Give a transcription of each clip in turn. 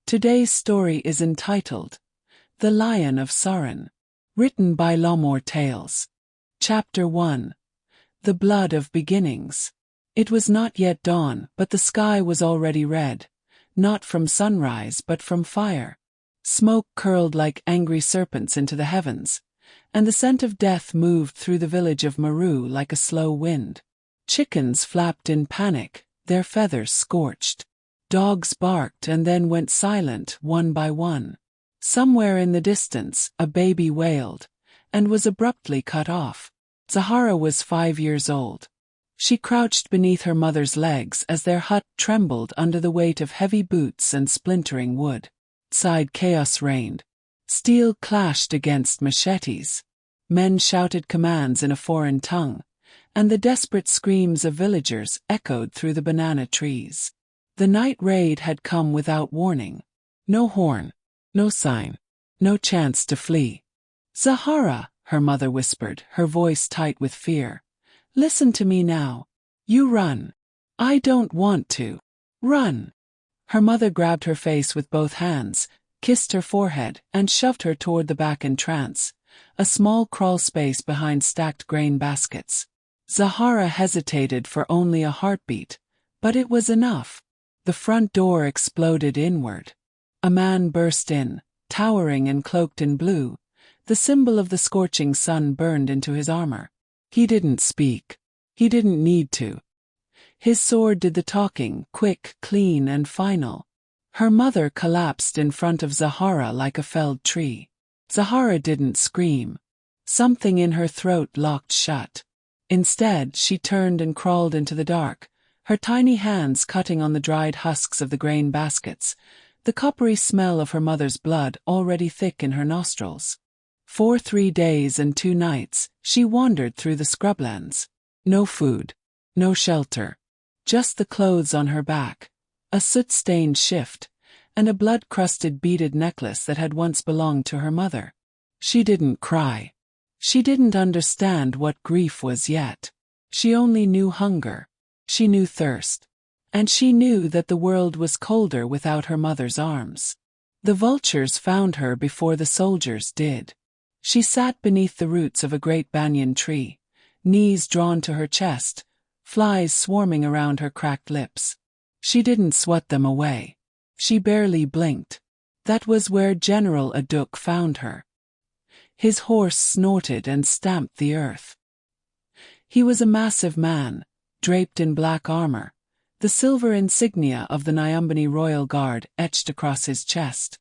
Today's story is entitled, The Lion of Sahran, written by L'Amour Tales. Chapter 1. The Blood of Beginnings. It was not yet dawn, but the sky was already red, not from sunrise but from fire. Smoke curled like angry serpents into the heavens, and the scent of death moved through the village of Maru like a slow wind. Chickens flapped in panic, their feathers scorched. Dogs barked and then went silent one by one. Somewhere in the distance, a baby wailed, and was abruptly cut off. Zahara was 5 years old. She crouched beneath her mother's legs as their hut trembled under the weight of heavy boots and splintering wood. Outside chaos reigned. Steel clashed against machetes. Men shouted commands in a foreign tongue, and the desperate screams of villagers echoed through the banana trees. The night raid had come without warning. No horn, no sign, no chance to flee. "Zahara," her mother whispered, her voice tight with fear. "Listen to me now. You run." "I don't want to." "Run." Her mother grabbed her face with both hands, kissed her forehead, and shoved her toward the back entrance, a small crawl space behind stacked grain baskets. Zahara hesitated for only a heartbeat, but it was enough. The front door exploded inward. A man burst in, towering and cloaked in blue. The symbol of the scorching sun burned into his armor. He didn't speak. He didn't need to. His sword did the talking, quick, clean, and final. Her mother collapsed in front of Zahara like a felled tree. Zahara didn't scream. Something in her throat locked shut. Instead, she turned and crawled into the dark, her tiny hands cutting on the dried husks of the grain baskets, the coppery smell of her mother's blood already thick in her nostrils. For 3 days and 2 nights, she wandered through the scrublands. No food, no shelter, just the clothes on her back, a soot-stained shift, and a blood-crusted beaded necklace that had once belonged to her mother. She didn't cry. She didn't understand what grief was yet. She only knew hunger. She knew thirst. And she knew that the world was colder without her mother's arms. The vultures found her before the soldiers did. She sat beneath the roots of a great banyan tree, knees drawn to her chest, flies swarming around her cracked lips. She didn't swat them away. She barely blinked. That was where General Aduk found her. His horse snorted and stamped the earth. He was a massive man, draped in black armor, the silver insignia of the Nyumbani Royal Guard etched across his chest.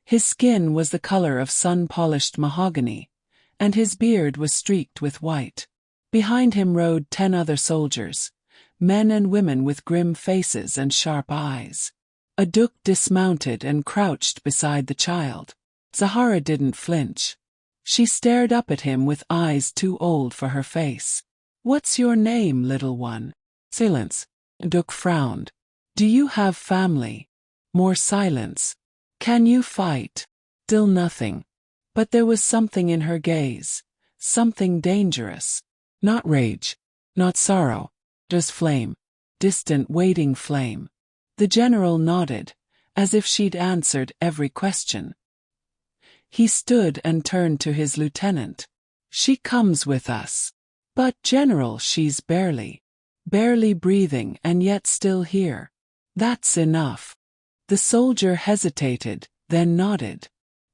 His skin was the color of sun-polished mahogany, and his beard was streaked with white. Behind him rode 10 other soldiers, men and women with grim faces and sharp eyes. Aduk dismounted and crouched beside the child. Zahara didn't flinch. She stared up at him with eyes too old for her face. "What's your name, little one?" Silence. Aduk frowned. "Do you have family?" More silence. "Can you fight?" Still nothing. But there was something in her gaze. Something dangerous. Not rage. Not sorrow. Just flame. Distant, waiting flame. The general nodded, as if she'd answered every question. He stood and turned to his lieutenant. "She comes with us." "But, General, she's barely breathing and yet still here." "That's enough." The soldier hesitated, then nodded.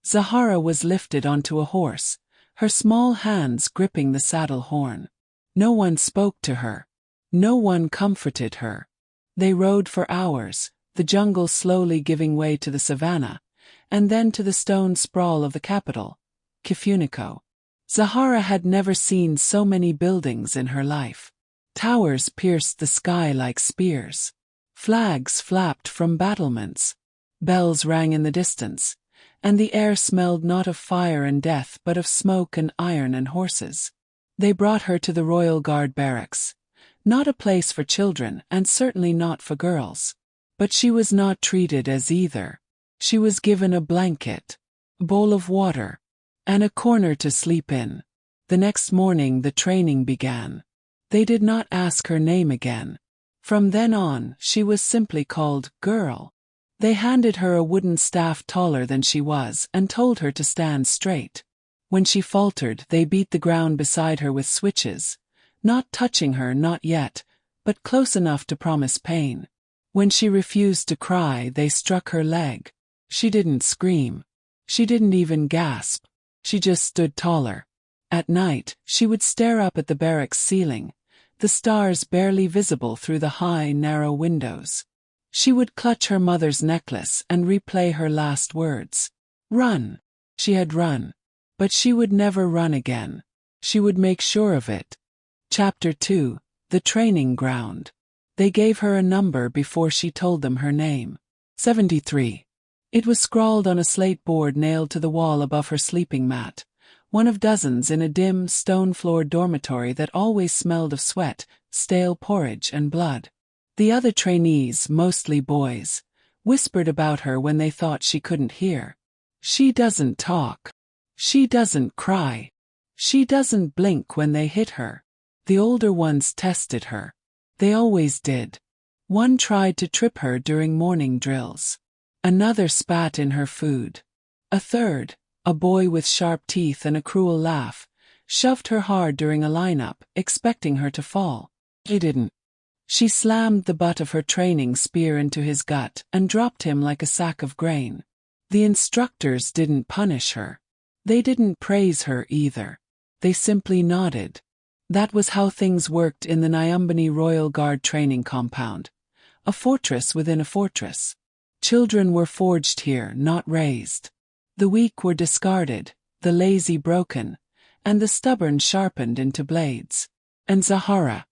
Zahara was lifted onto a horse, her small hands gripping the saddle horn. No one spoke to her. No one comforted her. They rode for hours, the jungle slowly giving way to the savannah, and then to the stone sprawl of the capital, Kifuniko. Zahara had never seen so many buildings in her life. Towers pierced the sky like spears. Flags flapped from battlements. Bells rang in the distance, and the air smelled not of fire and death but of smoke and iron and horses. They brought her to the Royal Guard barracks. Not a place for children, and certainly not for girls. But she was not treated as either. She was given a blanket, a bowl of water, and a corner to sleep in. The next morning the training began. They did not ask her name again. From then on, she was simply called Girl. They handed her a wooden staff taller than she was and told her to stand straight. When she faltered, they beat the ground beside her with switches, not touching her, not yet, but close enough to promise pain. When she refused to cry, they struck her leg. She didn't scream. She didn't even gasp. She just stood taller. At night, she would stare up at the barracks ceiling, the stars barely visible through the high, narrow windows. She would clutch her mother's necklace and replay her last words. Run. She had run. But she would never run again. She would make sure of it. Chapter 2. The Training Ground. They gave her a number before she told them her name. 73. It was scrawled on a slate board nailed to the wall above her sleeping mat, one of dozens in a dim, stone-floored dormitory that always smelled of sweat, stale porridge and blood. The other trainees, mostly boys, whispered about her when they thought she couldn't hear. She doesn't talk. She doesn't cry. She doesn't blink when they hit her. The older ones tested her. They always did. One tried to trip her during morning drills. Another spat in her food. A third, a boy with sharp teeth and a cruel laugh, shoved her hard during a lineup, expecting her to fall. He didn't. She slammed the butt of her training spear into his gut and dropped him like a sack of grain. The instructors didn't punish her. They didn't praise her either. They simply nodded. That was how things worked in the Nyumbani Royal Guard training compound. A fortress within a fortress. Children were forged here, not raised. The weak were discarded, the lazy broken, and the stubborn sharpened into blades. And Zahara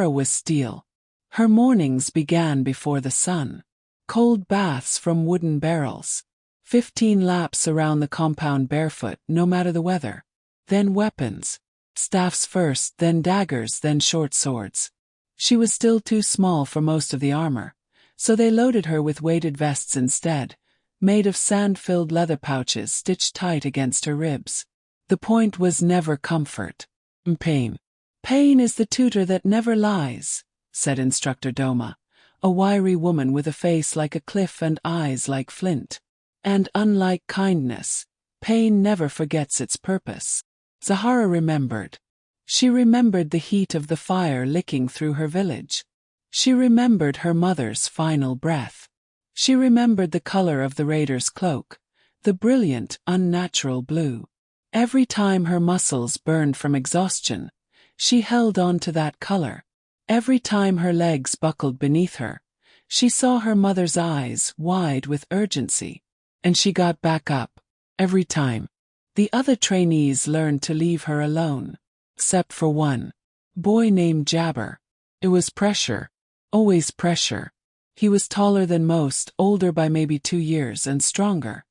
was steel. Her mornings began before the sun. Cold baths from wooden barrels. 15 laps around the compound barefoot, no matter the weather. Then weapons. Staffs first, then daggers, then short swords. She was still too small for most of the armor, so they loaded her with weighted vests instead, made of sand-filled leather pouches stitched tight against her ribs. The point was never comfort. Pain. Pain is the tutor that never lies, said Instructor Doma, a wiry woman with a face like a cliff and eyes like flint. And unlike kindness, pain never forgets its purpose. Zahara remembered. She remembered the heat of the fire licking through her village. She remembered her mother's final breath. She remembered the color of the raider's cloak, the brilliant, unnatural blue. Every time her muscles burned from exhaustion, she held on to that color. Every time her legs buckled beneath her, she saw her mother's eyes wide with urgency. And she got back up. Every time. The other trainees learned to leave her alone. Except for one boy named Jabber. It was pressure. Always pressure. He was taller than most, older by maybe 2 years, and stronger.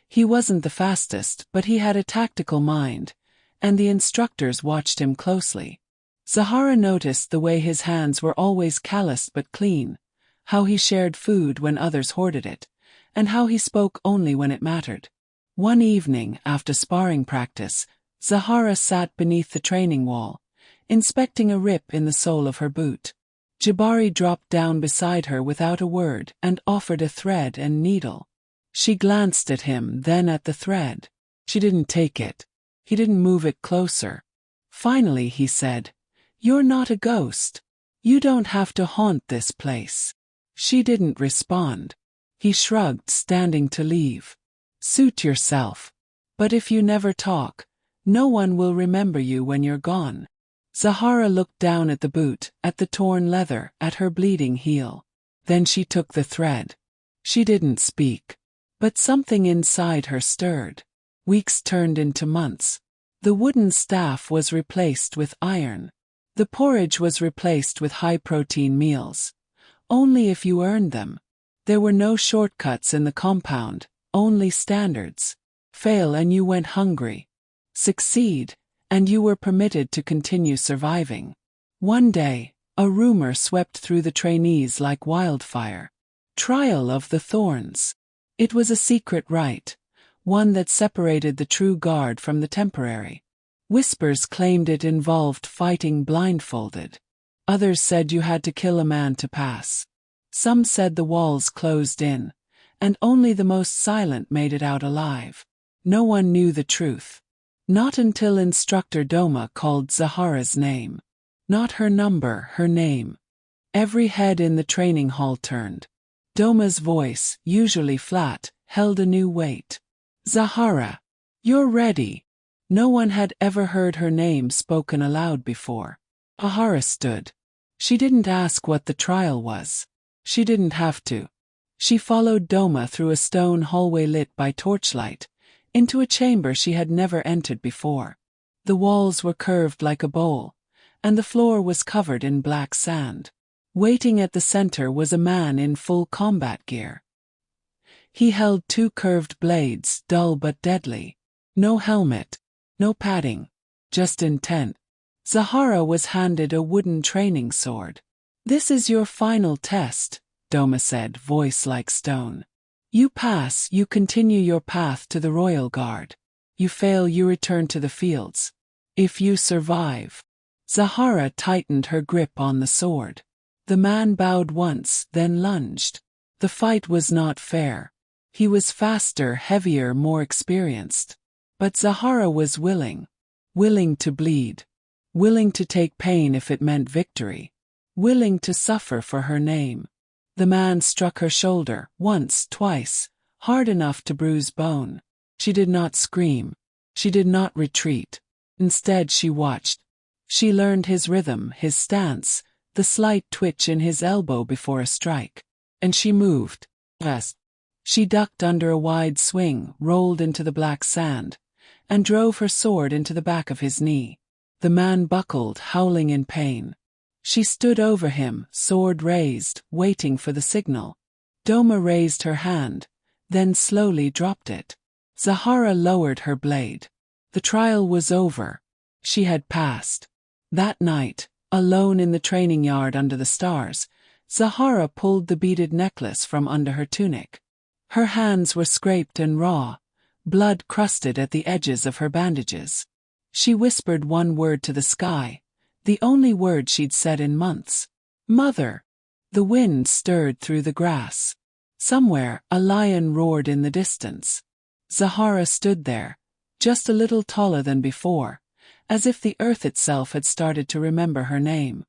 He wasn't the fastest, but he had a tactical mind, and the instructors watched him closely. Zahara noticed the way his hands were always calloused but clean, how he shared food when others hoarded it, and how he spoke only when it mattered. One evening, after sparring practice, Zahara sat beneath the training wall, inspecting a rip in the sole of her boot. Jabari dropped down beside her without a word and offered a thread and needle. She glanced at him, then at the thread. She didn't take it. He didn't move it closer. Finally he said, "You're not a ghost. You don't have to haunt this place." She didn't respond. He shrugged, standing to leave. "Suit yourself. But if you never talk, no one will remember you when you're gone." Zahara looked down at the boot, at the torn leather, at her bleeding heel. Then she took the thread. She didn't speak. But something inside her stirred. Weeks turned into months. The wooden staff was replaced with iron. The porridge was replaced with high-protein meals. Only if you earned them. There were no shortcuts in the compound, only standards. Fail and you went hungry. Succeed, and you were permitted to continue surviving. One day, a rumor swept through the trainees like wildfire. Trial of the Thorns. It was a secret rite, one that separated the true guard from the temporary. Whispers claimed it involved fighting blindfolded. Others said you had to kill a man to pass. Some said the walls closed in, and only the most silent made it out alive. No one knew the truth. Not until instructor Doma called Zahara's name. Not her number, her name. Every head in the training hall turned. Doma's voice, usually flat, held a new weight. Zahara, you're ready. No one had ever heard her name spoken aloud before. Zahara stood. She didn't ask what the trial was. She didn't have to. She followed Doma through a stone hallway lit by torchlight, into a chamber she had never entered before. The walls were curved like a bowl, and the floor was covered in black sand. Waiting at the center was a man in full combat gear. He held two curved blades, dull but deadly. No helmet, no padding, just intent. Zahara was handed a wooden training sword. "This is your final test," Doma said, voice like stone. "You pass, you continue your path to the royal guard. You fail, you return to the fields. If you survive." Zahara tightened her grip on the sword. The man bowed once, then lunged. The fight was not fair. He was faster, heavier, more experienced. But Zahara was willing. Willing to bleed. Willing to take pain if it meant victory. Willing to suffer for her name. The man struck her shoulder, once, twice, hard enough to bruise bone. She did not scream. She did not retreat. Instead she watched. She learned his rhythm, his stance, the slight twitch in his elbow before a strike. And she moved. Yes. She ducked under a wide swing, rolled into the black sand, and drove her sword into the back of his knee. The man buckled, howling in pain. She stood over him, sword raised, waiting for the signal. Doma raised her hand, then slowly dropped it. Zahara lowered her blade. The trial was over. She had passed. That night, alone in the training yard under the stars, Zahara pulled the beaded necklace from under her tunic. Her hands were scraped and raw, blood crusted at the edges of her bandages. She whispered one word to the sky. The only word she'd said in months. "Mother." The wind stirred through the grass. Somewhere, a lion roared in the distance. Zahara stood there, just a little taller than before, as if the earth itself had started to remember her name.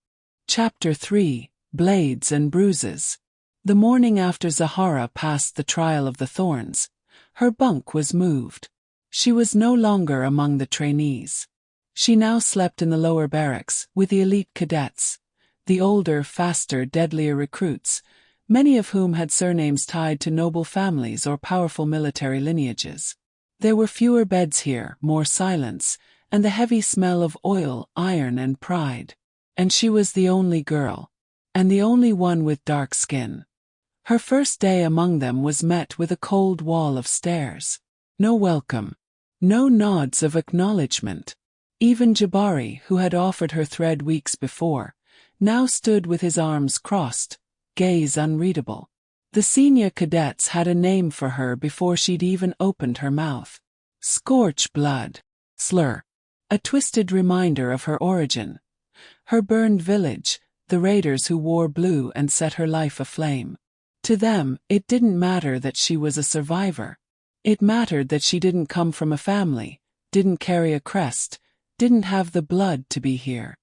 Chapter 3: Blades and Bruises. The morning after Zahara passed the trial of the thorns, her bunk was moved. She was no longer among the trainees. She now slept in the lower barracks, with the elite cadets, the older, faster, deadlier recruits, many of whom had surnames tied to noble families or powerful military lineages. There were fewer beds here, more silence, and the heavy smell of oil, iron, and pride. And she was the only girl, and the only one with dark skin. Her first day among them was met with a cold wall of stares. No welcome. No nods of acknowledgement. Even Jabari, who had offered her thread weeks before, now stood with his arms crossed, gaze unreadable. The senior cadets had a name for her before she'd even opened her mouth. Scorch blood. Slur. A twisted reminder of her origin. Her burned village, the raiders who wore blue and set her life aflame. To them, it didn't matter that she was a survivor. It mattered that she didn't come from a family, didn't carry a crest, didn't have the blood to be here.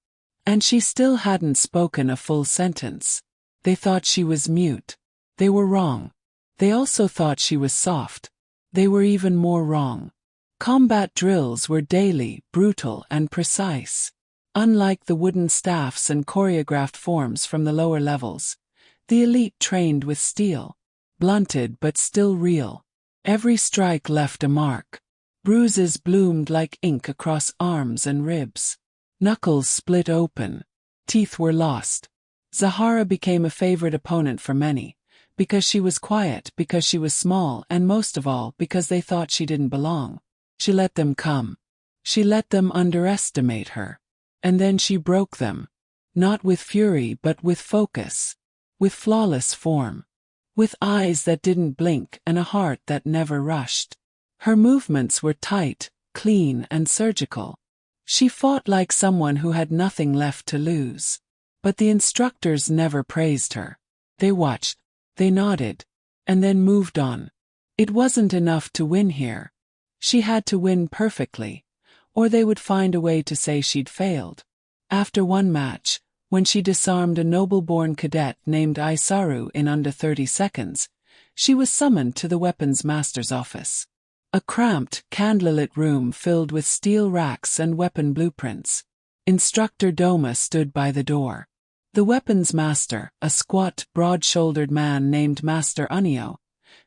And she still hadn't spoken a full sentence. They thought she was mute. They were wrong. They also thought she was soft. They were even more wrong. Combat drills were daily, brutal, and precise. Unlike the wooden staffs and choreographed forms from the lower levels, the elite trained with steel, blunted but still real. Every strike left a mark. Bruises bloomed like ink across arms and ribs. Knuckles split open. Teeth were lost. Zahara became a favorite opponent for many, because she was quiet, because she was small, and most of all, because they thought she didn't belong. She let them come. She let them underestimate her. And then she broke them. Not with fury but with focus. With flawless form. With eyes that didn't blink and a heart that never rushed. Her movements were tight, clean, and surgical. She fought like someone who had nothing left to lose. But the instructors never praised her. They watched, they nodded, and then moved on. It wasn't enough to win here. She had to win perfectly, or they would find a way to say she'd failed. After one match, when she disarmed a noble-born cadet named Isaru in under 30 seconds, she was summoned to the weapons master's office. A cramped, candlelit room filled with steel racks and weapon blueprints. Instructor Doma stood by the door. The weapons master, a squat, broad-shouldered man named Master Unio,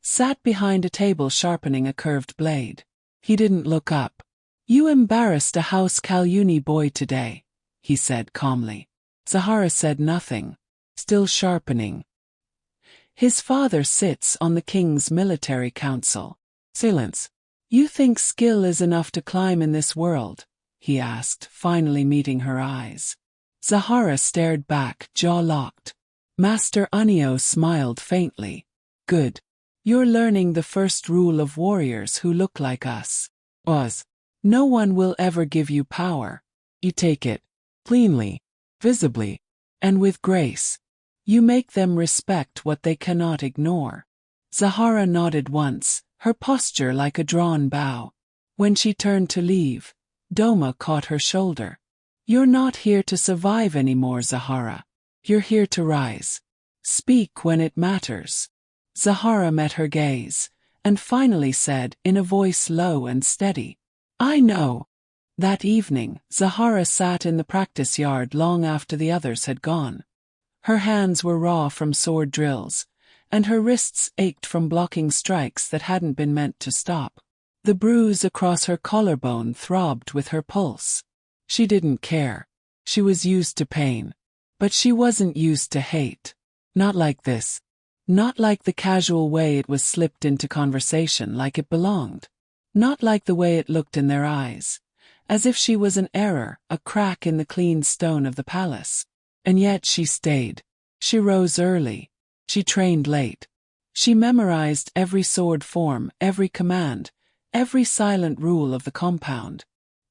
sat behind a table sharpening a curved blade. He didn't look up. "You embarrassed a House Kalyuni boy today," he said calmly. Zahara said nothing, still sharpening. "His father sits on the king's military council." "Silence. You think skill is enough to climb in this world?" he asked, finally meeting her eyes. Zahara stared back, jaw locked. Master Unio smiled faintly. "Good. You're learning the first rule of warriors who look like us. Oz. No one will ever give you power. You take it cleanly, visibly, and with grace. You make them respect what they cannot ignore." Zahara nodded once, her posture like a drawn bow. When she turned to leave, Doma caught her shoulder. "You're not here to survive anymore, Zahara. You're here to rise. Speak when it matters." Zahara met her gaze, and finally said in a voice low and steady, "I know." That evening, Zahara sat in the practice yard long after the others had gone. Her hands were raw from sword drills, and her wrists ached from blocking strikes that hadn't been meant to stop. The bruise across her collarbone throbbed with her pulse. She didn't care. She was used to pain. But she wasn't used to hate. Not like this. Not like the casual way it was slipped into conversation like it belonged. Not like the way it looked in their eyes. As if she was an error, a crack in the clean stone of the palace. And yet she stayed. She rose early. She trained late. She memorized every sword form, every command, every silent rule of the compound.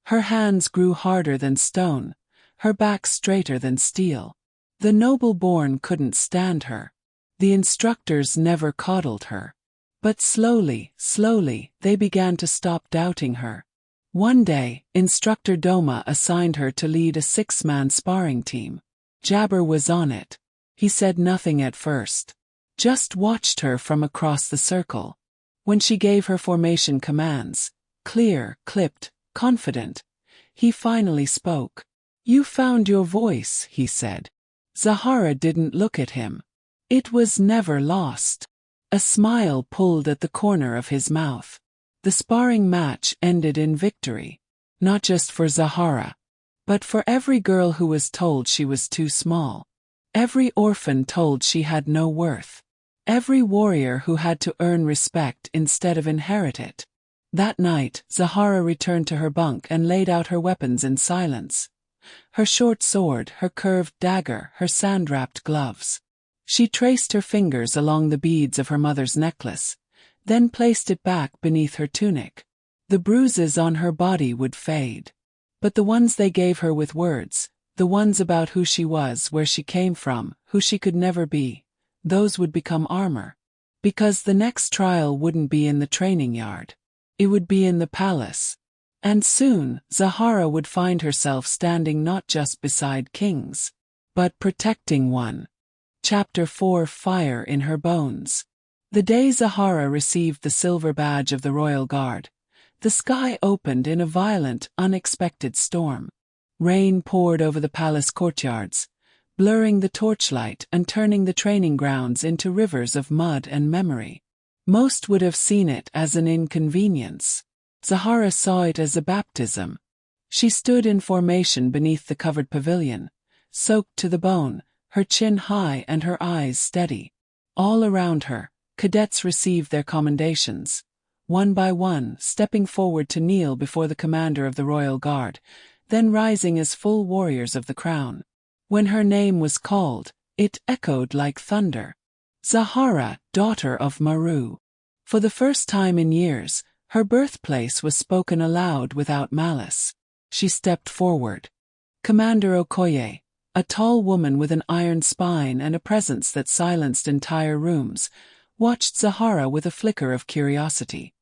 Her hands grew harder than stone, her back straighter than steel. The noble-born couldn't stand her. The instructors never coddled her. But slowly, they began to stop doubting her. One day, Instructor Doma assigned her to lead a 6-man sparring team. Jabber was on it. He said nothing at first. Just watched her from across the circle. When she gave her formation commands, clear, clipped, confident, he finally spoke. "You found your voice," he said. Zahara didn't look at him. It was never lost. A smile pulled at the corner of his mouth. The sparring match ended in victory. Not just for Zahara, but for every girl who was told she was too small. Every orphan told she had no worth. Every warrior who had to earn respect instead of inherit it. That night, Zahara returned to her bunk and laid out her weapons in silence. Her short sword, her curved dagger, her sand-wrapped gloves. She traced her fingers along the beads of her mother's necklace, then placed it back beneath her tunic. The bruises on her body would fade. But the ones they gave her with words, the ones about who she was, where she came from, who she could never be, those would become armor. Because the next trial wouldn't be in the training yard. It would be in the palace. And soon, Zahara would find herself standing not just beside kings, but protecting one. Chapter 4: Fire in Her Bones. The day Zahara received the silver badge of the Royal Guard, the sky opened in a violent, unexpected storm. Rain poured over the palace courtyards, blurring the torchlight and turning the training grounds into rivers of mud and memory. Most would have seen it as an inconvenience. Zahara saw it as a baptism. She stood in formation beneath the covered pavilion, soaked to the bone, her chin high and her eyes steady. All around her, cadets received their commendations, one by one stepping forward to kneel before the commander of the Royal Guard, then rising as full warriors of the crown. When her name was called, it echoed like thunder. Zahara, daughter of Maru. For the first time in years, her birthplace was spoken aloud without malice. She stepped forward. "Commander Okoye, A tall woman with an iron spine and a presence that silenced entire rooms, watched Zahara with a flicker of curiosity.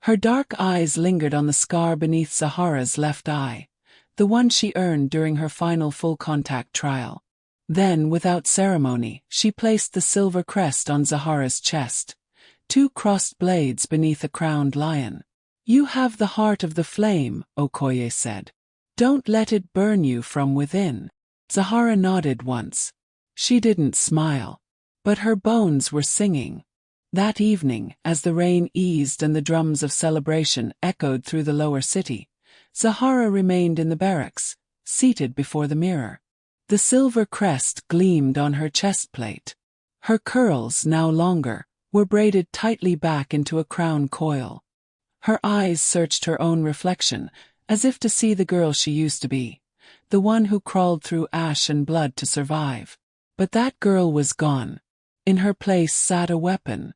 Her dark eyes lingered on the scar beneath Zahara's left eye, the one she earned during her final full-contact trial. Then, without ceremony, she placed the silver crest on Zahara's chest, 2 crossed blades beneath a crowned lion. "You have the heart of the flame," Okoye said. "Don't let it burn you from within." Zahara nodded once. She didn't smile, but her bones were singing. That evening, as the rain eased and the drums of celebration echoed through the lower city, Zahara remained in the barracks, seated before the mirror. The silver crest gleamed on her chest plate. Her curls, now longer, were braided tightly back into a crown coil. Her eyes searched her own reflection, as if to see the girl she used to be, the one who crawled through ash and blood to survive. But that girl was gone. In her place sat a weapon.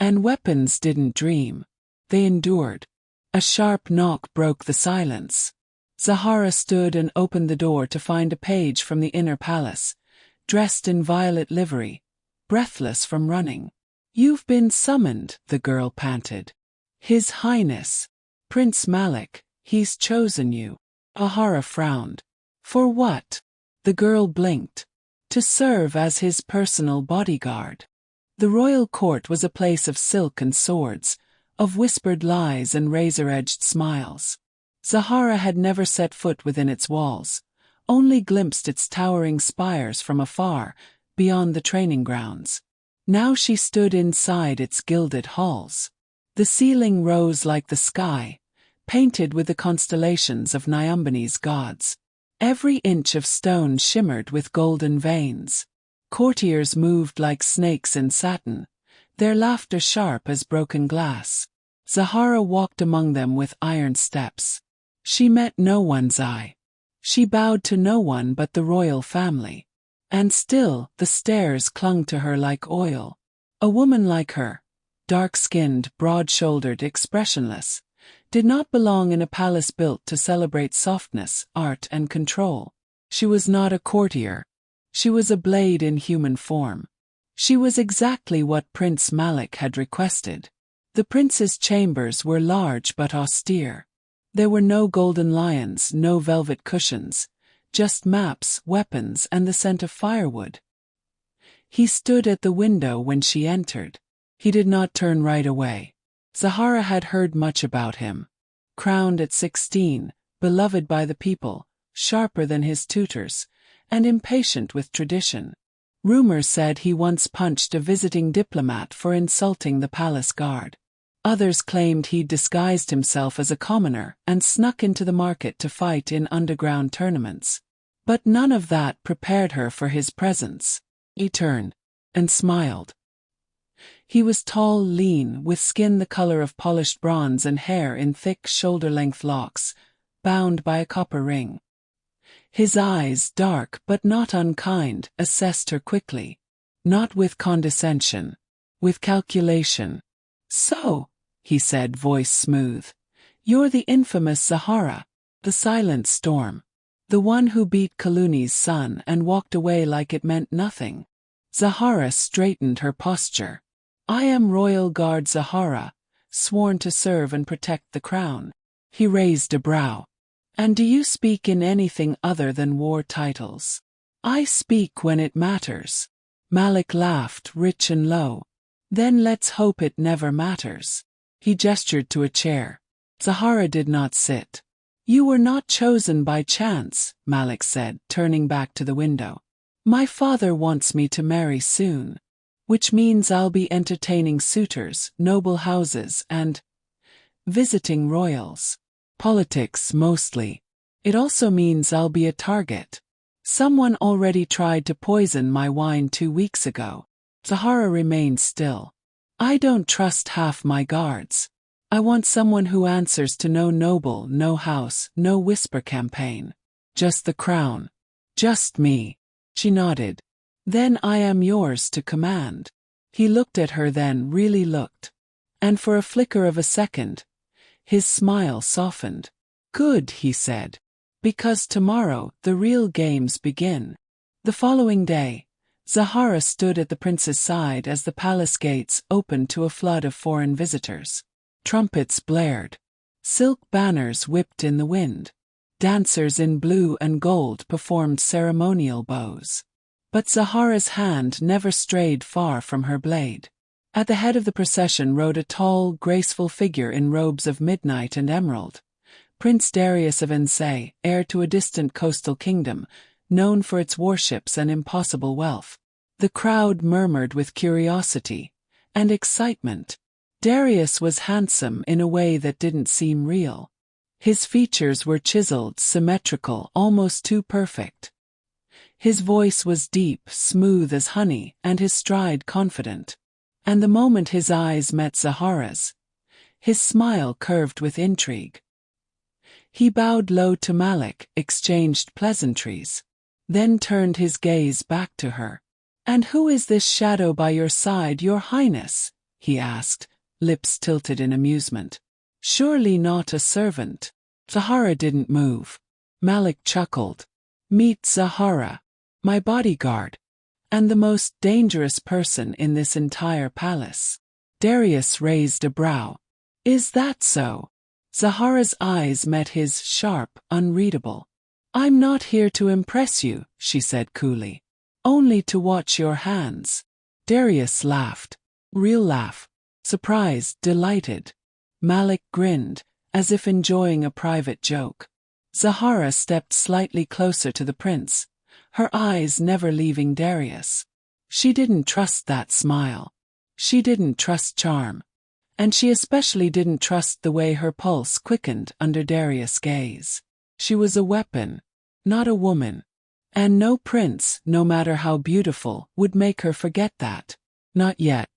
And weapons didn't dream. They endured. A sharp knock broke the silence. Zahara stood and opened the door to find a page from the inner palace, dressed in violet livery, breathless from running. "You've been summoned," the girl panted. "His Highness, Prince Malik, he's chosen you." Zahara frowned. "For what?" The girl blinked. "To serve as his personal bodyguard." The royal court was a place of silk and swords, of whispered lies and razor-edged smiles. Zahara had never set foot within its walls, only glimpsed its towering spires from afar, beyond the training grounds. Now she stood inside its gilded halls. The ceiling rose like the sky, painted with the constellations of Nyambani's gods. Every inch of stone shimmered with golden veins. Courtiers moved like snakes in satin, their laughter sharp as broken glass. Zahara walked among them with iron steps. She met no one's eye. She bowed to no one but the royal family. And still, the stares clung to her like oil. A woman like her, dark-skinned, broad-shouldered, expressionless, did not belong in a palace built to celebrate softness, art, and control. She was not a courtier. She was a blade in human form. She was exactly what Prince Malik had requested. The prince's chambers were large but austere. There were no golden lions, no velvet cushions, just maps, weapons, and the scent of firewood. He stood at the window when she entered. He did not turn right away. Zahara had heard much about him. Crowned at 16, beloved by the people, sharper than his tutors, and impatient with tradition. Rumor said he once punched a visiting diplomat for insulting the palace guard. Others claimed he'd disguised himself as a commoner and snuck into the market to fight in underground tournaments. But none of that prepared her for his presence. He turned and smiled. He was tall, lean, with skin the color of polished bronze and hair in thick shoulder-length locks, bound by a copper ring. His eyes, dark but not unkind, assessed her quickly. Not with condescension. With calculation. "So," he said, voice smooth, "you're the infamous Zahara, the silent storm. The one who beat Kaluni's son and walked away like it meant nothing." Zahara straightened her posture. "I am Royal Guard Zahara, sworn to serve and protect the crown." He raised a brow. "And do you speak in anything other than war titles?" "I speak when it matters." Malik laughed, rich and low. "Then let's hope it never matters." He gestured to a chair. Zahara did not sit. "You were not chosen by chance," Malik said, turning back to the window. "My father wants me to marry soon. Which means I'll be entertaining suitors, noble houses, and visiting royals. Politics, mostly. It also means I'll be a target. Someone already tried to poison my wine 2 weeks ago." Zahara remained still. "I don't trust half my guards. I want someone who answers to no noble, no house, no whisper campaign. Just the crown. Just me." She nodded. "Then I am yours to command." He looked at her, then really looked. And for a flicker of a second, his smile softened. "Good," he said. "Because tomorrow, the real games begin." The following day, Zahara stood at the prince's side as the palace gates opened to a flood of foreign visitors. Trumpets blared. Silk banners whipped in the wind. Dancers in blue and gold performed ceremonial bows. But Zahara's hand never strayed far from her blade. At the head of the procession rode a tall, graceful figure in robes of midnight and emerald. Prince Darius of Ensay, heir to a distant coastal kingdom, known for its warships and impossible wealth. The crowd murmured with curiosity and excitement. Darius was handsome in a way that didn't seem real. His features were chiseled, symmetrical, almost too perfect. His voice was deep, smooth as honey, and his stride confident. And the moment his eyes met Zahara's, his smile curved with intrigue. He bowed low to Malik, exchanged pleasantries, then turned his gaze back to her. "And who is this shadow by your side, your highness?" he asked, lips tilted in amusement. "Surely not a servant." Zahara didn't move. Malik chuckled. "Meet Zahara, my bodyguard, and the most dangerous person in this entire palace." Darius raised a brow. "Is that so?" Zahara's eyes met his, sharp, unreadable. "I'm not here to impress you," she said coolly. "Only to watch your hands." Darius laughed. Real laugh. Surprised, delighted. Malik grinned, as if enjoying a private joke. Zahara stepped slightly closer to the prince, her eyes never leaving Darius. She didn't trust that smile. She didn't trust charm. And she especially didn't trust the way her pulse quickened under Darius' gaze. She was a weapon, not a woman. And no prince, no matter how beautiful, would make her forget that. Not yet.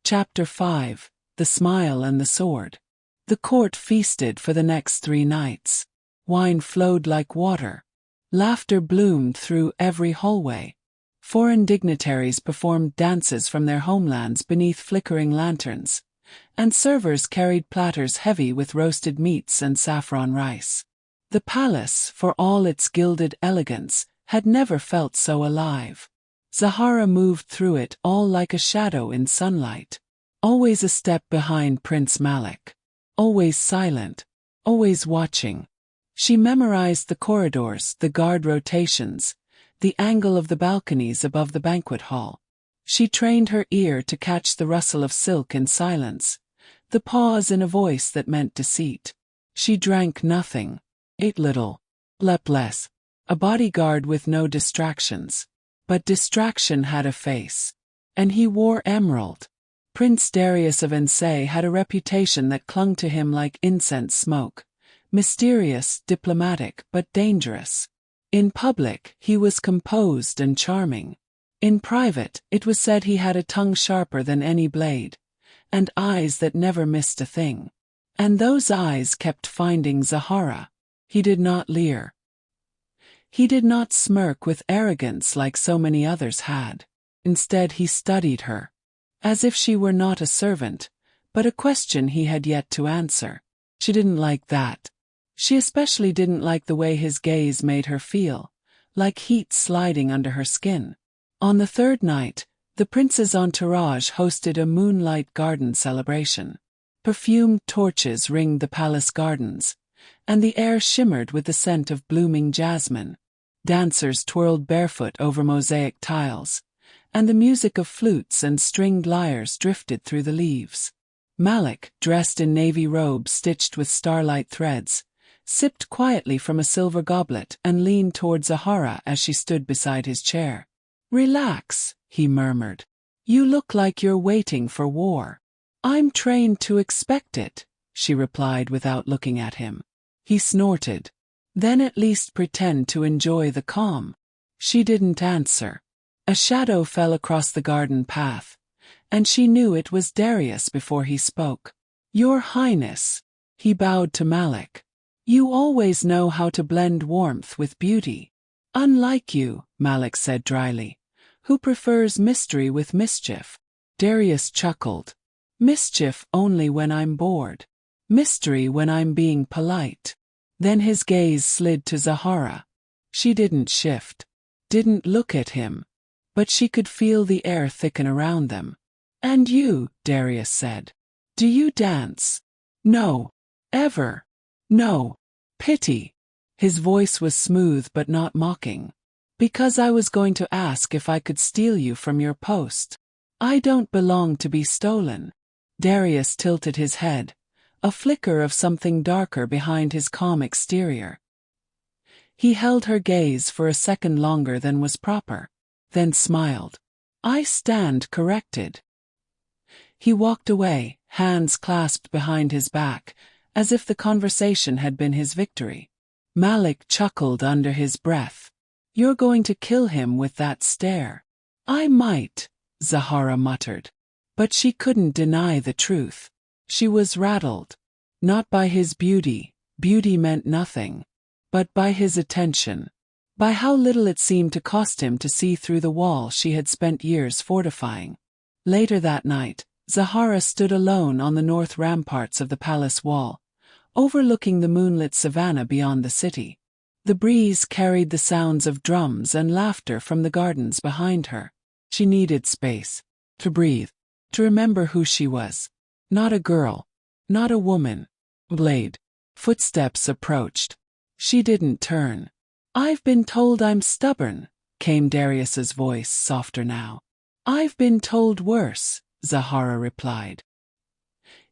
Chapter 5, The Smile and the Sword. The court feasted for the next 3 nights. Wine flowed like water. Laughter bloomed through every hallway. Foreign dignitaries performed dances from their homelands beneath flickering lanterns, and servers carried platters heavy with roasted meats and saffron rice. The palace, for all its gilded elegance, had never felt so alive. Zahara moved through it all like a shadow in sunlight. Always a step behind Prince Malik. Always silent. Always watching. She memorized the corridors, the guard rotations, the angle of the balconies above the banquet hall. She trained her ear to catch the rustle of silk in silence, the pause in a voice that meant deceit. She drank nothing, ate little, slept less. A bodyguard with no distractions. But distraction had a face. And he wore emerald. Prince Darius of Ensay had a reputation that clung to him like incense smoke. Mysterious, diplomatic, but dangerous. In public, he was composed and charming. In private, it was said he had a tongue sharper than any blade, and eyes that never missed a thing. And those eyes kept finding Zahara. He did not leer. He did not smirk with arrogance like so many others had. Instead he studied her, as if she were not a servant, but a question he had yet to answer. She didn't like that. She especially didn't like the way his gaze made her feel, like heat sliding under her skin. On the 3rd night, the prince's entourage hosted a moonlight garden celebration. Perfumed torches ringed the palace gardens, and the air shimmered with the scent of blooming jasmine. Dancers twirled barefoot over mosaic tiles, and the music of flutes and stringed lyres drifted through the leaves. Malik, dressed in navy robes stitched with starlight threads, sipped quietly from a silver goblet and leaned toward Zahara as she stood beside his chair. "Relax," he murmured. "You look like you're waiting for war." "I'm trained to expect it," she replied without looking at him. He snorted. "Then at least pretend to enjoy the calm." She didn't answer. A shadow fell across the garden path, and she knew it was Darius before he spoke. "Your Highness." He bowed to Malik. "You always know how to blend warmth with beauty." "Unlike you," Malik said dryly, "who prefers mystery with mischief." Darius chuckled. "Mischief only when I'm bored. Mystery when I'm being polite." Then his gaze slid to Zahara. She didn't shift. didn't look at him, but she could feel the air thicken around them. "And you," Darius said. "Do you dance?" "No. Ever." "No. Pity." His voice was smooth but not mocking. "Because I was going to ask if I could steal you from your post. I don't belong to be stolen." Darius tilted his head, a flicker of something darker behind his calm exterior. He held her gaze for a second longer than was proper, then smiled. "I stand corrected." He walked away, hands clasped behind his back, as if the conversation had been his victory. Malik chuckled under his breath. "You're going to kill him with that stare." "I might," Zahara muttered. But she couldn't deny the truth. She was rattled. Not by his beauty, beauty meant nothing, but by his attention. By how little it seemed to cost him to see through the wall she had spent years fortifying. Later that night, Zahara stood alone on the north ramparts of the palace wall, overlooking the moonlit savannah beyond the city. The breeze carried the sounds of drums and laughter from the gardens behind her. She needed space. To breathe. To remember who she was. Not a girl. Not a woman. Blade. Footsteps approached. She didn't turn. "I've been told I'm stubborn," came Darius's voice, softer now. "I've been told worse," Zahara replied.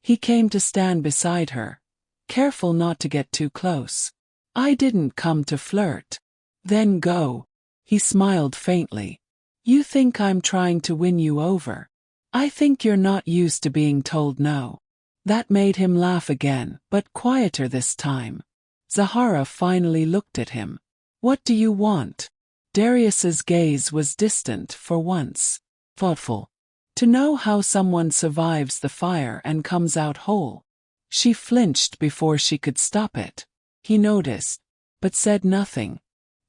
He came to stand beside her, careful not to get too close. "I didn't come to flirt." "Then go." He smiled faintly. "You think I'm trying to win you over. I think you're not used to being told no." That made him laugh again, but quieter this time. Zahara finally looked at him. "What do you want?" Darius's gaze was distant for once. Thoughtful. "To know how someone survives the fire and comes out whole." She flinched before she could stop it. He noticed, but said nothing.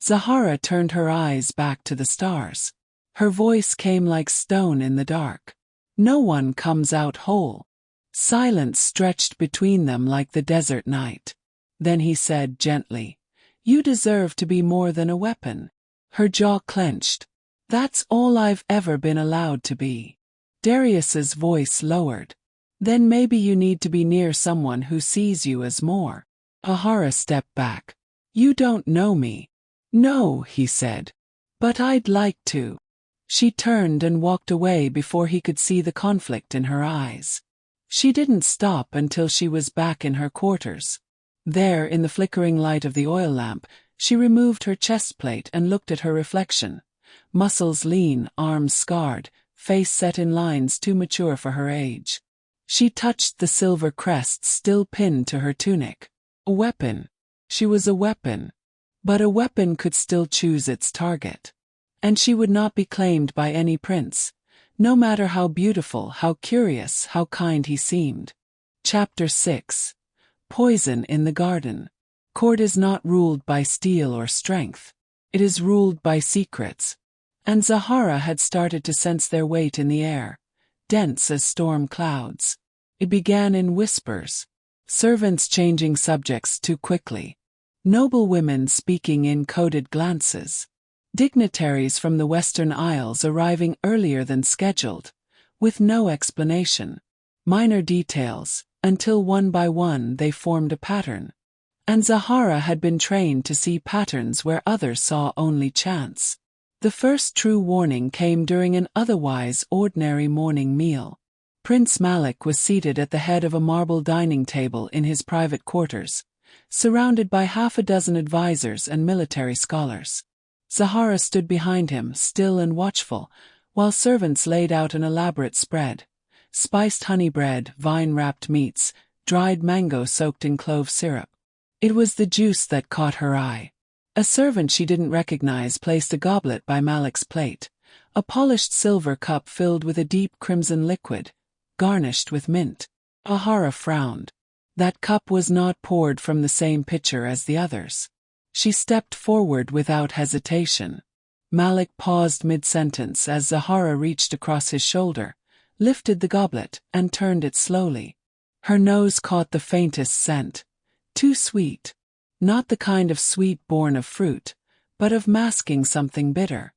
Zahara turned her eyes back to the stars. Her voice came like stone in the dark. "No one comes out whole." Silence stretched between them like the desert night. Then he said gently, "You deserve to be more than a weapon." Her jaw clenched. "That's all I've ever been allowed to be." Darius's voice lowered. "Then maybe you need to be near someone who sees you as more." Zahara stepped back. "You don't know me." "No," he said. "But I'd like to." She turned and walked away before he could see the conflict in her eyes. She didn't stop until she was back in her quarters. There, in the flickering light of the oil lamp, she removed her chest plate and looked at her reflection. Muscles lean, arms scarred, face set in lines too mature for her age. She touched the silver crest still pinned to her tunic. A weapon. She was a weapon. But a weapon could still choose its target. And she would not be claimed by any prince, no matter how beautiful, how curious, how kind he seemed. Chapter 6. Poison in the Garden. Court is not ruled by steel or strength. It is ruled by secrets. And Zahara had started to sense their weight in the air, dense as storm clouds. It began in whispers. Servants changing subjects too quickly. Noble women speaking in coded glances. Dignitaries from the Western Isles arriving earlier than scheduled, with no explanation. Minor details, until one by one they formed a pattern. And Zahara had been trained to see patterns where others saw only chance. The first true warning came during an otherwise ordinary morning meal. Prince Malik was seated at the head of a marble dining table in his private quarters, surrounded by half a dozen advisors and military scholars. Zahara stood behind him, still and watchful, while servants laid out an elaborate spread. Spiced honey bread, vine-wrapped meats, dried mango soaked in clove syrup. It was the juice that caught her eye. A servant she didn't recognize placed a goblet by Malik's plate, a polished silver cup filled with a deep crimson liquid, garnished with mint. Zahara frowned. That cup was not poured from the same pitcher as the others. She stepped forward without hesitation. Malik paused mid-sentence as Zahara reached across his shoulder, lifted the goblet, and turned it slowly. Her nose caught the faintest scent. Too sweet. Not the kind of sweet born of fruit, but of masking something bitter.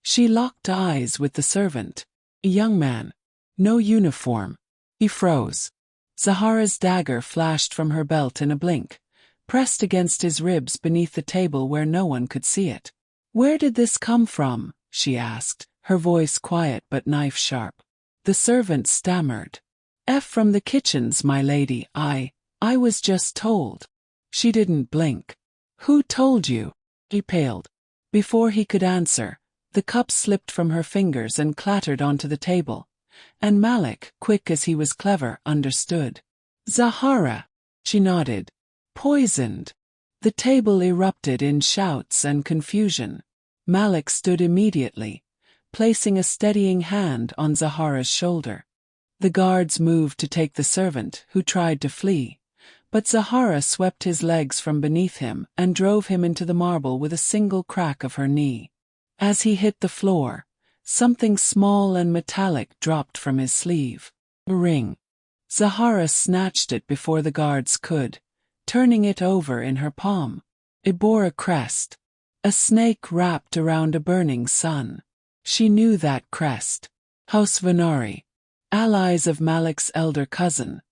She locked eyes with the servant, a young man. No uniform. He froze. Zahara's dagger flashed from her belt in a blink, pressed against his ribs beneath the table where no one could see it. "Where did this come from?" she asked, her voice quiet but knife-sharp. The servant stammered. "From the kitchens, my lady. I was just told." She didn't blink. "Who told you?" He paled. Before he could answer, the cup slipped from her fingers and clattered onto the table, and Malik, quick as he was clever, understood. "Zahara," she nodded. "Poisoned." The table erupted in shouts and confusion. Malik stood immediately, placing a steadying hand on Zahara's shoulder. The guards moved to take the servant, who tried to flee, but Zahara swept his legs from beneath him and drove him into the marble with a single crack of her knee. As he hit the floor, something small and metallic dropped from his sleeve. A ring. Zahara snatched it before the guards could, turning it over in her palm. It bore a crest. A snake wrapped around a burning sun. She knew that crest. House Vanari. Allies of Malik's elder cousin,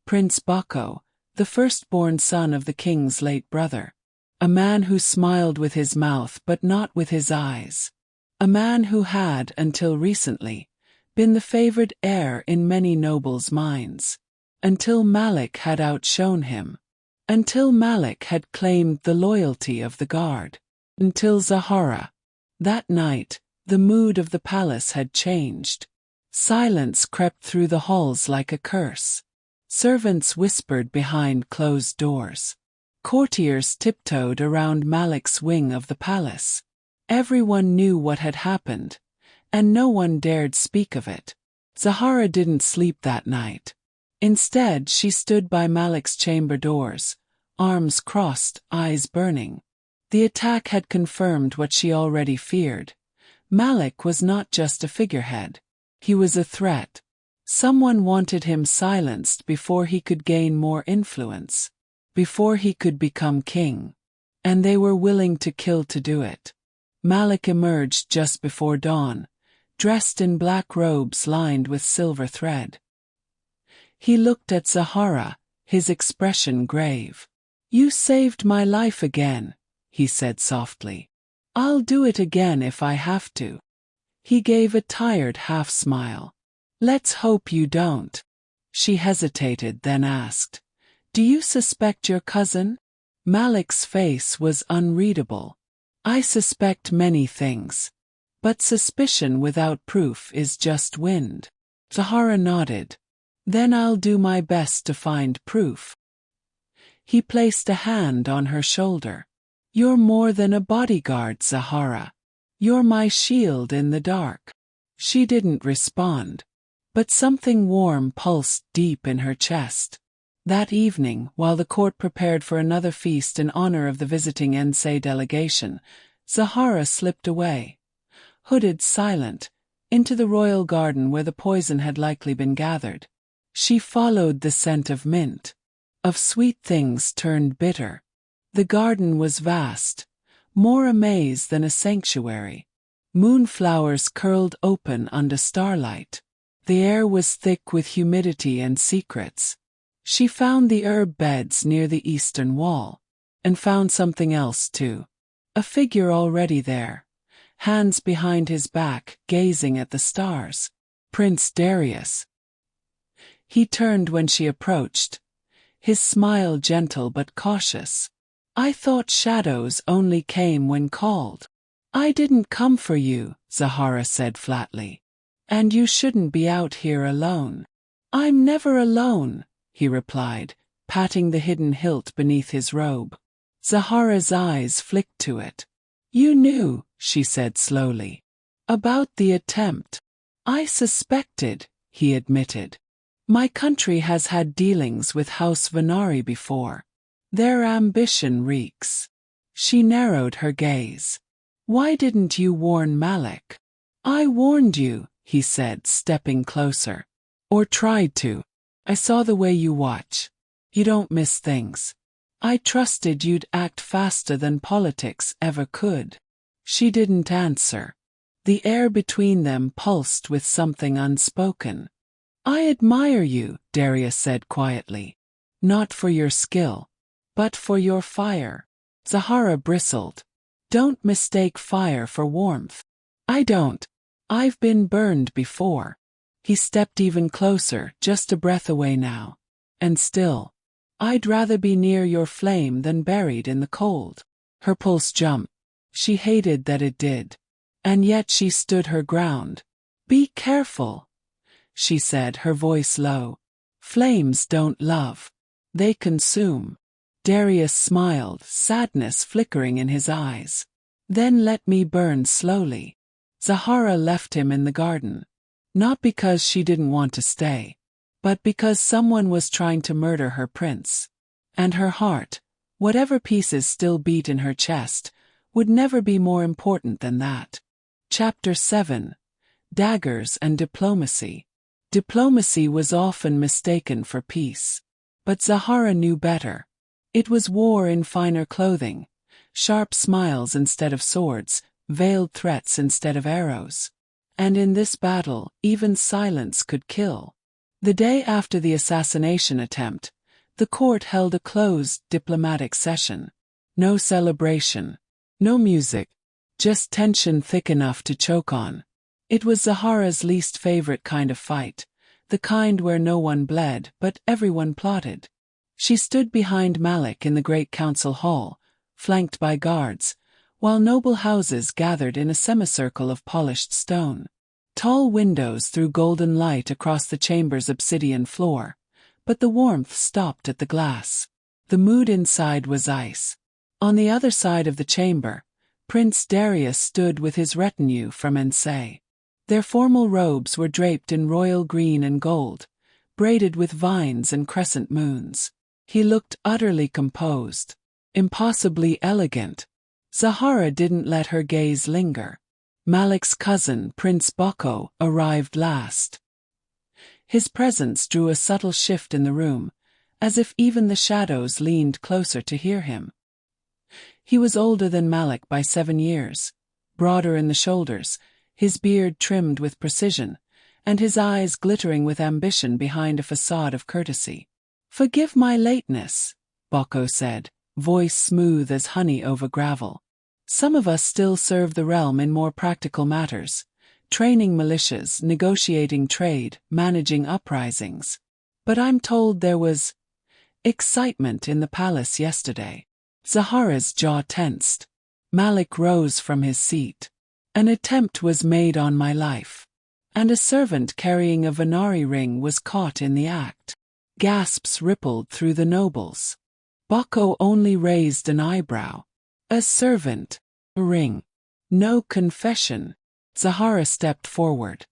Prince Bako, the firstborn son of the king's late brother. A man who smiled with his mouth but not with his eyes. A man who had, until recently, been the favored heir in many nobles' minds. Until Malik had outshone him. Until Malik had claimed the loyalty of the guard. Until Zahara. That night, the mood of the palace had changed. Silence crept through the halls like a curse. Servants whispered behind closed doors. Courtiers tiptoed around Malik's wing of the palace. Everyone knew what had happened, and no one dared speak of it. Zahara didn't sleep that night. Instead, she stood by Malik's chamber doors, arms crossed, eyes burning. The attack had confirmed what she already feared. Malik was not just a figurehead. He was a threat. Someone wanted him silenced before he could gain more influence, before he could become king. And they were willing to kill to do it. Malik emerged just before dawn, dressed in black robes lined with silver thread. He looked at Zahara, his expression grave. "You saved my life again," he said softly. "I'll do it again if I have to." He gave a tired half-smile. "Let's hope you don't." She hesitated, then asked, "Do you suspect your cousin?" Malik's face was unreadable. "I suspect many things. But suspicion without proof is just wind." Zahara nodded. "Then I'll do my best to find proof." He placed a hand on her shoulder. "You're more than a bodyguard, Zahara. You're my shield in the dark." She didn't respond. But something warm pulsed deep in her chest. That evening, while the court prepared for another feast in honor of the visiting Ensei delegation, Zahara slipped away, hooded, silent, into the royal garden where the poison had likely been gathered. She followed the scent of mint, of sweet things turned bitter. The garden was vast, more a maze than a sanctuary. Moonflowers curled open under starlight. The air was thick with humidity and secrets. She found the herb beds near the eastern wall, and found something else too. A figure already there, hands behind his back, gazing at the stars. Prince Darius. He turned when she approached, his smile gentle but cautious. "I thought shadows only came when called." "I didn't come for you," Zahara said flatly. "And you shouldn't be out here alone." "I'm never alone," he replied, patting the hidden hilt beneath his robe. Zahara's eyes flicked to it. "You knew," she said slowly, "about the attempt." "I suspected," he admitted. "My country has had dealings with House Vanari before. Their ambition reeks." She narrowed her gaze. "Why didn't you warn Malik?" "I warned you," he said, stepping closer. "Or tried to. I saw the way you watch. You don't miss things. I trusted you'd act faster than politics ever could." She didn't answer. The air between them pulsed with something unspoken. I admire you, Darius said quietly. Not for your skill, but for your fire. Zahara bristled. Don't mistake fire for warmth. I don't. I've been burned before. He stepped even closer, just a breath away now. And still, I'd rather be near your flame than buried in the cold. Her pulse jumped. She hated that it did. And yet she stood her ground. Be careful, she said, her voice low. Flames don't love. They consume. Darius smiled, sadness flickering in his eyes. Then let me burn slowly. Zahara left him in the garden. Not because she didn't want to stay, but because someone was trying to murder her prince. And her heart, whatever pieces still beat in her chest, would never be more important than that. Chapter 7. Daggers and Diplomacy. Diplomacy was often mistaken for peace. But Zahara knew better. It was war in finer clothing, sharp smiles instead of swords, veiled threats instead of arrows. And in this battle, even silence could kill. The day after the assassination attempt, the court held a closed diplomatic session. No celebration, no music, just tension thick enough to choke on. It was Zahara's least favorite kind of fight, the kind where no one bled but everyone plotted. She stood behind Malik in the great council hall, flanked by guards, while noble houses gathered in a semicircle of polished stone. Tall windows threw golden light across the chamber's obsidian floor, but the warmth stopped at the glass. The mood inside was ice. On the other side of the chamber, Prince Darius stood with his retinue from Ensay. Their formal robes were draped in royal green and gold, braided with vines and crescent moons. He looked utterly composed, impossibly elegant. Zahara didn't let her gaze linger. Malik's cousin, Prince Boko, arrived last. His presence drew a subtle shift in the room, as if even the shadows leaned closer to hear him. He was older than Malik by 7 years, broader in the shoulders, his beard trimmed with precision, and his eyes glittering with ambition behind a facade of courtesy. Forgive my lateness, Boko said, voice smooth as honey over gravel. Some of us still serve the realm in more practical matters, training militias, negotiating trade, managing uprisings. But I'm told there was excitement in the palace yesterday. Zahara's jaw tensed. Malik rose from his seat. An attempt was made on my life. And a servant carrying a Venari ring was caught in the act. Gasps rippled through the nobles. Boko only raised an eyebrow. A servant. A ring. No confession. Zahara stepped forward.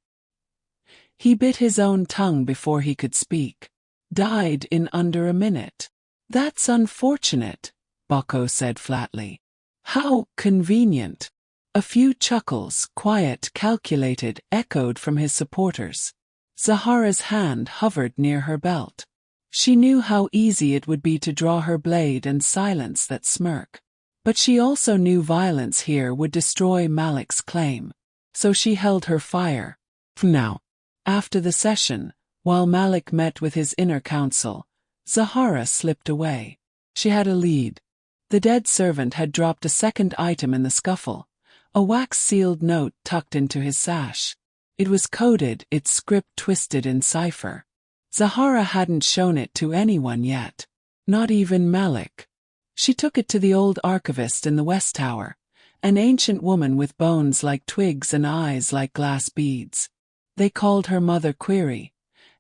He bit his own tongue before he could speak. Died in under a minute. That's unfortunate, Boko said flatly. How convenient. A few chuckles, quiet, calculated, echoed from his supporters. Zahara's hand hovered near her belt. She knew how easy it would be to draw her blade and silence that smirk. But she also knew violence here would destroy Malik's claim. So she held her fire. Now, after the session, while Malik met with his inner council, Zahara slipped away. She had a lead. The dead servant had dropped a second item in the scuffle, a wax-sealed note tucked into his sash. It was coded, its script twisted in cipher. Zahara hadn't shown it to anyone yet. Not even Malik. She took it to the old archivist in the West Tower, an ancient woman with bones like twigs and eyes like glass beads. They called her Mother Query,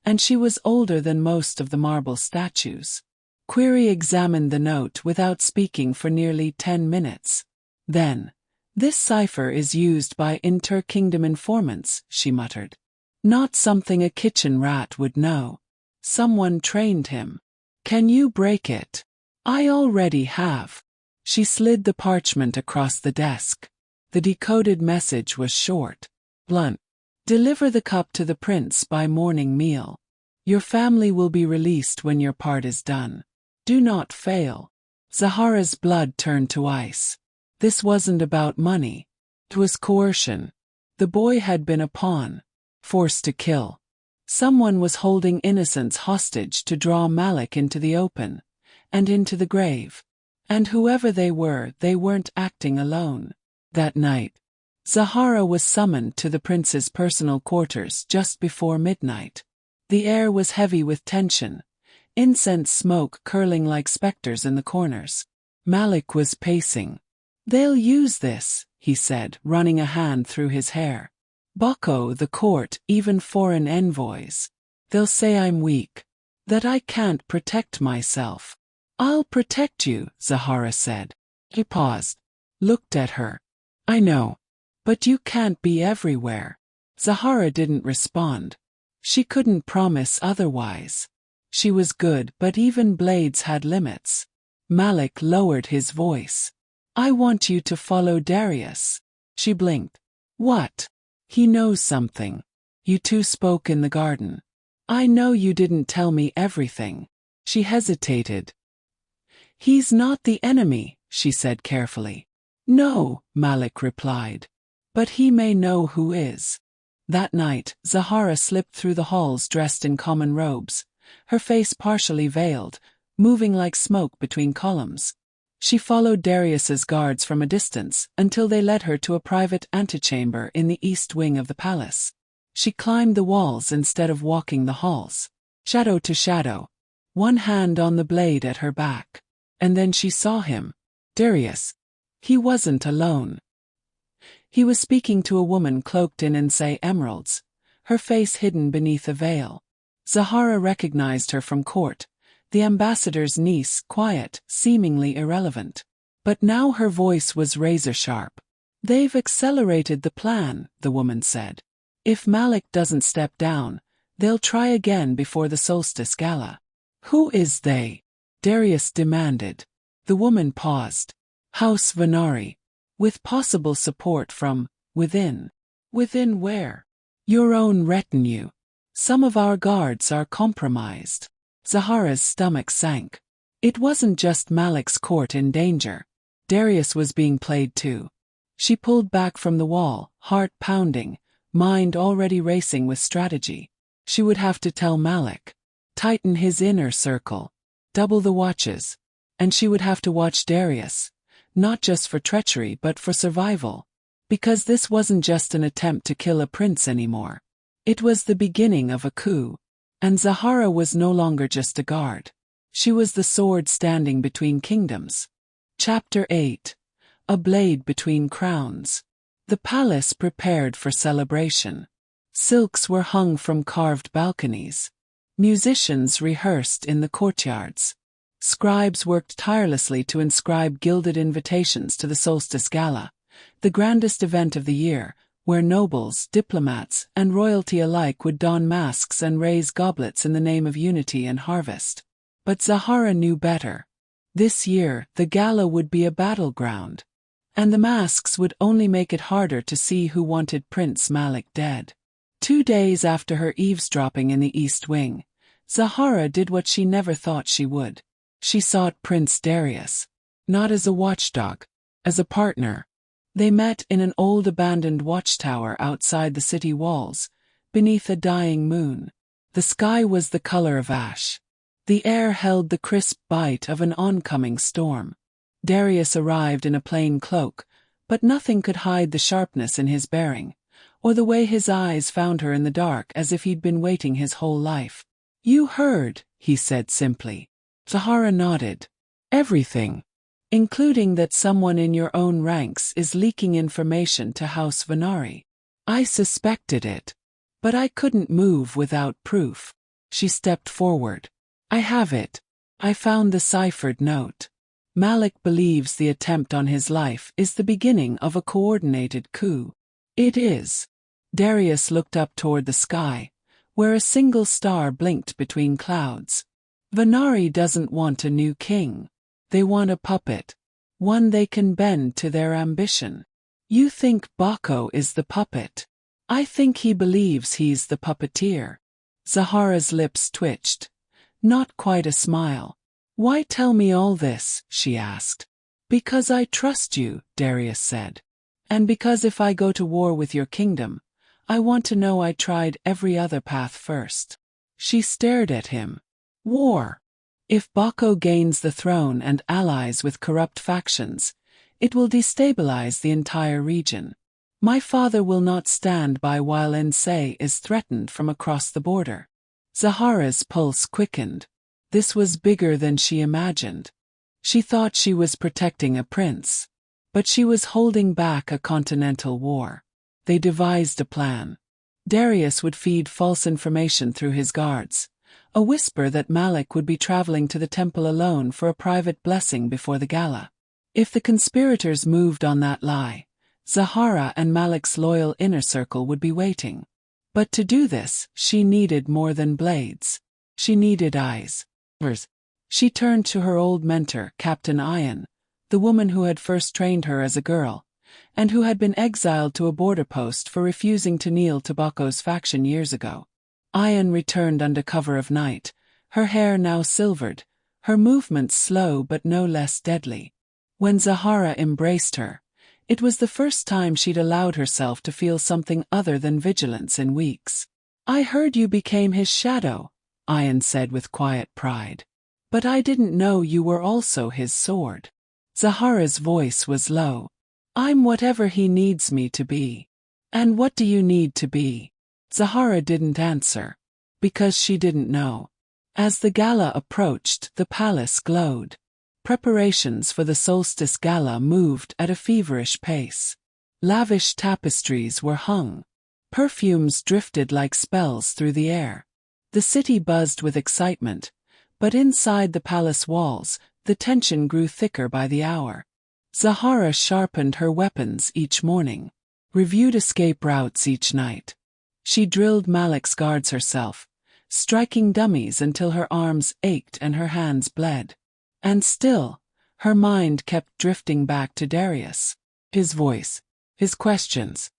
and she was older than most of the marble statues. Query examined the note without speaking for nearly 10 minutes. Then, this cipher is used by inter-kingdom informants, she muttered. Not something a kitchen rat would know. Someone trained him. Can you break it? I already have. She slid the parchment across the desk. The decoded message was short, blunt. Deliver the cup to the prince by morning meal. Your family will be released when your part is done. Do not fail. Zahara's blood turned to ice. This wasn't about money. It was coercion. The boy had been a pawn, forced to kill. Someone was holding innocents hostage to draw Malik into the open, and into the grave. And whoever they weren't acting alone. That night, Zahara was summoned to the prince's personal quarters just before midnight. The air was heavy with tension, incense smoke curling like specters in the corners. Malik was pacing. "They'll use this," he said, running a hand through his hair. "Bako, the court, even foreign envoys. They'll say I'm weak, that I can't protect myself." "I'll protect you," Zahara said. He paused, looked at her. "I know. But you can't be everywhere." Zahara didn't respond. She couldn't promise otherwise. She was good, but even blades had limits. Malik lowered his voice. "I want you to follow Darius." She blinked. "What?" "He knows something. You two spoke in the garden. I know you didn't tell me everything." She hesitated. "He's not the enemy," she said carefully. "No," Malik replied. "But he may know who is." That night, Zahara slipped through the halls dressed in common robes, her face partially veiled, moving like smoke between columns. She followed Darius's guards from a distance until they led her to a private antechamber in the east wing of the palace. She climbed the walls instead of walking the halls, shadow to shadow, one hand on the blade at her back. And then she saw him. Darius. He wasn't alone. He was speaking to a woman cloaked in Insay emeralds, her face hidden beneath a veil. Zahara recognized her from court, the ambassador's niece, quiet, seemingly irrelevant. But now her voice was razor-sharp. "They've accelerated the plan," the woman said. "If Malik doesn't step down, they'll try again before the solstice gala." "Who is they?" Darius demanded. The woman paused. "House Venari. With possible support from within." "Within where?" "Your own retinue. Some of our guards are compromised." Zahara's stomach sank. It wasn't just Malik's court in danger. Darius was being played too. She pulled back from the wall, heart pounding, mind already racing with strategy. She would have to tell Malik. Tighten his inner circle. Double the watches. And she would have to watch Darius. Not just for treachery but for survival. Because this wasn't just an attempt to kill a prince anymore. It was the beginning of a coup. And Zahara was no longer just a guard. She was the sword standing between kingdoms. Chapter 8. A blade between crowns. The palace prepared for celebration. Silks were hung from carved balconies. Musicians rehearsed in the courtyards. Scribes worked tirelessly to inscribe gilded invitations to the solstice gala, the grandest event of the year, where nobles, diplomats, and royalty alike would don masks and raise goblets in the name of unity and harvest. But Zahara knew better. This year, the gala would be a battleground. And the masks would only make it harder to see who wanted Prince Malik dead. 2 days after her eavesdropping in the East Wing, Zahara did what she never thought she would. She sought Prince Darius. Not as a watchdog, as a partner. They met in an old abandoned watchtower outside the city walls, beneath a dying moon. The sky was the color of ash. The air held the crisp bite of an oncoming storm. Darius arrived in a plain cloak, but nothing could hide the sharpness in his bearing, or the way his eyes found her in the dark as if he'd been waiting his whole life. "You heard," he said simply. Zahara nodded. "Everything. Including that someone in your own ranks is leaking information to House Venari. I suspected it. But I couldn't move without proof." She stepped forward. "I have it. I found the ciphered note. Malik believes the attempt on his life is the beginning of a coordinated coup." "It is." Darius looked up toward the sky, where a single star blinked between clouds. "Venari doesn't want a new king. They want a puppet. One they can bend to their ambition." "You think Bako is the puppet?" "I think he believes he's the puppeteer." Zahara's lips twitched. Not quite a smile. "Why tell me all this?" she asked. "Because I trust you," Darius said. And because if I go to war with your kingdom, I want to know I tried every other path first. She stared at him. War. If Bako gains the throne and allies with corrupt factions, it will destabilize the entire region. My father will not stand by while Ensei is threatened from across the border. Zahara's pulse quickened. This was bigger than she imagined. She thought she was protecting a prince. But she was holding back a continental war. They devised a plan. Darius would feed false information through his guards. A whisper that Malik would be traveling to the temple alone for a private blessing before the gala. If the conspirators moved on that lie, Zahara and Malik's loyal inner circle would be waiting. But to do this, she needed more than blades. She needed eyes. She turned to her old mentor, Captain Ian, the woman who had first trained her as a girl, and who had been exiled to a border post for refusing to kneel to Bako's faction years ago. Ian returned under cover of night, her hair now silvered, her movements slow but no less deadly. When Zahara embraced her, it was the first time she'd allowed herself to feel something other than vigilance in weeks. I heard you became his shadow, Ian said with quiet pride. But I didn't know you were also his sword. Zahara's voice was low. I'm whatever he needs me to be. And what do you need to be? Zahara didn't answer. Because she didn't know. As the gala approached, the palace glowed. Preparations for the solstice gala moved at a feverish pace. Lavish tapestries were hung. Perfumes drifted like spells through the air. The city buzzed with excitement, but inside the palace walls, the tension grew thicker by the hour. Zahara sharpened her weapons each morning, reviewed escape routes each night. She drilled Malik's guards herself, striking dummies until her arms ached and her hands bled. And still, her mind kept drifting back to Darius. His voice, his questions,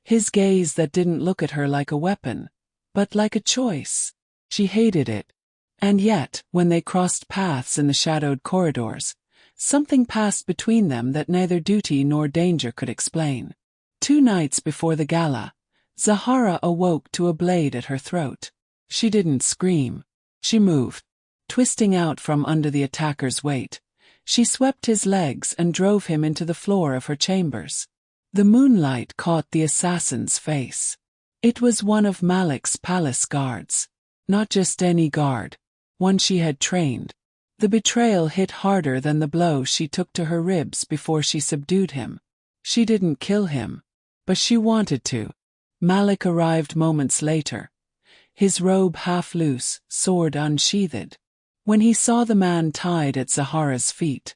his gaze that didn't look at her like a weapon, but like a choice. She hated it. And yet, when they crossed paths in the shadowed corridors, something passed between them that neither duty nor danger could explain. 2 nights before the gala, Zahara awoke to a blade at her throat. She didn't scream. She moved. Twisting out from under the attacker's weight, she swept his legs and drove him into the floor of her chambers. The moonlight caught the assassin's face. It was one of Malik's palace guards. Not just any guard. One she had trained. The betrayal hit harder than the blow she took to her ribs before she subdued him. She didn't kill him, but she wanted to. Malik arrived moments later, his robe half loose, sword unsheathed. When he saw the man tied at Zahara's feet,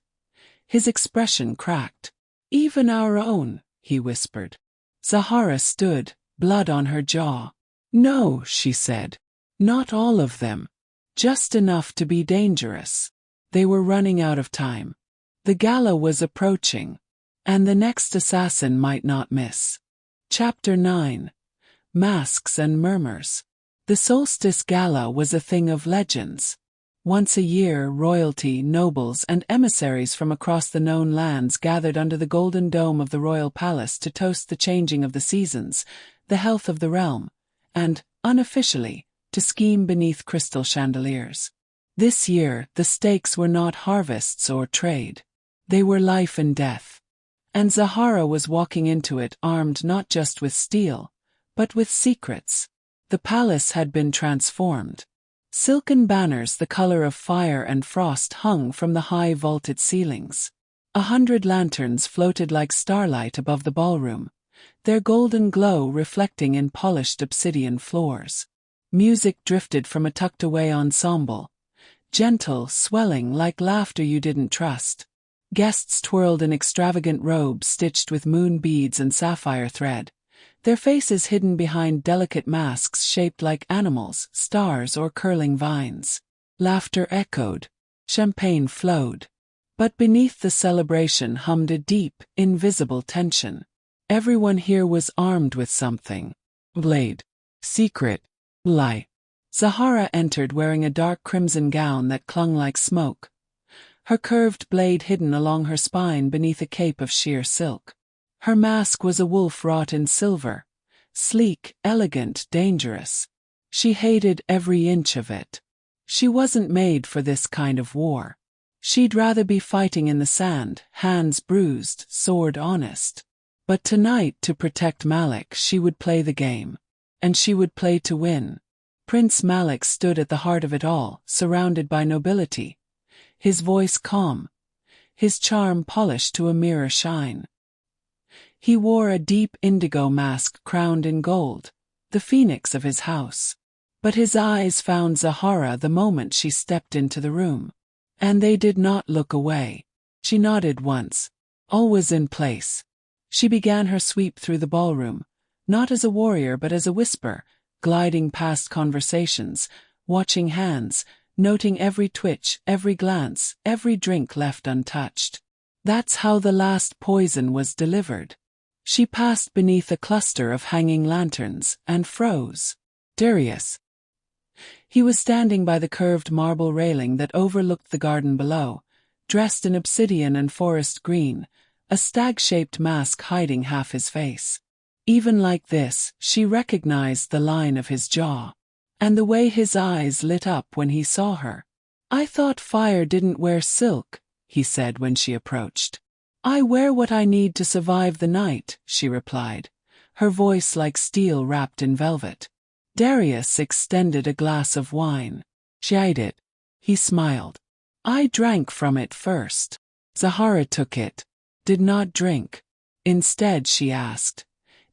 his expression cracked. Even our own, he whispered. Zahara stood, blood on her jaw. No, she said. Not all of them. Just enough to be dangerous. They were running out of time. The gala was approaching, and the next assassin might not miss. Chapter 9. Masks and Murmurs. The solstice gala was a thing of legends. Once a year, royalty, nobles, and emissaries from across the known lands gathered under the golden dome of the royal palace to toast the changing of the seasons, the health of the realm, and, unofficially, to scheme beneath crystal chandeliers. This year, the stakes were not harvests or trade. They were life and death. And Zahara was walking into it armed not just with steel, but with secrets. The palace had been transformed. Silken banners the color of fire and frost hung from the high vaulted ceilings. 100 lanterns floated like starlight above the ballroom, their golden glow reflecting in polished obsidian floors. Music drifted from a tucked-away ensemble, gentle, swelling like laughter you didn't trust. Guests twirled in extravagant robes stitched with moon beads and sapphire thread, their faces hidden behind delicate masks shaped like animals, stars, or curling vines. Laughter echoed. Champagne flowed. But beneath the celebration hummed a deep, invisible tension. Everyone here was armed with something. Blade. Secret. Lie. Zahara entered wearing a dark crimson gown that clung like smoke, her curved blade hidden along her spine beneath a cape of sheer silk. Her mask was a wolf wrought in silver, sleek, elegant, dangerous. She hated every inch of it. She wasn't made for this kind of war. She'd rather be fighting in the sand, hands bruised, sword honest. But tonight, to protect Malik, she would play the game. And she would play to win. Prince Malik stood at the heart of it all, surrounded by nobility. His voice calm. His charm polished to a mirror shine. He wore a deep indigo mask crowned in gold, the phoenix of his house. But his eyes found Zahara the moment she stepped into the room. And they did not look away. She nodded once. All was in place. She began her sweep through the ballroom, not as a warrior but as a whisper, gliding past conversations, watching hands, noting every twitch, every glance, every drink left untouched. That's how the last poison was delivered. She passed beneath a cluster of hanging lanterns and froze. Darius. He was standing by the curved marble railing that overlooked the garden below, dressed in obsidian and forest green, a stag-shaped mask hiding half his face. Even like this, she recognized the line of his jaw. And the way his eyes lit up when he saw her. "I thought fire didn't wear silk," he said when she approached. "I wear what I need to survive the night," she replied, her voice like steel wrapped in velvet. Darius extended a glass of wine. She eyed it. He smiled. "I drank from it first." Zahara took it. Did not drink. Instead she asked,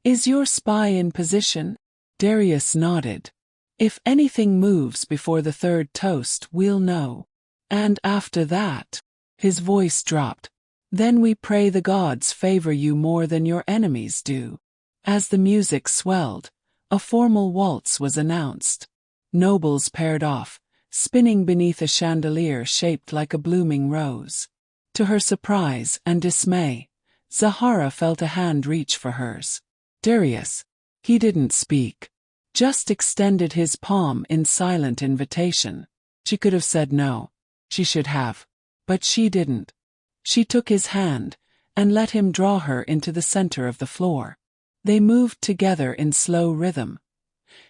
"Is your spy in position?" Darius nodded. "If anything moves before the third toast, we'll know. And after that," his voice dropped, "then we pray the gods favor you more than your enemies do." As the music swelled, a formal waltz was announced. Nobles paired off, spinning beneath a chandelier shaped like a blooming rose. To her surprise and dismay, Zahara felt a hand reach for hers. Darius. He didn't speak. Just extended his palm in silent invitation. She could have said no. She should have. But she didn't. She took his hand and let him draw her into the center of the floor. They moved together in slow rhythm.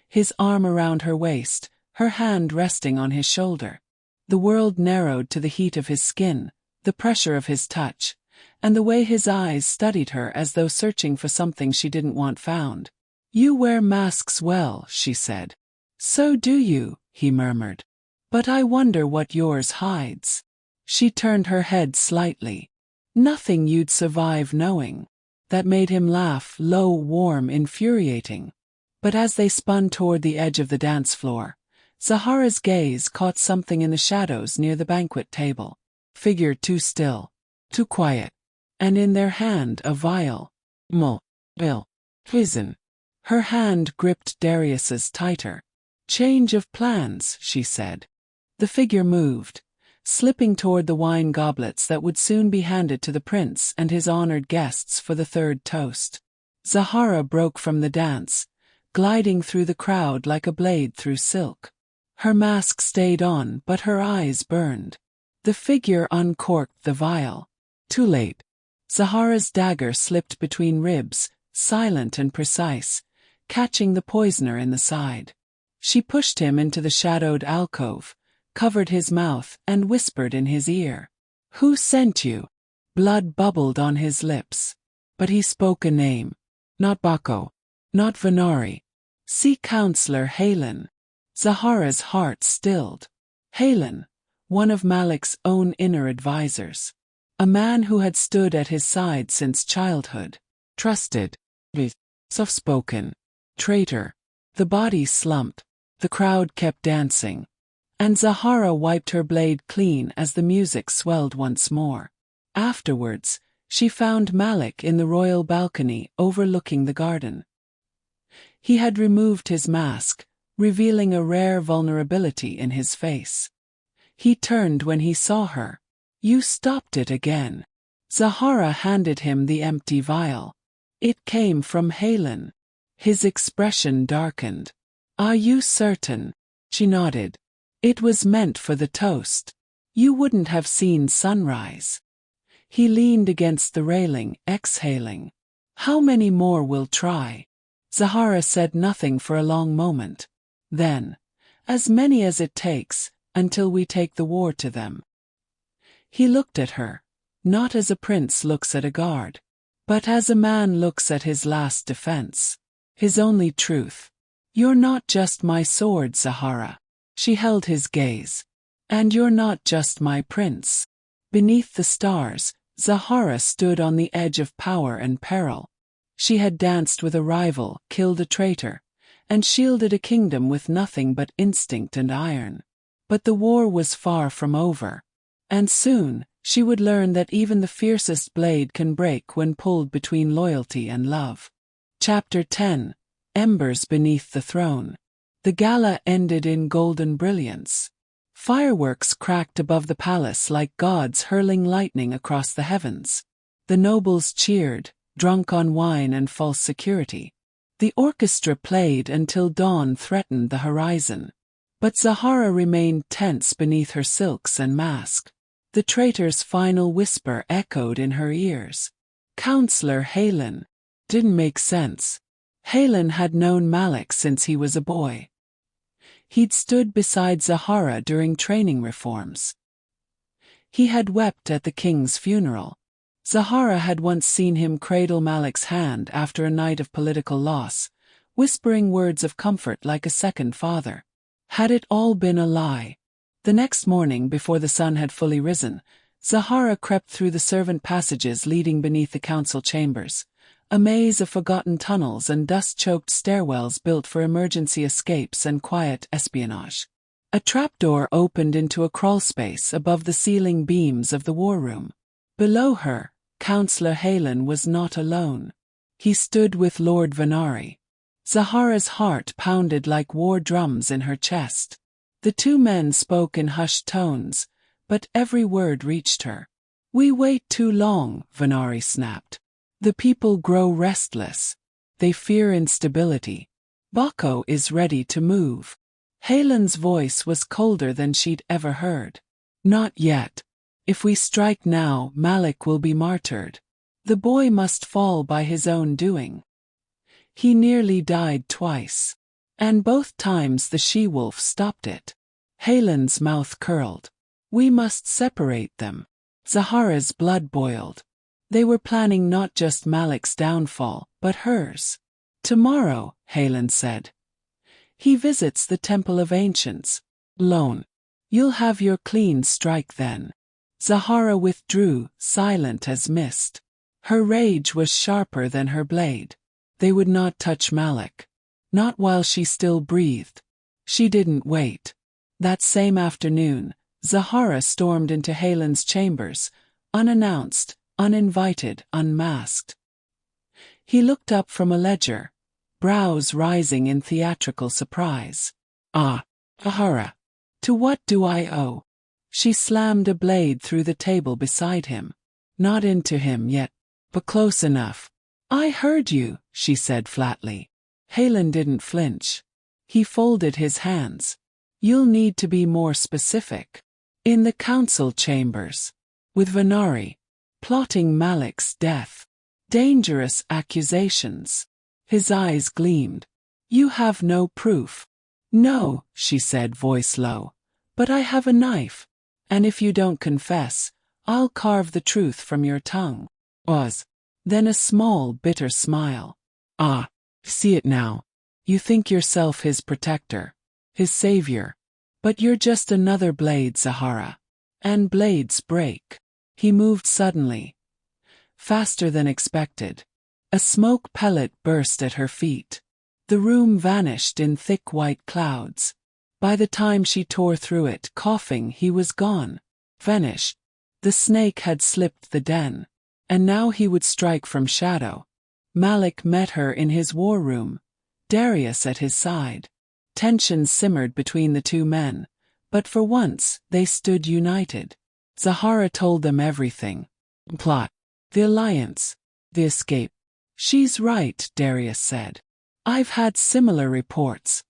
His arm around her waist, her hand resting on his shoulder. The world narrowed to the heat of his skin, the pressure of his touch, and the way his eyes studied her as though searching for something she didn't want found. "You wear masks well," she said. "So do you," he murmured. "But I wonder what yours hides." She turned her head slightly. "Nothing you'd survive knowing." That made him laugh, low, warm, infuriating. But as they spun toward the edge of the dance floor, Zahara's gaze caught something in the shadows near the banquet table. Figure too still, too quiet. And in their hand a vial. Poison. Her hand gripped Darius's tighter. "Change of plans," she said. The figure moved, slipping toward the wine goblets that would soon be handed to the prince and his honored guests for the third toast. Zahara broke from the dance, gliding through the crowd like a blade through silk. Her mask stayed on, but her eyes burned. The figure uncorked the vial. Too late. Zahara's dagger slipped between ribs, silent and precise, catching the poisoner in the side. She pushed him into the shadowed alcove, covered his mouth, and whispered in his ear. "Who sent you?" Blood bubbled on his lips. But he spoke a name. Not Bako. Not Venari. "See Counselor Halen." Zahara's heart stilled. Halen, one of Malik's own inner advisors. A man who had stood at his side since childhood. Trusted. Soft-spoken. Traitor. The body slumped. The crowd kept dancing. And Zahara wiped her blade clean as the music swelled once more. Afterwards, she found Malik in the royal balcony overlooking the garden. He had removed his mask, revealing a rare vulnerability in his face. He turned when he saw her. "You stopped it again." Zahara handed him the empty vial. It came from Halen. His expression darkened. "Are you certain?" She nodded. "It was meant for the toast. You wouldn't have seen sunrise." He leaned against the railing, exhaling. How many more will try? Zahara said nothing for a long moment. Then, as many as it takes, until we take the war to them. He looked at her, not as a prince looks at a guard, but as a man looks at his last defense, his only truth. You're not just my sword, Zahara. She held his gaze. And you're not just my prince. Beneath the stars, Zahara stood on the edge of power and peril. She had danced with a rival, killed a traitor, and shielded a kingdom with nothing but instinct and iron. But the war was far from over. And soon, she would learn that even the fiercest blade can break when pulled between loyalty and love. Chapter 10. Embers Beneath the Throne. The gala ended in golden brilliance. Fireworks cracked above the palace like gods hurling lightning across the heavens. The nobles cheered, drunk on wine and false security. The orchestra played until dawn threatened the horizon. But Zahara remained tense beneath her silks and mask. The traitor's final whisper echoed in her ears. Counselor Halen. Didn't make sense. Halen had known Malik since he was a boy. He'd stood beside Zahara during training reforms. He had wept at the king's funeral. Zahara had once seen him cradle Malik's hand after a night of political loss, whispering words of comfort like a second father. Had it all been a lie? The next morning, before the sun had fully risen, Zahara crept through the servant passages leading beneath the council chambers, a maze of forgotten tunnels and dust-choked stairwells built for emergency escapes and quiet espionage. A trapdoor opened into a crawlspace above the ceiling beams of the war room. Below her, Counselor Halen was not alone. He stood with Lord Venari. Zahara's heart pounded like war drums in her chest. The two men spoke in hushed tones, but every word reached her. "We wait too long," Venari snapped. "The people grow restless. They fear instability. Bako is ready to move." Halen's voice was colder than she'd ever heard. "Not yet. If we strike now, Malik will be martyred. The boy must fall by his own doing. He nearly died twice. And both times the she-wolf stopped it." Halen's mouth curled. "We must separate them." Zahara's blood boiled. They were planning not just Malik's downfall, but hers. "Tomorrow," Halen said. "He visits the Temple of Ancients. Alone. You'll have your clean strike then." Zahara withdrew, silent as mist. Her rage was sharper than her blade. They would not touch Malik. Not while she still breathed. She didn't wait. That same afternoon, Zahara stormed into Halen's chambers, unannounced, uninvited, unmasked. He looked up from a ledger, brows rising in theatrical surprise. "Ah, Zahara. To what do I owe?" She slammed a blade through the table beside him. Not into him yet, but close enough. "I heard you," she said flatly. Halen didn't flinch. He folded his hands. "You'll need to be more specific." "In the council chambers. With Venari. Plotting Malik's death. Dangerous accusations." His eyes gleamed. "You have no proof." "No," she said, voice low. "But I have a knife. And if you don't confess, I'll carve the truth from your tongue." Then a small, bitter smile. "Ah, see it now. You think yourself his protector, his savior. But you're just another blade, Zahara. And blades break." He moved suddenly. Faster than expected. A smoke pellet burst at her feet. The room vanished in thick white clouds. By the time she tore through it, coughing, he was gone. Vanished. The snake had slipped the den. And now he would strike from shadow. Malik met her in his war room, Darius at his side. Tension simmered between the two men, but for once they stood united. Zahara told them everything. Plot. The alliance. The escape. "She's right," Darius said. "I've had similar reports.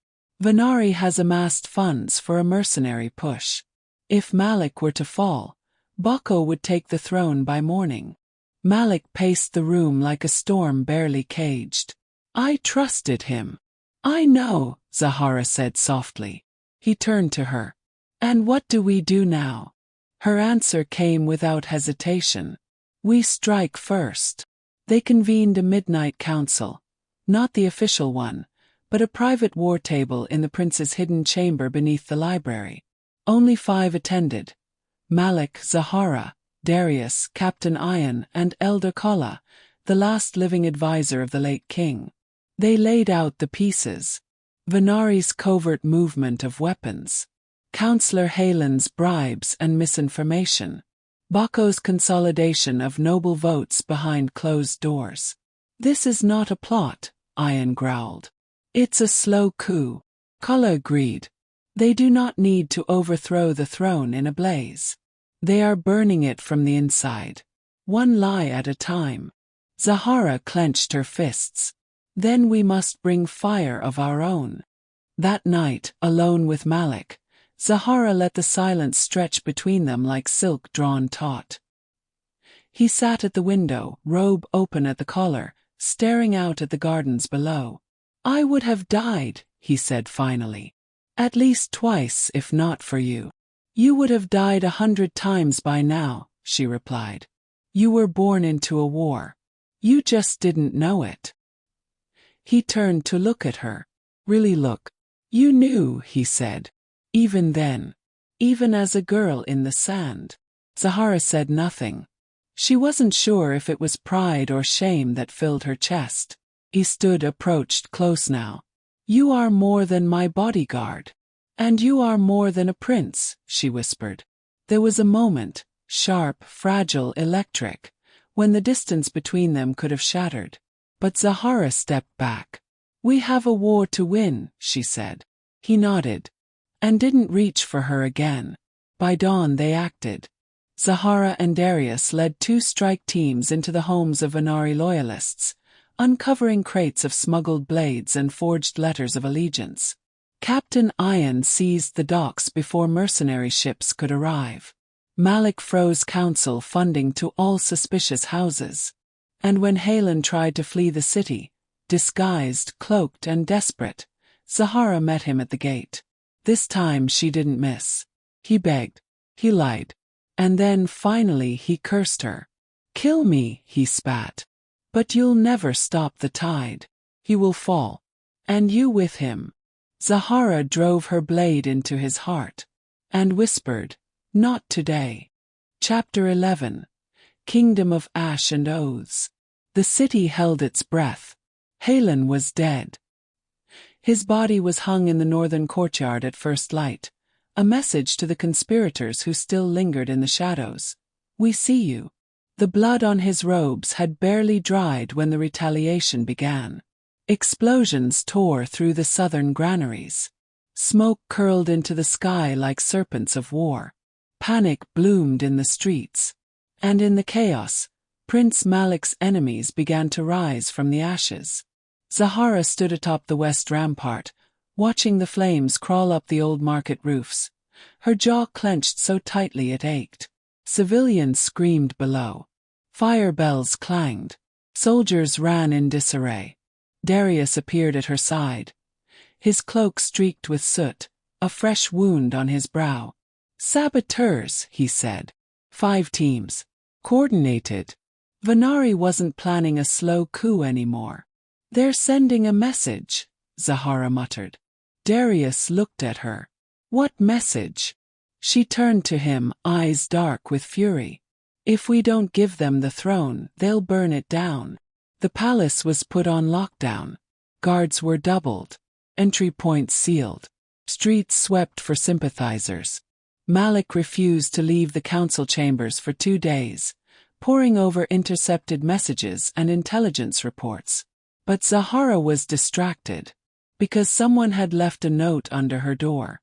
Venari has amassed funds for a mercenary push. If Malik were to fall, Bako would take the throne by morning." Malik paced the room like a storm barely caged. I trusted him. I know, Zahara said softly. He turned to her. And what do we do now? Her answer came without hesitation. We strike first. They convened a midnight council. Not the official one, but a private war table in the prince's hidden chamber beneath the library. Only 5 attended. Malik, Zahara, Darius, Captain Ion, and Elder Kala, the last living advisor of the late king. They laid out the pieces. Venari's covert movement of weapons. Councillor Halen's bribes and misinformation. Bako's consolidation of noble votes behind closed doors. This is not a plot, Ion growled. It's a slow coup. Kala agreed. They do not need to overthrow the throne in a blaze. They are burning it from the inside. One lie at a time. Zahara clenched her fists. Then we must bring fire of our own. That night, alone with Malik, Zahara let the silence stretch between them like silk drawn taut. He sat at the window, robe open at the collar, staring out at the gardens below. I would have died, he said finally. At least twice, if not for you. You would have died 100 times by now, she replied. You were born into a war. You just didn't know it. He turned to look at her. Really look. You knew, he said. Even then. Even as a girl in the sand. Zahara said nothing. She wasn't sure if it was pride or shame that filled her chest. He approached close now. You are more than my bodyguard. And you are more than a prince, she whispered. There was a moment, sharp, fragile, electric, when the distance between them could have shattered. But Zahara stepped back. We have a war to win, she said. He nodded. And didn't reach for her again. By dawn they acted. Zahara and Darius led 2 strike teams into the homes of Venari loyalists, uncovering crates of smuggled blades and forged letters of allegiance. Captain Ion seized the docks before mercenary ships could arrive. Malik froze council funding to all suspicious houses. And when Halen tried to flee the city, disguised, cloaked, and desperate, Zahara met him at the gate. This time she didn't miss. He begged. He lied. And then, finally, he cursed her. Kill me, he spat. But you'll never stop the tide. He will fall. And you with him. Zahara drove her blade into his heart. And whispered, Not today. Chapter 11. Kingdom of Ash and Oaths. The city held its breath. Halen was dead. His body was hung in the northern courtyard at first light, a message to the conspirators who still lingered in the shadows. We see you. The blood on his robes had barely dried when the retaliation began. Explosions tore through the southern granaries. Smoke curled into the sky like serpents of war. Panic bloomed in the streets. And in the chaos, Prince Malik's enemies began to rise from the ashes. Zahara stood atop the west rampart, watching the flames crawl up the old market roofs. Her jaw clenched so tightly it ached. Civilians screamed below. Fire bells clanged. Soldiers ran in disarray. Darius appeared at her side. His cloak streaked with soot, a fresh wound on his brow. Saboteurs, he said. 5 teams. Coordinated. Venari wasn't planning a slow coup anymore. They're sending a message, Zahara muttered. Darius looked at her. What message? She turned to him, eyes dark with fury. If we don't give them the throne, they'll burn it down. The palace was put on lockdown. Guards were doubled. Entry points sealed. Streets swept for sympathizers. Malik refused to leave the council chambers for 2 days, poring over intercepted messages and intelligence reports. But Zahara was distracted, because someone had left a note under her door.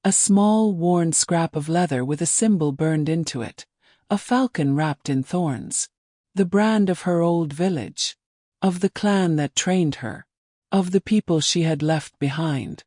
A small, worn scrap of leather with a symbol burned into it, a falcon wrapped in thorns. The brand of her old village, of the clan that trained her, of the people she had left behind.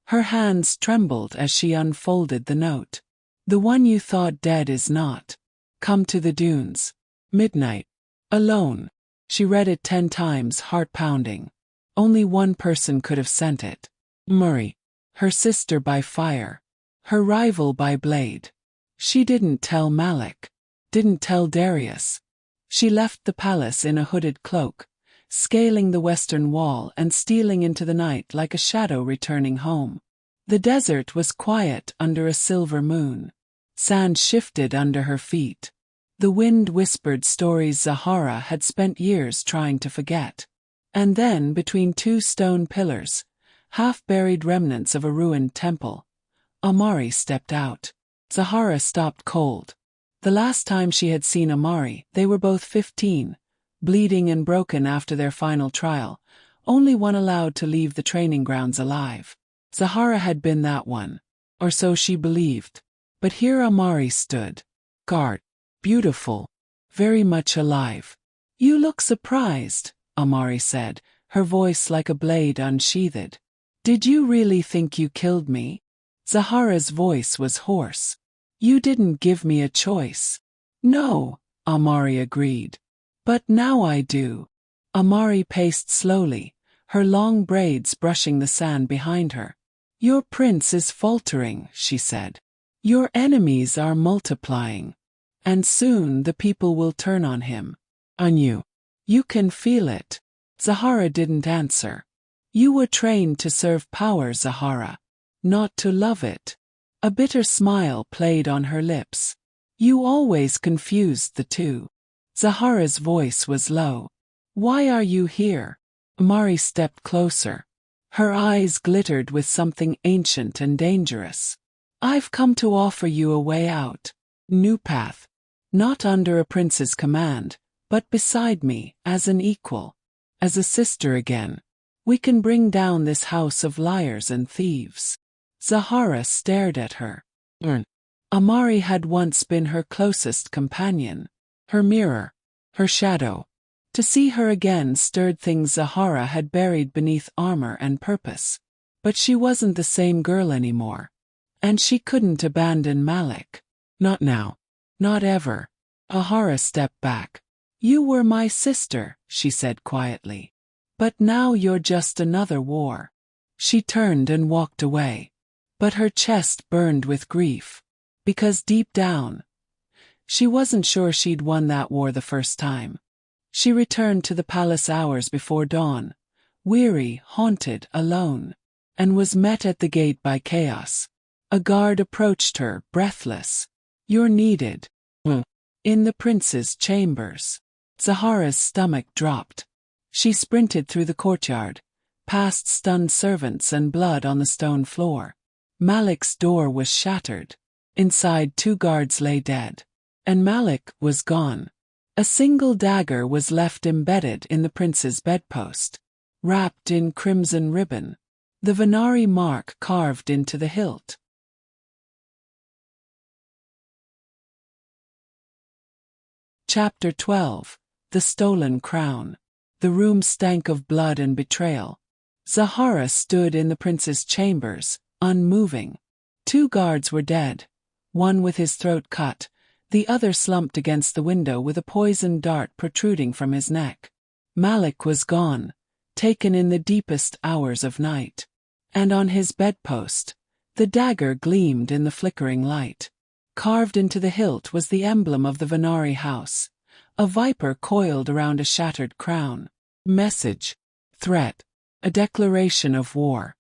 Her hands trembled as she unfolded the note. The one you thought dead is not. Come to the dunes. Midnight. Alone. She read it 10 times, heart pounding. Only one person could have sent it. Murray. Her sister by fire. Her rival by blade. She didn't tell Malik. Didn't tell Darius. She left the palace in a hooded cloak, scaling the western wall and stealing into the night like a shadow returning home. The desert was quiet under a silver moon. Sand shifted under her feet. The wind whispered stories Zahara had spent years trying to forget. And then, between 2 stone pillars, half-buried remnants of a ruined temple, Amari stepped out. Zahara stopped cold. The last time she had seen Amari, they were both 15, bleeding and broken after their final trial, only one allowed to leave the training grounds alive. Zahara had been that one, or so she believed. But here Amari stood. Guard. Beautiful. Very much alive. "You look surprised," Amari said, her voice like a blade unsheathed. "Did you really think you killed me?" Zahara's voice was hoarse. "You didn't give me a choice." "No," Amari agreed. "But now I do." Amari paced slowly, her long braids brushing the sand behind her. "Your prince is faltering," she said. "Your enemies are multiplying. And soon the people will turn on him. On you. You can feel it." Zahara didn't answer. "You were trained to serve power, Zahara, not to love it." A bitter smile played on her lips. "You always confused the two." Zahara's voice was low. "Why are you here?" Amari stepped closer. Her eyes glittered with something ancient and dangerous. "I've come to offer you a way out. New path. Not under a prince's command, but beside me, as an equal. As a sister again. We can bring down this house of liars and thieves." Zahara stared at her. Amari had once been her closest companion, her mirror, her shadow. To see her again stirred things Zahara had buried beneath armor and purpose. But she wasn't the same girl anymore. And she couldn't abandon Malik. Not now. Not ever. Zahara stepped back. "You were my sister," she said quietly. "But now you're just another war." She turned and walked away. But her chest burned with grief. Because deep down, she wasn't sure she'd won that war the first time. She returned to the palace hours before dawn, weary, haunted, alone, and was met at the gate by chaos. A guard approached her, breathless. "You're needed." In the prince's chambers. Zahara's stomach dropped. She sprinted through the courtyard, past stunned servants and blood on the stone floor. Malik's door was shattered. Inside 2 guards lay dead. And Malik was gone. A single dagger was left embedded in the prince's bedpost, wrapped in crimson ribbon. The Venari mark carved into the hilt. Chapter 12. The Stolen Crown. The room stank of blood and betrayal. Zahara stood in the prince's chambers, unmoving. 2 guards were dead, one with his throat cut, the other slumped against the window with a poisoned dart protruding from his neck. Malik was gone, taken in the deepest hours of night. And on his bedpost, the dagger gleamed in the flickering light. Carved into the hilt was the emblem of the Venari house, a viper coiled around a shattered crown. Message. Threat. A declaration of war.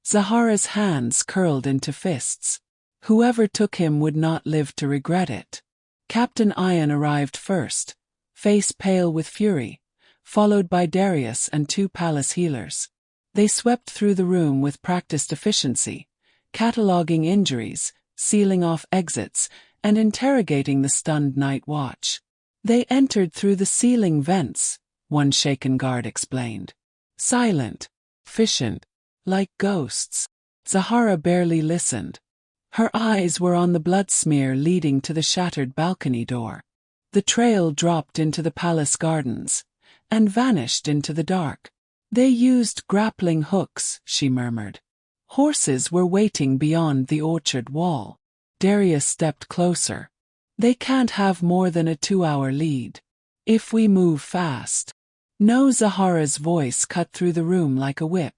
Zahara's hands curled into fists. Whoever took him would not live to regret it. Captain Ian arrived first, face pale with fury, followed by Darius and 2 palace healers. They swept through the room with practiced efficiency, cataloging injuries, sealing off exits, and interrogating the stunned night watch. "They entered through the ceiling vents," one shaken guard explained. "Silent, efficient, like ghosts." Zahara barely listened. Her eyes were on the blood smear leading to the shattered balcony door. The trail dropped into the palace gardens, and vanished into the dark. "They used grappling hooks," she murmured. Horses were waiting beyond the orchard wall. Darius stepped closer. "They can't have more than a 2-hour lead. If we move fast. No, Zahara's voice cut through the room like a whip.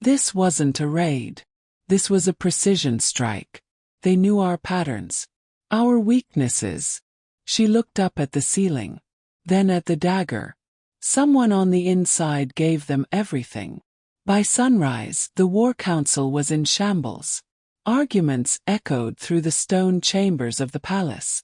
This wasn't a raid. This was a precision strike. They knew our patterns. Our weaknesses. She looked up at the ceiling. Then at the dagger. Someone on the inside gave them everything. By sunrise, the war council was in shambles. Arguments echoed through the stone chambers of the palace.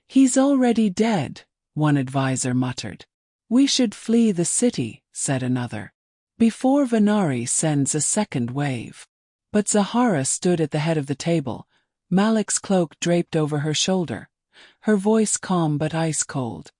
"He's already dead," one advisor muttered. "We should flee the city," said another, "before Venari sends a second wave." But Zahara stood at the head of the table, Malik's cloak draped over her shoulder, her voice calm but ice-cold.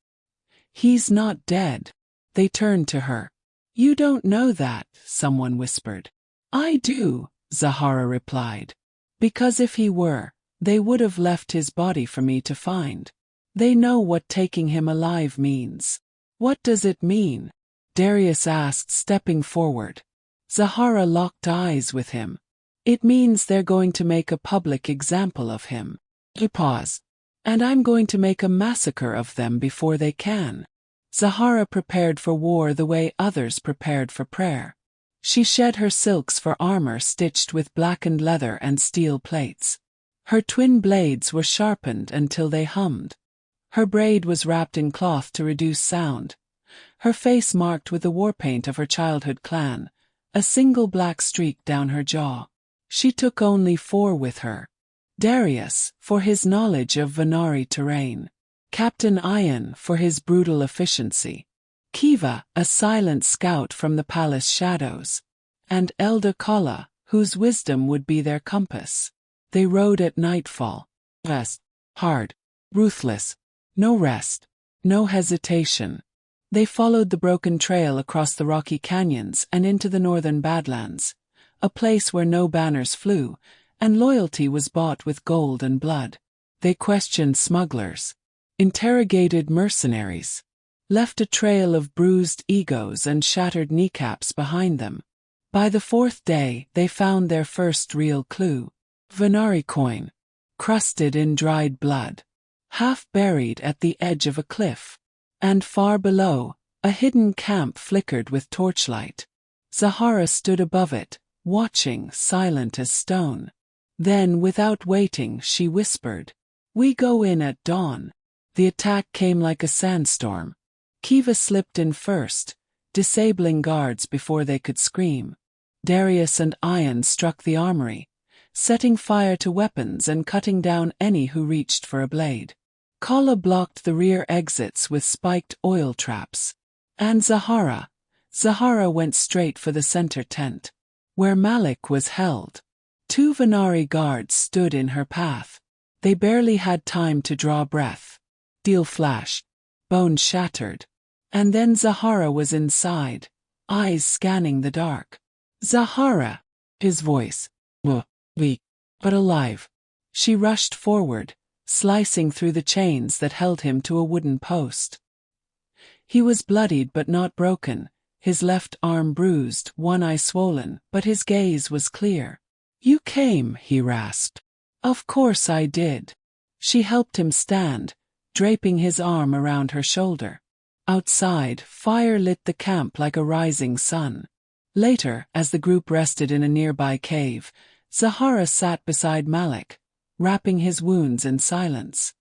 "He's not dead." They turned to her. "You don't know that," someone whispered. "I do," Zahara replied. "Because if he were, they would have left his body for me to find. They know what taking him alive means." "What does it mean?" Darius asked, stepping forward. Zahara locked eyes with him. "It means they're going to make a public example of him." He paused. "And I'm going to make a massacre of them before they can." Zahara prepared for war the way others prepared for prayer. She shed her silks for armor stitched with blackened leather and steel plates. Her twin blades were sharpened until they hummed. Her braid was wrapped in cloth to reduce sound. Her face marked with the war paint of her childhood clan, a single black streak down her jaw. She took only 4 with her. Darius, for his knowledge of Venari terrain. Captain Ian, for his brutal efficiency. Kiva, a silent scout from the palace shadows. And Elder Kala, whose wisdom would be their compass. They rode at nightfall. Fast, hard, ruthless. No rest, no hesitation. They followed the broken trail across the rocky canyons and into the northern Badlands, a place where no banners flew, and loyalty was bought with gold and blood. They questioned smugglers, interrogated mercenaries, left a trail of bruised egos and shattered kneecaps behind them. By the 4th day, they found their first real clue. Venari coin, crusted in dried blood, half buried at the edge of a cliff. And far below, a hidden camp flickered with torchlight. Zahara stood above it, watching, silent as stone. Then, without waiting, she whispered, "We go in at dawn." The attack came like a sandstorm. Kiva slipped in first, disabling guards before they could scream. Darius and Ian struck the armory, setting fire to weapons and cutting down any who reached for a blade. Kala blocked the rear exits with spiked oil traps. And Zahara went straight for the center tent, where Malik was held. 2 Venari guards stood in her path. They barely had time to draw breath. Steel flashed, bones shattered. And then Zahara was inside, eyes scanning the dark. "Zahara!" His voice, weak, but alive. She rushed forward, slicing through the chains that held him to a wooden post. He was bloodied but not broken, his left arm bruised, one eye swollen, but his gaze was clear. "You came," he rasped. "Of course I did." She helped him stand, draping his arm around her shoulder. Outside, fire lit the camp like a rising sun. Later, as the group rested in a nearby cave, Zahara sat beside Malik, wrapping his wounds in silence.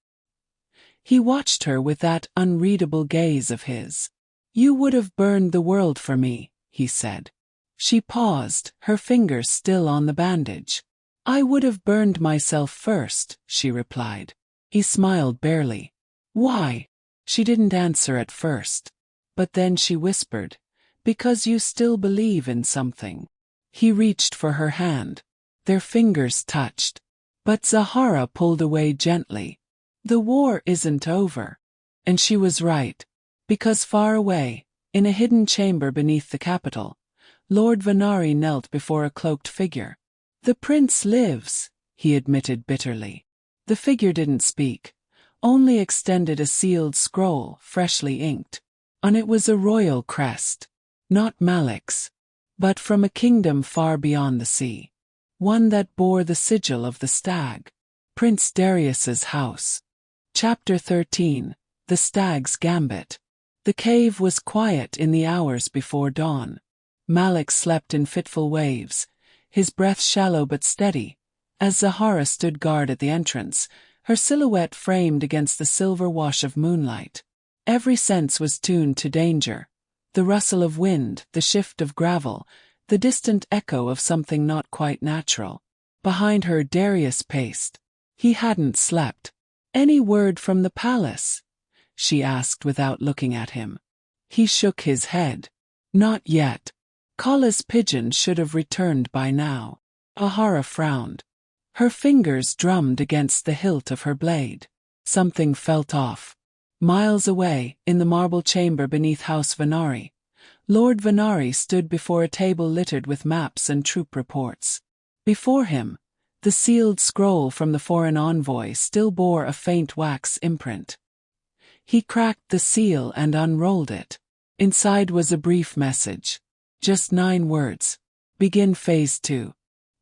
He watched her with that unreadable gaze of his. "You would have burned the world for me," he said. She paused, her fingers still on the bandage. "I would have burned myself first," she replied. He smiled barely. "Why?" She didn't answer at first. But then she whispered, "Because you still believe in something." He reached for her hand. Their fingers touched. But Zahara pulled away gently. "The war isn't over." And she was right. Because far away, in a hidden chamber beneath the capital, Lord Venari knelt before a cloaked figure. "The prince lives," he admitted bitterly. The figure didn't speak, only extended a sealed scroll, freshly inked. On it was a royal crest. Not Malik's, but from a kingdom far beyond the sea. One that bore the sigil of the stag. Prince Darius's house. Chapter 13. the stag's gambit. The cave was quiet in the hours before dawn. Malik slept in fitful waves, his breath shallow but steady, as Zahara stood guard at the entrance, her silhouette framed against the silver wash of moonlight. Every sense was tuned to danger. The rustle of wind, the shift of gravel, the distant echo of something not quite natural. Behind her Darius paced. He hadn't slept. "Any word from the palace?" she asked without looking at him. He shook his head. "Not yet. Kala's pigeon should have returned by now." Zahara frowned. Her fingers drummed against the hilt of her blade. Something felt off. Miles away, in the marble chamber beneath House Venari, Lord Venari stood before a table littered with maps and troop reports. Before him, the sealed scroll from the foreign envoy still bore a faint wax imprint. He cracked the seal and unrolled it. Inside was a brief message. Just 9 words. "Begin Phase 2.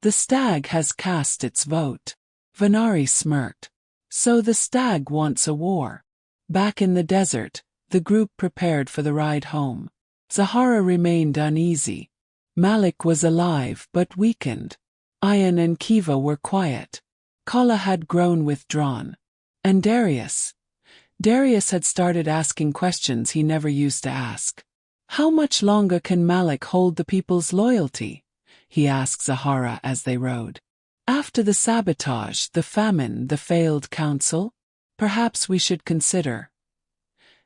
The stag has cast its vote." Venari smirked. "So the stag wants a war." Back in the desert, the group prepared for the ride home. Zahara remained uneasy. Malik was alive but weakened. Ayan and Kiva were quiet. Kala had grown withdrawn. And Darius had started asking questions he never used to ask. "How much longer can Malik hold the people's loyalty?" he asked Zahara as they rode. "After the sabotage, the famine, the failed council? Perhaps we should consider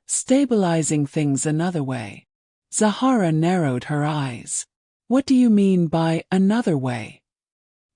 stabilizing things another way." Zahara narrowed her eyes. "What do you mean by another way?"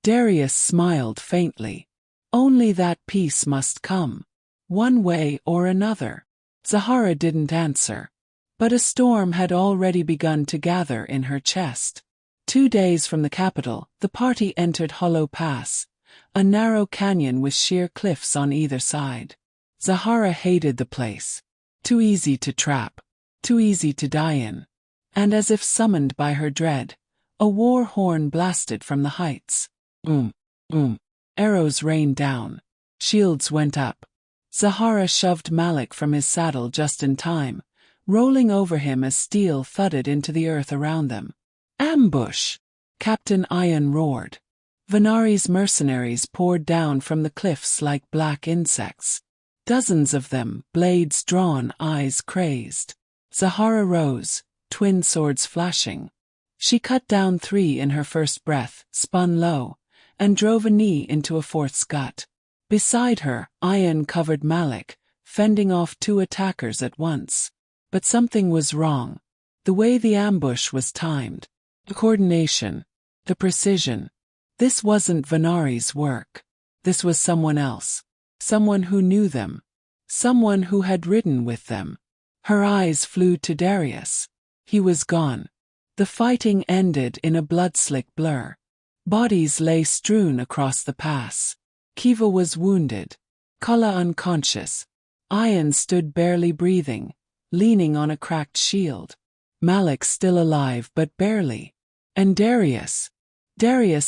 Darius smiled faintly. "Only that peace must come. One way or another." Zahara didn't answer. But a storm had already begun to gather in her chest. 2 days from the capital, the party entered Hollow Pass, a narrow canyon with sheer cliffs on either side. Zahara hated the place. Too easy to trap. Too easy to die in. And as if summoned by her dread, a war horn blasted from the heights. Arrows rained down. Shields went up. Zahara shoved Malik from his saddle just in time, rolling over him as steel thudded into the earth around them. "Ambush!" Captain Ayan roared. Venari's mercenaries poured down from the cliffs like black insects. Dozens of them, blades drawn, eyes crazed. Zahara rose, twin swords flashing. She cut down 3 in her first breath, spun low, and drove a knee into a 4th's gut. Beside her, Ayan covered Malik, fending off 2 attackers at once. But something was wrong. The way the ambush was timed. The coordination. The precision. This wasn't Venari's work. This was someone else. Someone who knew them. Someone who had ridden with them. Her eyes flew to Darius. He was gone. The fighting ended in a blood-slick blur. Bodies lay strewn across the pass. Kiva was wounded. Kala unconscious. Ayan stood barely breathing, leaning on a cracked shield. Malik still alive but barely. And Darius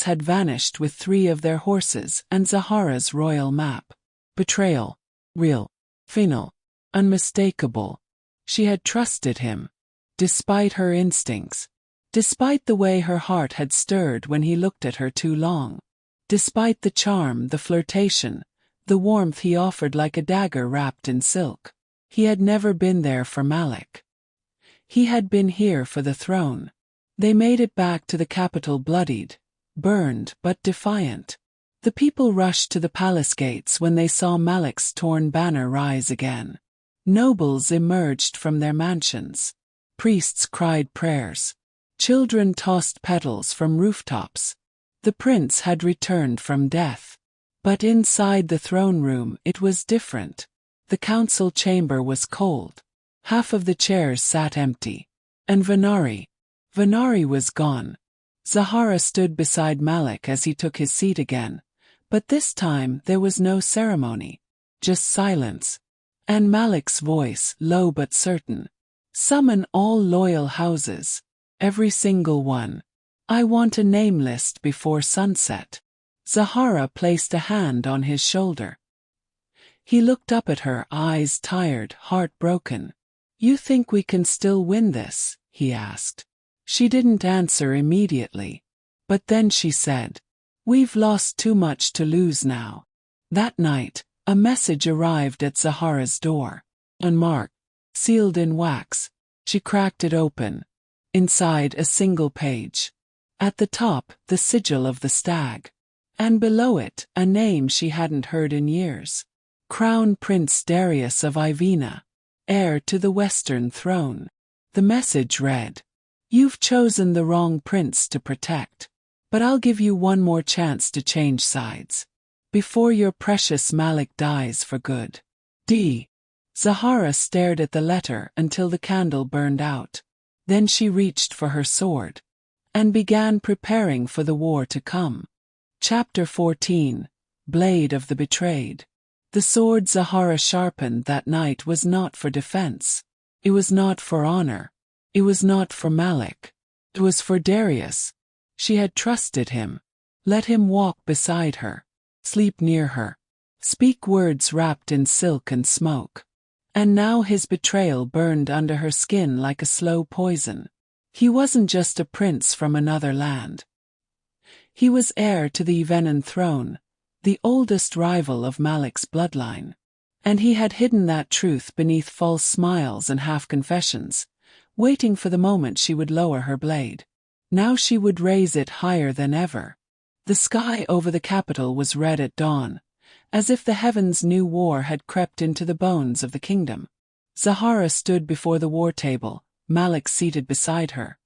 had vanished with 3 of their horses and Zahara's royal map. Betrayal. Real. Final. Unmistakable. She had trusted him. Despite her instincts. Despite the way her heart had stirred when he looked at her too long. Despite the charm, the flirtation, the warmth he offered like a dagger wrapped in silk. He had never been there for Malik. He had been here for the throne. They made it back to the capital bloodied, burned but defiant. The people rushed to the palace gates when they saw Malik's torn banner rise again. Nobles emerged from their mansions. Priests cried prayers. Children tossed petals from rooftops. The prince had returned from death. But inside the throne room it was different. The council chamber was cold. Half of the chairs sat empty. And Venari was gone. Zahara stood beside Malik as he took his seat again. But this time there was no ceremony. Just silence. And Malik's voice, low but certain. "Summon all loyal houses. Every single one. I want a name list before sunset." Zahara placed a hand on his shoulder. He looked up at her, eyes tired, heartbroken. "You think we can still win this?" he asked. She didn't answer immediately. But then she said, "We've lost too much to lose now." That night, a message arrived at Zahara's door. Unmarked, sealed in wax. She cracked it open. Inside, a single page. At the top, the sigil of the stag. And below it, a name she hadn't heard in years. Crown Prince Darius of Ivina, heir to the Western throne. The message read, "You've chosen the wrong prince to protect. But I'll give you one more chance to change sides. Before your precious Malik dies for good. D." Zahara stared at the letter until the candle burned out. Then she reached for her sword. And began preparing for the war to come. Chapter 14. Blade of the Betrayed. The sword Zahara sharpened that night was not for defense. It was not for honor. It was not for Malik. It was for Darius. She had trusted him. Let him walk beside her. Sleep near her. Speak words wrapped in silk and smoke. And now his betrayal burned under her skin like a slow poison. He wasn't just a prince from another land. He was heir to the Ivenan throne, the oldest rival of Malik's bloodline. And he had hidden that truth beneath false smiles and half-confessions, waiting for the moment she would lower her blade. Now she would raise it higher than ever. The sky over the capital was red at dawn, as if the heavens knew war had crept into the bones of the kingdom. Zahara stood before the war table, Malik seated beside her.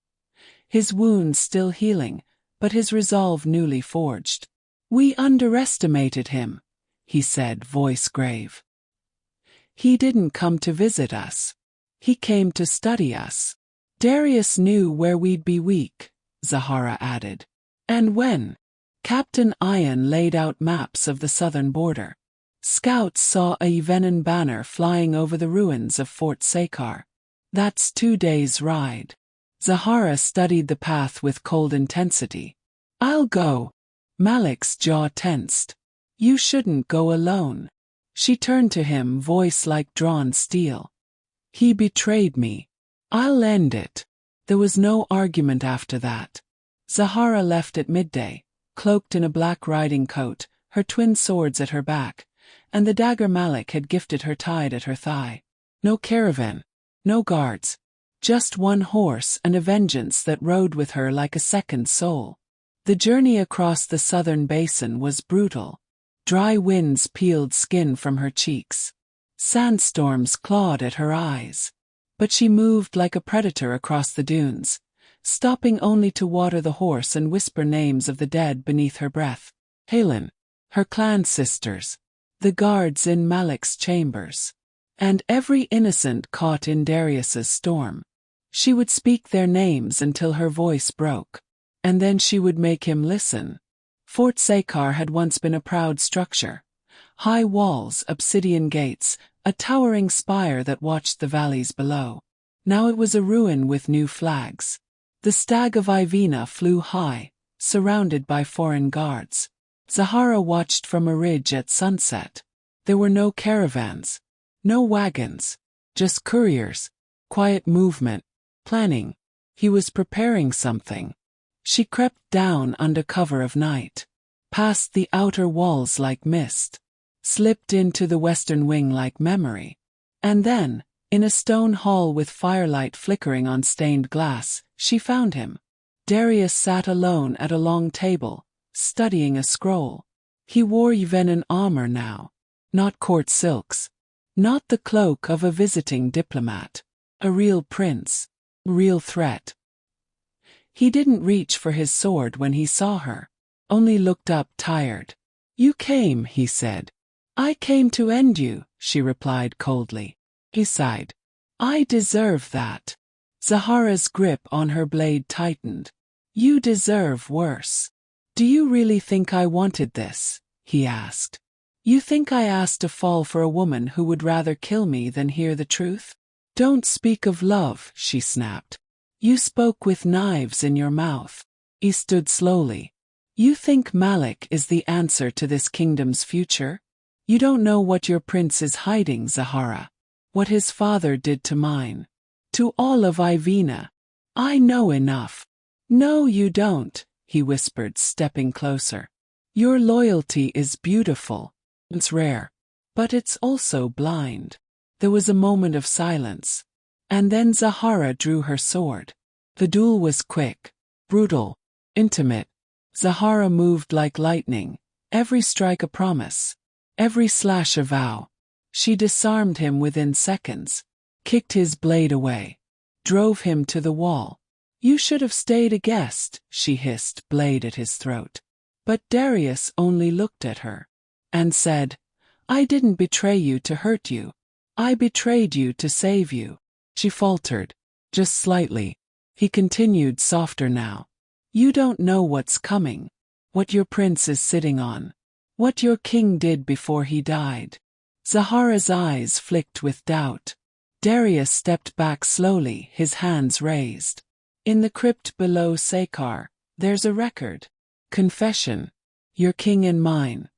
His wounds still healing, but his resolve newly forged. "We underestimated him," he said, voice grave. "He didn't come to visit us. He came to study us. Darius knew where we'd be weak," Zahara added. "And when Captain Ian laid out maps of the southern border, scouts saw a Ivenan banner flying over the ruins of Fort Sakar. That's 2 days' ride." Zahara studied the path with cold intensity. "I'll go." Malik's jaw tensed. "You shouldn't go alone." She turned to him, voice like drawn steel. "He betrayed me. I'll end it." There was no argument after that. Zahara left at midday, cloaked in a black riding coat, her twin swords at her back, and the dagger Malik had gifted her tied at her thigh. No caravan, no guards, just one horse and a vengeance that rode with her like a second soul. The journey across the southern basin was brutal. Dry winds peeled skin from her cheeks. Sandstorms clawed at her eyes. But she moved like a predator across the dunes, stopping only to water the horse and whisper names of the dead beneath her breath. Helen, her clan sisters, the guards in Malik's chambers, and every innocent caught in Darius's storm. She would speak their names until her voice broke, and then she would make him listen. Fort Sakar had once been a proud structure. High walls, obsidian gates, a towering spire that watched the valleys below. Now it was a ruin with new flags. The stag of Ivina flew high, surrounded by foreign guards. Zahara watched from a ridge at sunset. There were no caravans, no wagons, just couriers, quiet movement, planning. He was preparing something. She crept down under cover of night, past the outer walls like mist, slipped into the western wing like memory. And then, in a stone hall with firelight flickering on stained glass, she found him. Darius sat alone at a long table, studying a scroll. He wore Ivenan armor now, not court silks, not the cloak of a visiting diplomat. A real prince, real threat. He didn't reach for his sword when he saw her, only looked up tired. "You came," he said. "I came to end you," she replied coldly. He sighed. "I deserve that." Zahara's grip on her blade tightened. "You deserve worse." "Do you really think I wanted this?" he asked. "You think I asked to fall for a woman who would rather kill me than hear the truth?" "Don't speak of love," she snapped. "You spoke with knives in your mouth." He stood slowly. "You think Malik is the answer to this kingdom's future?" You don't know what your prince is hiding, Zahara. What his father did to mine. To all of Ivina. I know enough. No, you don't, he whispered, stepping closer. Your loyalty is beautiful. It's rare. But it's also blind. There was a moment of silence. And then Zahara drew her sword. The duel was quick, brutal, intimate. Zahara moved like lightning, every strike a promise, every slash a vow. She disarmed him within seconds, kicked his blade away, drove him to the wall. You should have stayed a guest, she hissed, blade at his throat. But Darius only looked at her and said, I didn't betray you to hurt you. I betrayed you to save you. She faltered, just slightly. He continued, softer now. You don't know what's coming, what your prince is sitting on, what your king did before he died. Zahara's eyes flicked with doubt. Darius stepped back slowly, his hands raised. In the crypt below Sakar, there's a record. Confession. Your king and mine.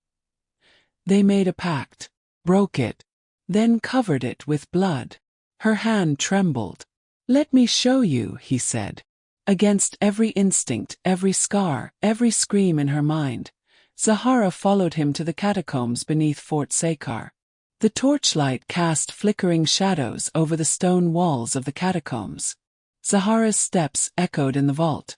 They made a pact, broke it, then covered it with blood. Her hand trembled. Let me show you, he said. Against every instinct, every scar, every scream in her mind, Zahara followed him to the catacombs beneath Fort Sakar. The torchlight cast flickering shadows over the stone walls of the catacombs. Zahara's steps echoed in the vault.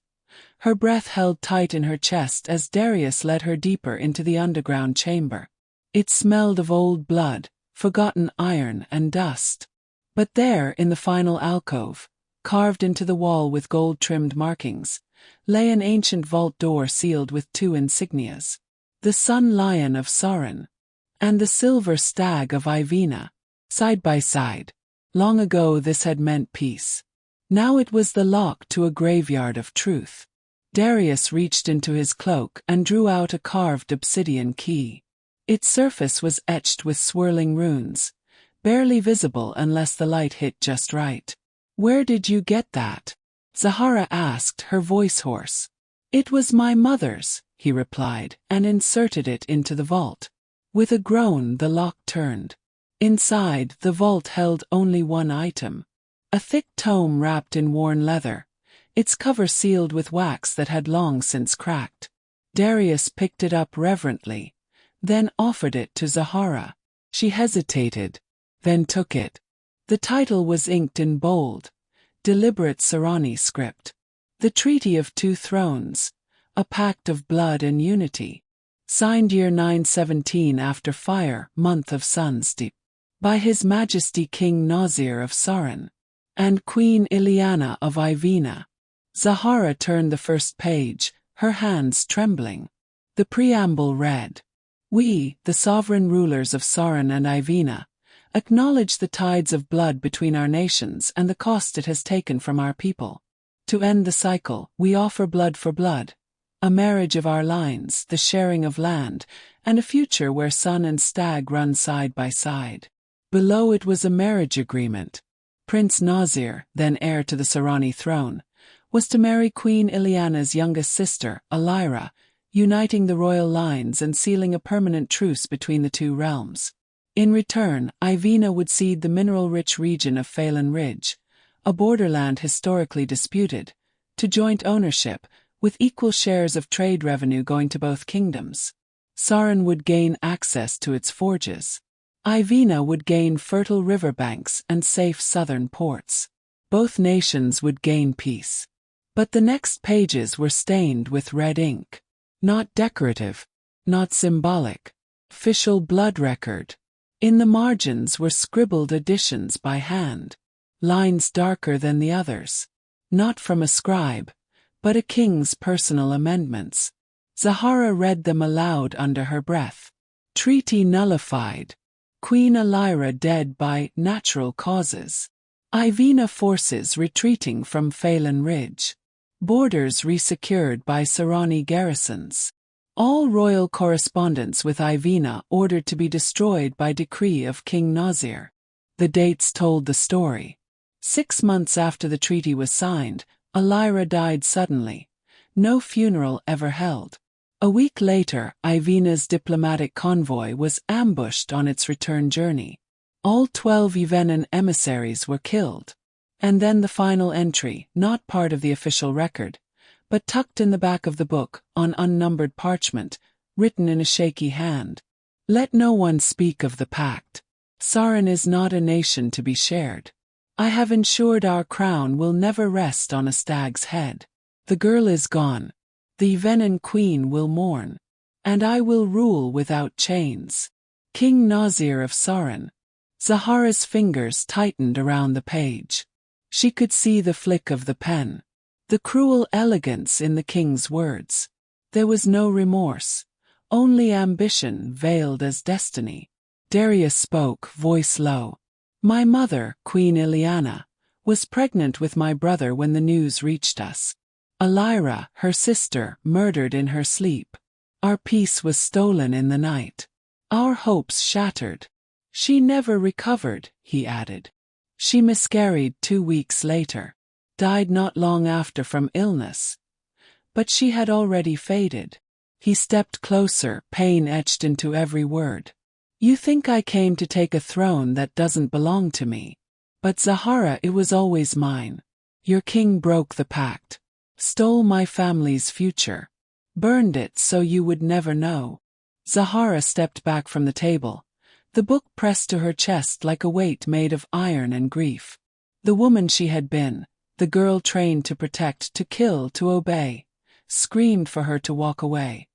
Her breath held tight in her chest as Darius led her deeper into the underground chamber. It smelled of old blood, forgotten iron and dust. But there, in the final alcove, carved into the wall with gold-trimmed markings, lay an ancient vault door sealed with two insignias. The sun lion of Sahran, and the silver stag of Ivina, side by side. Long ago this had meant peace. Now it was the lock to a graveyard of truth. Darius reached into his cloak and drew out a carved obsidian key. Its surface was etched with swirling runes, barely visible unless the light hit just right. Where did you get that? Zahara asked, her voice hoarse. It was my mother's, he replied, and inserted it into the vault. With a groan the lock turned. Inside, the vault held only one item. A thick tome wrapped in worn leather, its cover sealed with wax that had long since cracked. Darius picked it up reverently, then offered it to Zahara. She hesitated, then took it. The title was inked in bold, deliberate Sahrani script. The Treaty of Two Thrones, a pact of blood and unity. Signed year 917 after fire, month of suns deep. By His Majesty King Nasir of Sahran and Queen Ileana of Ivina. Zahara turned the first page, her hands trembling. The preamble read, We, the sovereign rulers of Sahran and Ivina, acknowledge the tides of blood between our nations and the cost it has taken from our people. To end the cycle, we offer blood for blood, a marriage of our lines, the sharing of land, and a future where sun and stag run side by side. Below it was a marriage agreement. Prince Nasir, then heir to the Sahrani throne, was to marry Queen Ileana's youngest sister, Alira, uniting the royal lines and sealing a permanent truce between the two realms. In return, Ivina would cede the mineral-rich region of Phelan Ridge, a borderland historically disputed, to joint ownership, with equal shares of trade revenue going to both kingdoms. Sahran would gain access to its forges. Ivina would gain fertile riverbanks and safe southern ports. Both nations would gain peace. But the next pages were stained with red ink. Not decorative, not symbolic. Official blood record. In the margins were scribbled additions by hand. Lines darker than the others. Not from a scribe, but a king's personal amendments. Zahara read them aloud under her breath. Treaty nullified. Queen Alira dead by natural causes. Ivina forces retreating from Phelan Ridge. Borders resecured by Sahrani garrisons. All royal correspondence with Ivina ordered to be destroyed by decree of King Nasir. The dates told the story. 6 months after the treaty was signed, Alira died suddenly. No funeral ever held. A week later, Ivina's diplomatic convoy was ambushed on its return journey. All 12 Yvenan emissaries were killed. And then the final entry, not part of the official record, but tucked in the back of the book, on unnumbered parchment, written in a shaky hand. Let no one speak of the pact. Sahran is not a nation to be shared. I have ensured our crown will never rest on a stag's head. The girl is gone. The Yvenan queen will mourn. And I will rule without chains. King Nasir of Sahran. Zahara's fingers tightened around the page. She could see the flick of the pen. The cruel elegance in the king's words. There was no remorse. Only ambition veiled as destiny. Darius spoke, voice low. My mother, Queen Ileana, was pregnant with my brother when the news reached us. Alira, her sister, murdered in her sleep. Our peace was stolen in the night. Our hopes shattered. She never recovered, he added. She miscarried 2 weeks later. Died not long after from illness. But she had already faded. He stepped closer, pain etched into every word. You think I came to take a throne that doesn't belong to me. But Zahara, it was always mine. Your king broke the pact. Stole my family's future. Burned it so you would never know. Zahara stepped back from the table. The book pressed to her chest like a weight made of iron and grief. The woman she had been, the girl trained to protect, to kill, to obey, screamed for her to walk away.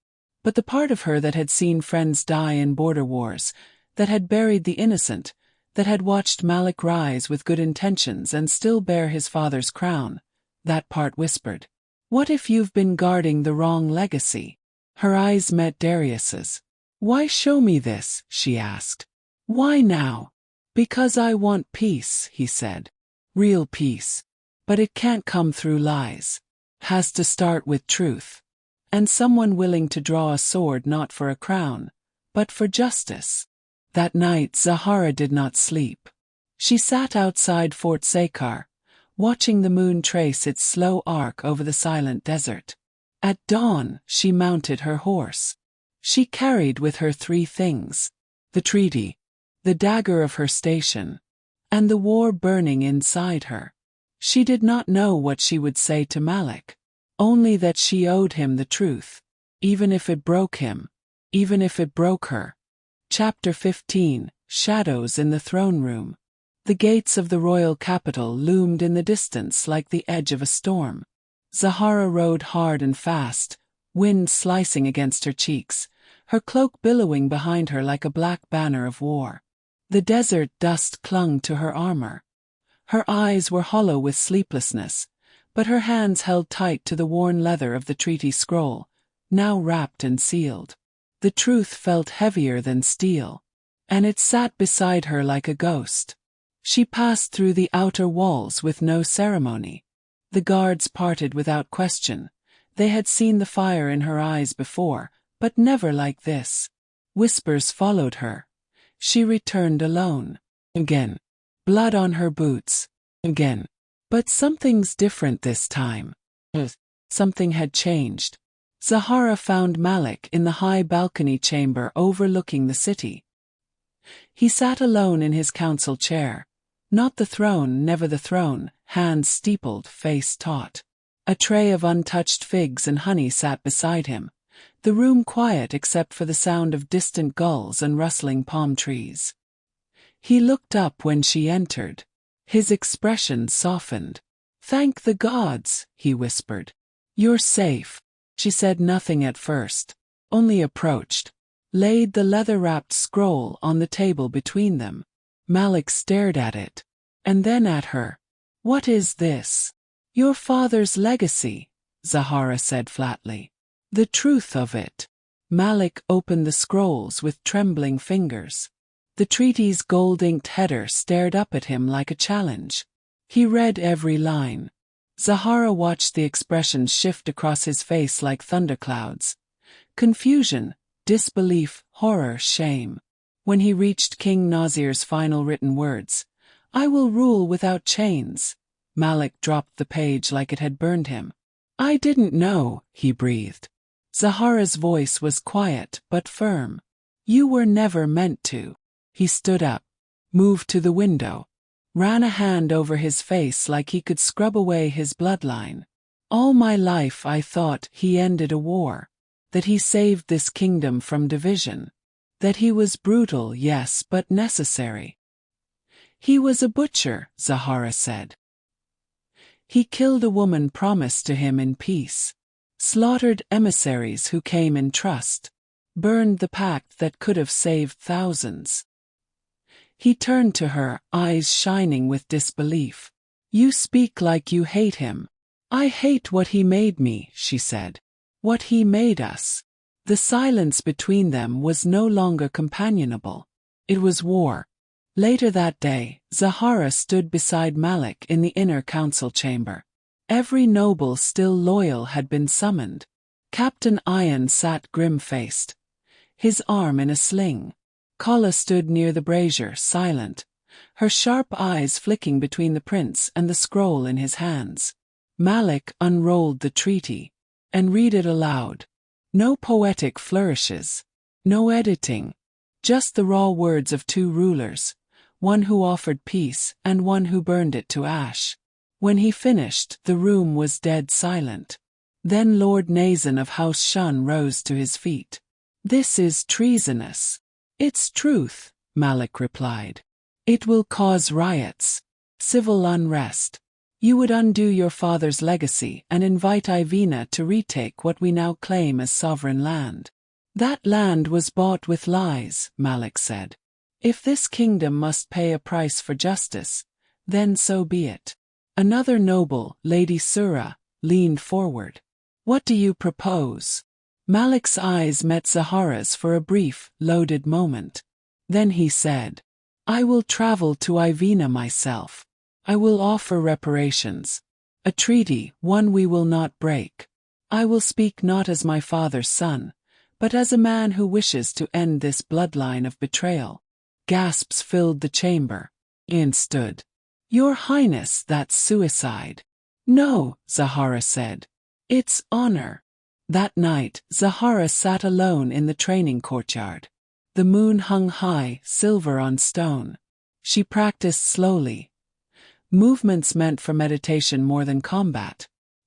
But the part of her that had seen friends die in border wars, that had buried the innocent, that had watched Malik rise with good intentions and still bear his father's crown, that part whispered, "What if you've been guarding the wrong legacy?" Her eyes met Darius's. "Why show me this?" she asked. "Why now?" "Because I want peace," he said. "Real peace. But it can't come through lies. Has to start with truth. And someone willing to draw a sword not for a crown, but for justice." That night Zahara did not sleep. She sat outside Fort Sakar, watching the moon trace its slow arc over the silent desert. At dawn, she mounted her horse. She carried with her 3 things: the treaty, the dagger of her station, and the war burning inside her. She did not know what she would say to Malik, only that she owed him the truth, even if it broke him, even if it broke her. Chapter 15, Shadows in the Throne Room. The gates of the royal capital loomed in the distance like the edge of a storm. Zahara rode hard and fast, wind slicing against her cheeks, her cloak billowing behind her like a black banner of war. The desert dust clung to her armor. Her eyes were hollow with sleeplessness, but her hands held tight to the worn leather of the treaty scroll, now wrapped and sealed. The truth felt heavier than steel, and it sat beside her like a ghost. She passed through the outer walls with no ceremony. The guards parted without question. They had seen the fire in her eyes before, but never like this. Whispers followed her. She returned alone. Again. Blood on her boots. Again. But something's different this time. Something had changed. Zahara found Malik in the high balcony chamber overlooking the city. He sat alone in his council chair. Not the throne, never the throne, hands steepled, face taut. A tray of untouched figs and honey sat beside him, the room quiet except for the sound of distant gulls and rustling palm trees. He looked up when she entered. His expression softened. "Thank the gods," he whispered. "You're safe." She said nothing at first, only approached, laid the leather-wrapped scroll on the table between them. Malik stared at it, and then at her. "What is this?" "Your father's legacy," Zahara said flatly. "The truth of it." Malik opened the scrolls with trembling fingers. The treaty's gold-inked header stared up at him like a challenge. He read every line. Zahara watched the expressions shift across his face like thunderclouds. Confusion, disbelief, horror, shame. When he reached King Nasir's final written words, "I will rule without chains," Malik dropped the page like it had burned him. "I didn't know," he breathed. Zahara's voice was quiet but firm. You were never meant to. He stood up, moved to the window, ran a hand over his face like he could scrub away his bloodline. All my life I thought he ended a war, that he saved this kingdom from division, that he was brutal, yes, but necessary. He was a butcher, Zahara said. He killed a woman promised to him in peace, slaughtered emissaries who came in trust, burned the pact that could have saved thousands. He turned to her, eyes shining with disbelief. You speak like you hate him. I hate what he made me, she said. What he made us. The silence between them was no longer companionable. It was war. Later that day, Zahara stood beside Malik in the inner council chamber. Every noble still loyal had been summoned. Captain Iron sat grim-faced, his arm in a sling. Kala stood near the brazier, silent, her sharp eyes flicking between the prince and the scroll in his hands. Malik unrolled the treaty and read it aloud. No poetic flourishes, no editing, just the raw words of two rulers, one who offered peace and one who burned it to ash. When he finished, the room was dead silent. Then Lord Nazan of House Shun rose to his feet. This is treasonous. It's truth, Malik replied. It will cause riots, civil unrest. You would undo your father's legacy and invite Ivina to retake what we now claim as sovereign land. That land was bought with lies, Malik said. If this kingdom must pay a price for justice, then so be it. Another noble, Lady Sura, leaned forward. What do you propose? Malik's eyes met Zahara's for a brief, loaded moment. Then he said, I will travel to Ivina myself. I will offer reparations. A treaty, one we will not break. I will speak not as my father's son, but as a man who wishes to end this bloodline of betrayal. Gasps filled the chamber. Ian stood. Your Highness, that's suicide. No, Zahara said. It's honor. That night, Zahara sat alone in the training courtyard. The moon hung high, silver on stone. She practiced slowly. Movements meant for meditation more than combat.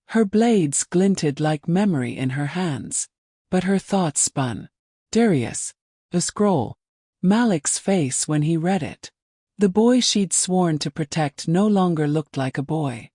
Her blades glinted like memory in her hands. But her thoughts spun. Darius. The scroll. Malik's face when he read it. The boy she'd sworn to protect no longer looked like a boy.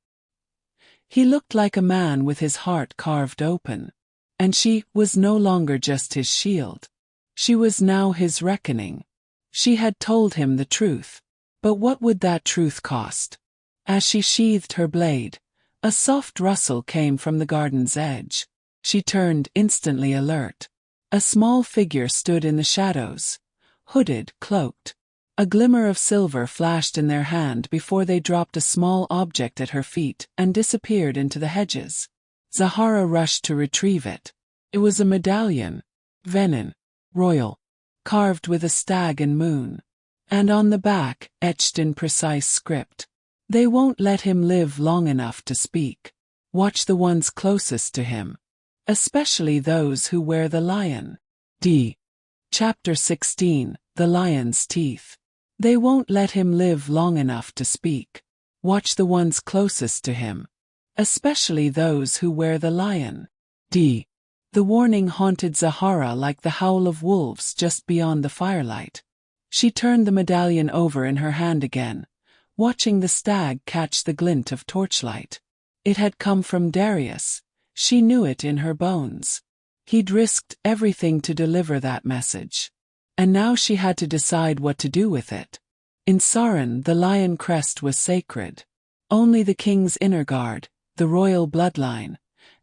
He looked like a man with his heart carved open. And she was no longer just his shield. She was now his reckoning. She had told him the truth. But what would that truth cost? As she sheathed her blade, a soft rustle came from the garden's edge. She turned, instantly alert. A small figure stood in the shadows, hooded, cloaked. A glimmer of silver flashed in their hand before they dropped a small object at her feet and disappeared into the hedges. Zahara rushed to retrieve it. It was a medallion, venin, royal, carved with a stag and moon. And on the back, etched in precise script. They won't let him live long enough to speak. Watch the ones closest to him. Especially those who wear the lion. D. Chapter 16, The Lion's Teeth. They won't let him live long enough to speak. Watch the ones closest to him. Especially those who wear the lion. D. The warning haunted Zahara like the howl of wolves just beyond the firelight. She turned the medallion over in her hand again, watching the stag catch the glint of torchlight. It had come from Darius. She knew it in her bones. He'd risked everything to deliver that message. And now she had to decide what to do with it. In Sahran, the lion crest was sacred. Only the king's inner guard, the royal bloodline,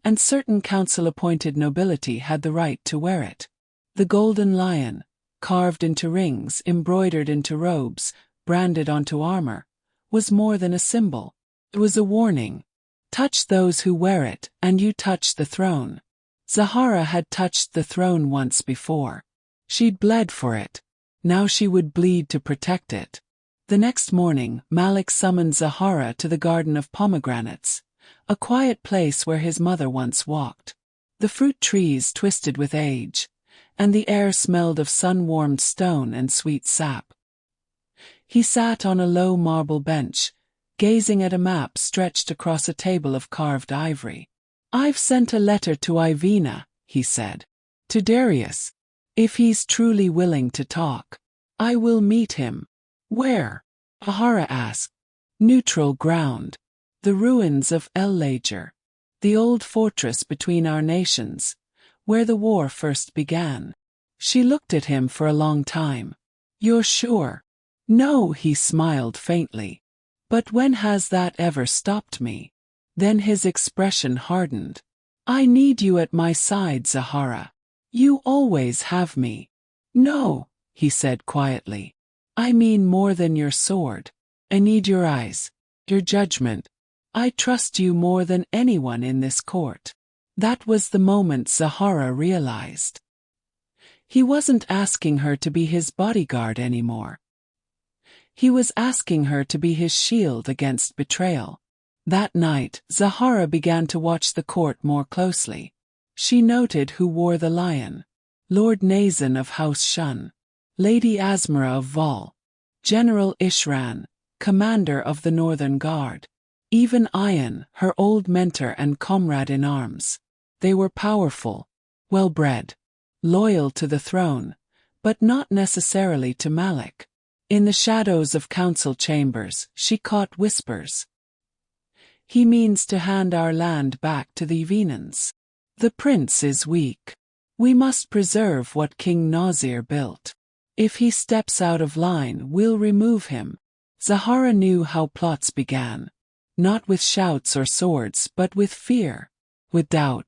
and certain council-appointed nobility had the right to wear it. The golden lion, carved into rings, embroidered into robes, branded onto armor, was more than a symbol. It was a warning. Touch those who wear it, and you touch the throne. Zahara had touched the throne once before. She'd bled for it. Now she would bleed to protect it. The next morning, Malik summoned Zahara to the Garden of Pomegranates, a quiet place where his mother once walked. The fruit trees twisted with age, and the air smelled of sun-warmed stone and sweet sap. He sat on a low marble bench, gazing at a map stretched across a table of carved ivory. "I've sent a letter to Ivina," he said. "To Darius. If he's truly willing to talk, I will meet him." "Where?" Zahara asked. "Neutral ground. The ruins of El-Lager. The old fortress between our nations, where the war first began." She looked at him for a long time. "You're sure?" "No," he smiled faintly. "But when has that ever stopped me?" Then his expression hardened. "I need you at my side, Zahara. You always have me." "No," he said quietly. "I mean more than your sword. I need your eyes, your judgment. I trust you more than anyone in this court." That was the moment Zahara realized. He wasn't asking her to be his bodyguard anymore. He was asking her to be his shield against betrayal. That night, Zahara began to watch the court more closely. She noted who wore the lion: Lord Nazan of House Shun, Lady Asmara of Vol, General Ishran, commander of the Northern Guard, even Ayan, her old mentor and comrade in arms. They were powerful, well-bred, loyal to the throne, but not necessarily to Malik. In the shadows of council chambers, she caught whispers. "He means to hand our land back to the Venans. The prince is weak. We must preserve what King Nasir built. If he steps out of line, we'll remove him." Zahara knew how plots began. Not with shouts or swords, but with fear, with doubt,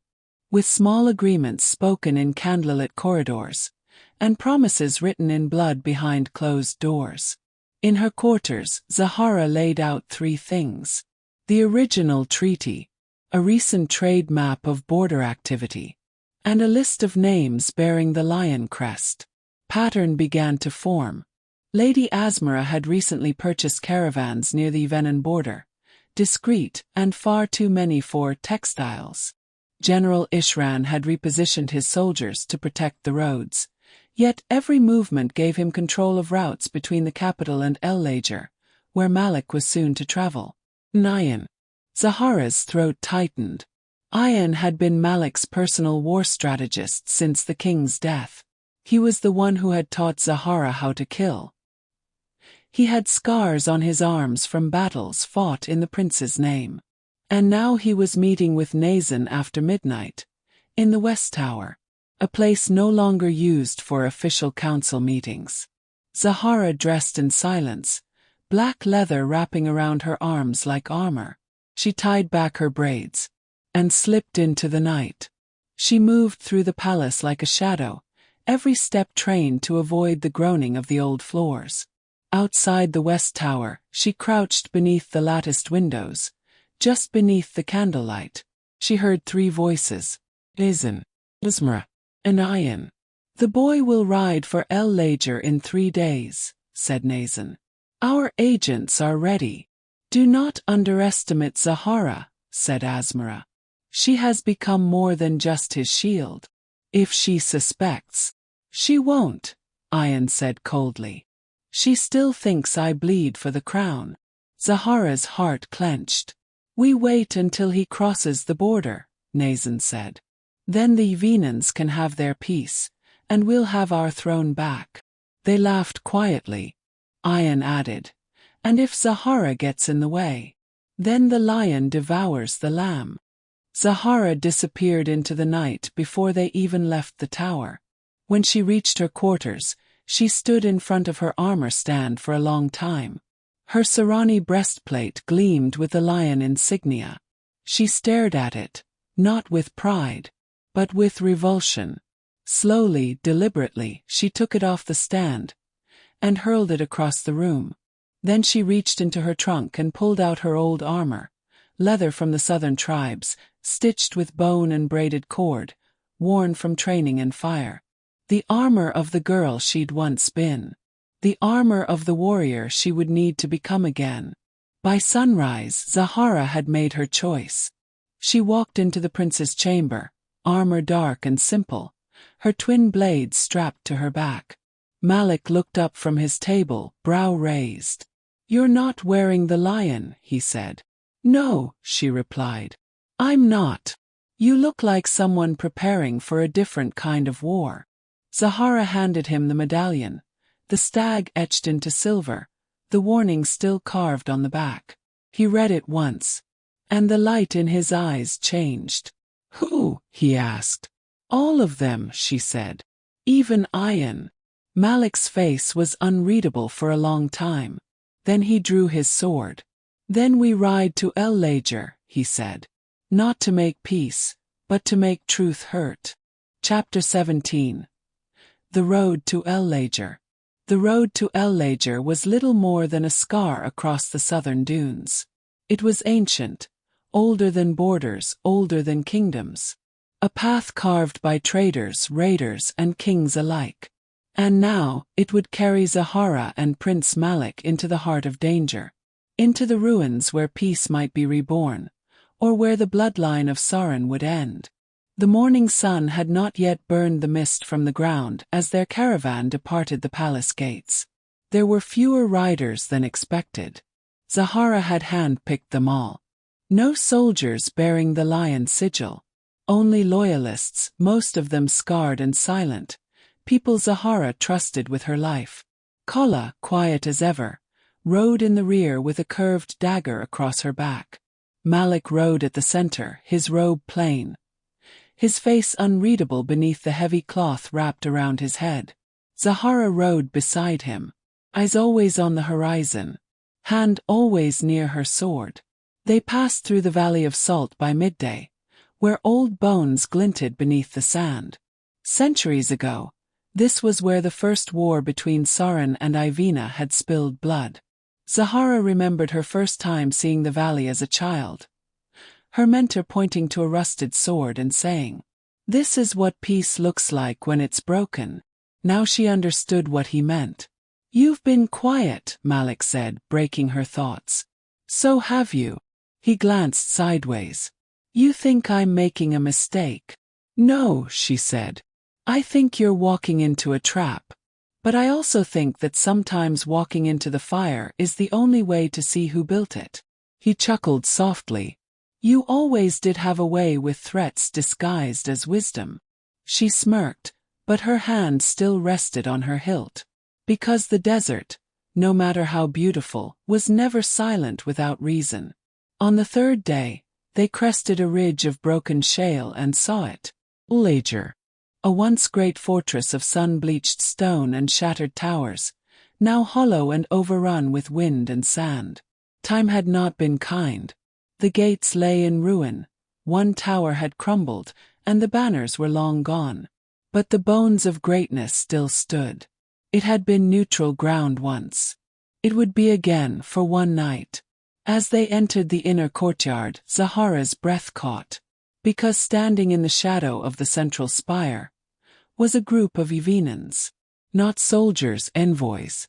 with small agreements spoken in candlelit corridors, and promises written in blood behind closed doors. In her quarters, Zahara laid out 3 things: the original treaty, a recent trade map of border activity, and a list of names bearing the lion crest. Pattern began to form. Lady Asmara had recently purchased caravans near the Venan border, discreet and far too many for textiles. General Ishran had repositioned his soldiers to protect the roads, yet every movement gave him control of routes between the capital and El-Lager, where Malik was soon to travel. Ayan. Zahara's throat tightened. Ayan had been Malik's personal war strategist since the king's death. He was the one who had taught Zahara how to kill. He had scars on his arms from battles fought in the prince's name. And now he was meeting with Nazan after midnight, in the West Tower, a place no longer used for official council meetings. Zahara dressed in silence, black leather wrapping around her arms like armor. She tied back her braids, and slipped into the night. She moved through the palace like a shadow, every step trained to avoid the groaning of the old floors. Outside the West Tower, she crouched beneath the latticed windows. Just beneath the candlelight, she heard 3 voices: Nazan, Asmara, and Ayan. "The boy will ride for El-Lager in 3 days, said Nazan. "Our agents are ready." "Do not underestimate Zahara," said Asmara. "She has become more than just his shield. If she suspects." "She won't," Ayan said coldly. "She still thinks I bleed for the crown." Zahara's heart clenched. "We wait until he crosses the border," Nazan said. "Then the Venans can have their peace, and we'll have our throne back." They laughed quietly. Ayan added, "And if Zahara gets in the way, then the lion devours the lamb." Zahara disappeared into the night before they even left the tower. When she reached her quarters, she stood in front of her armor stand for a long time. Her Sarani breastplate gleamed with the lion insignia. She stared at it, not with pride, but with revulsion. Slowly, deliberately, she took it off the stand and hurled it across the room. Then she reached into her trunk and pulled out her old armor, leather from the southern tribes, stitched with bone and braided cord, worn from training and fire. The armor of the girl she'd once been. The armor of the warrior she would need to become again. By sunrise, Zahara had made her choice. She walked into the prince's chamber, armor dark and simple, her twin blades strapped to her back. Malik looked up from his table, brow raised. "You're not wearing the lion," he said. "No," she replied. "I'm not. You look like someone preparing for a different kind of war." Zahara handed him the medallion, the stag etched into silver, the warning still carved on the back. He read it once, and the light in his eyes changed. "Who?" he asked. "All of them," she said. "Even Ian." Malik's face was unreadable for a long time. Then he drew his sword. "Then we ride to El Lager," he said. "Not to make peace, but to make truth hurt." Chapter 17. The Road to El Lager. The road to El Lager was little more than a scar across the southern dunes. It was ancient, older than borders, older than kingdoms. A path carved by traders, raiders, and kings alike. And now, it would carry Zahara and Prince Malik into the heart of danger. Into the ruins where peace might be reborn, or where the bloodline of Sahran would end. The morning sun had not yet burned the mist from the ground as their caravan departed the palace gates. There were fewer riders than expected. Zahara had hand-picked them all. No soldiers bearing the lion sigil. Only loyalists, most of them scarred and silent, people Zahara trusted with her life. Kala, quiet as ever, rode in the rear with a curved dagger across her back. Malik rode at the center, his robe plain, his face unreadable beneath the heavy cloth wrapped around his head. Zahara rode beside him, eyes always on the horizon, hand always near her sword. They passed through the Valley of Salt by midday, where old bones glinted beneath the sand. Centuries ago, this was where the first war between Sahran and Ivina had spilled blood. Zahara remembered her first time seeing the valley as a child. Her mentor pointing to a rusted sword and saying, "This is what peace looks like when it's broken." Now she understood what he meant. "You've been quiet," Malik said, breaking her thoughts. "So have you." He glanced sideways. "You think I'm making a mistake?" "No," she said. "I think you're walking into a trap. But I also think that sometimes walking into the fire is the only way to see who built it." He chuckled softly. "You always did have a way with threats disguised as wisdom." She smirked, but her hand still rested on her hilt. Because the desert, no matter how beautiful, was never silent without reason. On the third day, they crested a ridge of broken shale and saw it. Lager. A once great fortress of sun-bleached stone and shattered towers, now hollow and overrun with wind and sand. Time had not been kind. The gates lay in ruin, one tower had crumbled, and the banners were long gone. But the bones of greatness still stood. It had been neutral ground once. It would be again for one night. As they entered the inner courtyard, Zahara's breath caught. Because standing in the shadow of the central spire was a group of Ivinans. Not soldiers, envoys.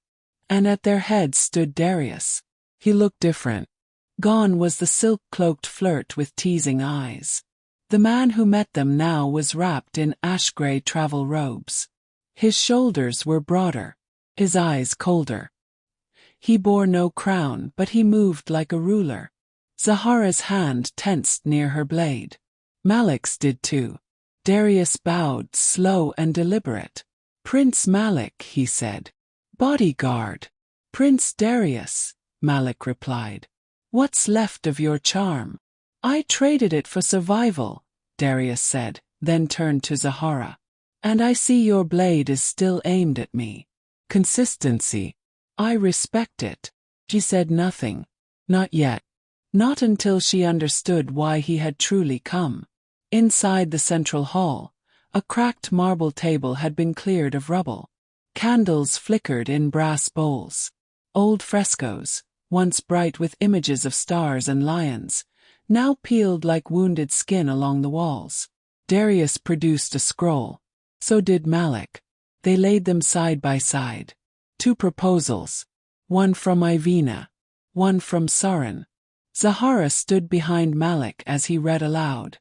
And at their heads stood Darius. He looked different. Gone was the silk-cloaked flirt with teasing eyes. The man who met them now was wrapped in ash-gray travel robes. His shoulders were broader, his eyes colder. He bore no crown, but he moved like a ruler. Zahara's hand tensed near her blade. Malik's did too. Darius bowed, slow and deliberate. "Prince Malik," he said. "Bodyguard." "Prince Darius," Malik replied. "What's left of your charm?" "I traded it for survival," Darius said, then turned to Zahara. "And I see your blade is still aimed at me." "Consistency. I respect it." She said nothing. Not yet. Not until she understood why he had truly come. Inside the central hall, a cracked marble table had been cleared of rubble. Candles flickered in brass bowls. Old frescoes, once bright with images of stars and lions, now peeled like wounded skin along the walls. Darius produced a scroll. So did Malik. They laid them side by side. 2 proposals. One from Ivina. One from Sahran. Zahara stood behind Malik as he read aloud.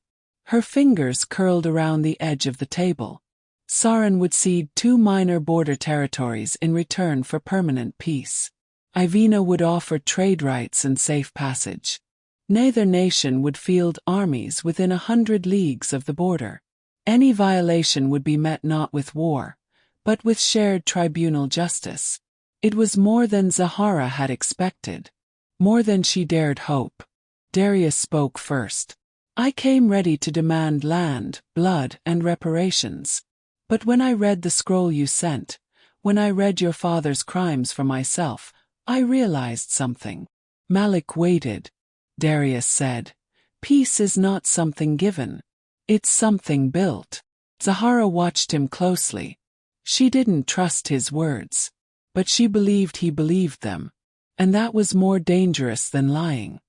Her fingers curled around the edge of the table. Sahran would cede 2 minor border territories in return for permanent peace. Ivina would offer trade rights and safe passage. Neither nation would field armies within 100 leagues of the border. Any violation would be met not with war, but with shared tribunal justice. It was more than Zahara had expected, more than she dared hope. Darius spoke first. I came ready to demand land, blood, and reparations. But when I read the scroll you sent, when I read your father's crimes for myself, I realized something. Malik waited. Darius said, peace is not something given. It's something built. Zahara watched him closely. She didn't trust his words, but she believed he believed them. And that was more dangerous than lying.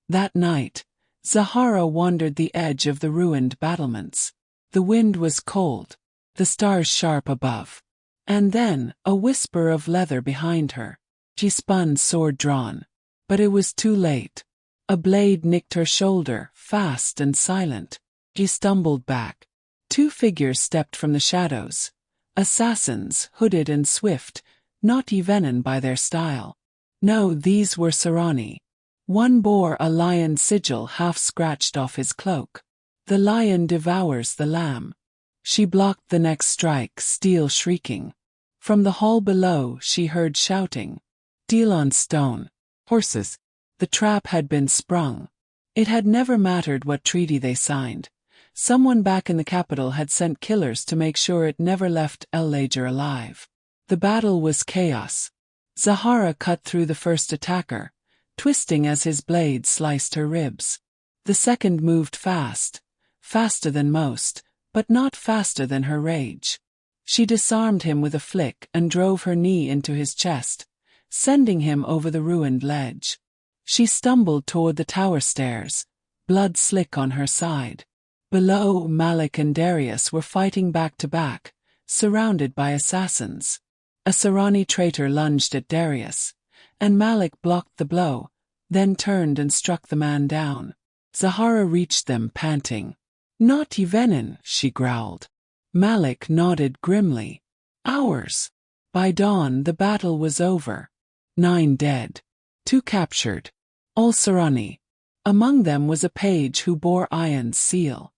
That night, Zahara wandered the edge of the ruined battlements. The wind was cold, the stars sharp above. And then, a whisper of leather behind her. She spun sword drawn. But it was too late. A blade nicked her shoulder, fast and silent. She stumbled back. 2 figures stepped from the shadows. Assassins, hooded and swift, not Yvenin by their style. No, these were Sarani. One bore a lion's sigil half scratched off his cloak. The lion devours the lamb. She blocked the next strike, steel shrieking. From the hall below she heard shouting. Deal on stone. Horses. The trap had been sprung. It had never mattered what treaty they signed. Someone back in the capital had sent killers to make sure it never left El Lager alive. The battle was chaos. Zahara cut through the first attacker, twisting as his blade sliced her ribs. The second moved fast, faster than most, but not faster than her rage. She disarmed him with a flick and drove her knee into his chest, sending him over the ruined ledge. She stumbled toward the tower stairs, blood slick on her side. Below, Malik and Darius were fighting back to back, surrounded by assassins. A Sarani traitor lunged at Darius, and Malik blocked the blow, then turned and struck the man down. Zahara reached them, panting. Not Yvenin, she growled. Malik nodded grimly. Ours. By dawn the battle was over. 9 dead. 2 captured. All Sarani. Among them was a page who bore Ayan's seal.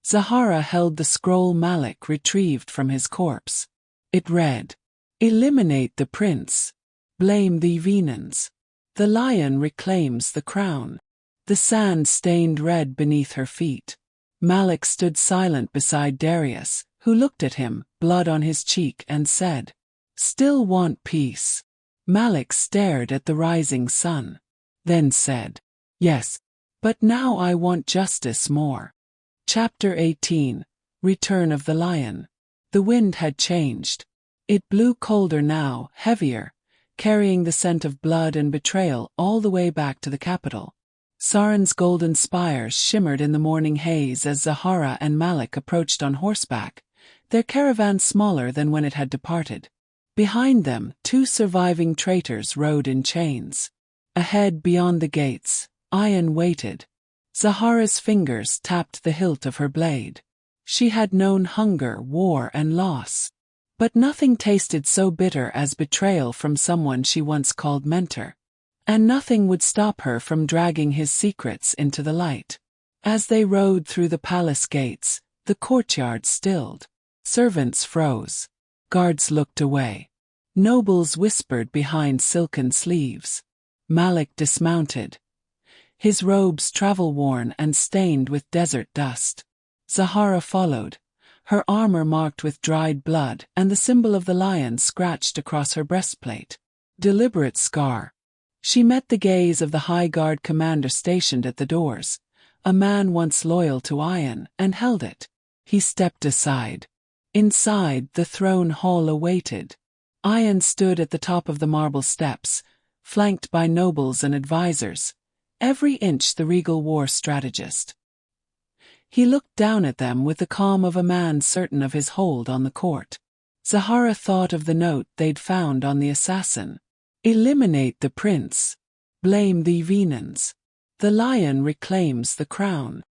Zahara held the scroll Malik retrieved from his corpse. It read, eliminate the prince. Blame the Yvenins. The lion reclaims the crown. The sand stained red beneath her feet. Malik stood silent beside Darius, who looked at him, blood on his cheek, and said, still want peace. Malik stared at the rising sun. Then said, yes, but now I want justice more. Chapter 18. Return of the Lion. The wind had changed. It blew colder now, heavier, carrying the scent of blood and betrayal all the way back to the capital. Sahran's golden spires shimmered in the morning haze as Zahara and Malik approached on horseback, their caravan smaller than when it had departed. Behind them, 2 surviving traitors rode in chains. Ahead, beyond the gates, Ayan waited. Zahara's fingers tapped the hilt of her blade. She had known hunger, war, and loss. But nothing tasted so bitter as betrayal from someone she once called mentor. And nothing would stop her from dragging his secrets into the light. As they rode through the palace gates, the courtyard stilled. Servants froze. Guards looked away. Nobles whispered behind silken sleeves. Malik dismounted. His robes travel-worn and stained with desert dust. Zahara followed, her armor marked with dried blood and the symbol of the lion scratched across her breastplate. Deliberate scar. She met the gaze of the high guard commander stationed at the doors, a man once loyal to Ayan, and held it. He stepped aside. Inside, the throne hall awaited. Ayan stood at the top of the marble steps, flanked by nobles and advisors, every inch the regal war strategist. He looked down at them with the calm of a man certain of his hold on the court. Zahara thought of the note they'd found on the assassin. Eliminate the prince. Blame the Yvenins. The lion reclaims the crown.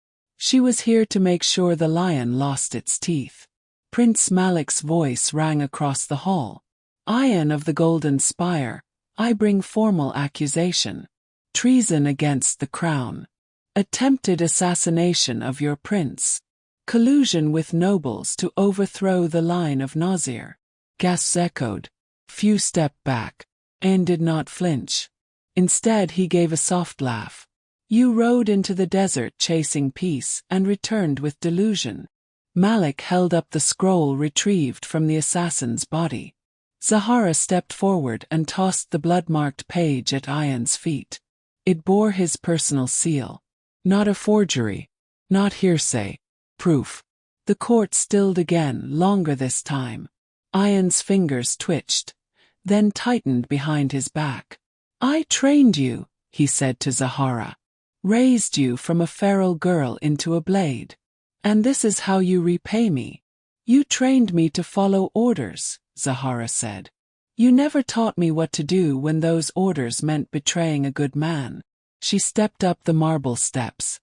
She was here to make sure the lion lost its teeth. Prince Malik's voice rang across the hall. Lion of the Golden Spire, I bring formal accusation. Treason against the crown. Attempted assassination of your prince. Collusion with nobles to overthrow the line of Nasir. Gasps echoed. Few stepped back. And did not flinch. Instead he gave a soft laugh. You rode into the desert chasing peace and returned with delusion. Malik held up the scroll retrieved from the assassin's body. Zahara stepped forward and tossed the blood-marked page at Ayan's feet. It bore his personal seal. Not a forgery. Not hearsay. Proof. The court stilled again, longer this time. Ayan's fingers twitched, then tightened behind his back. I trained you, he said to Zahara. Raised you from a feral girl into a blade. And this is how you repay me. You trained me to follow orders, Zahara said. You never taught me what to do when those orders meant betraying a good man. She stepped up the marble steps.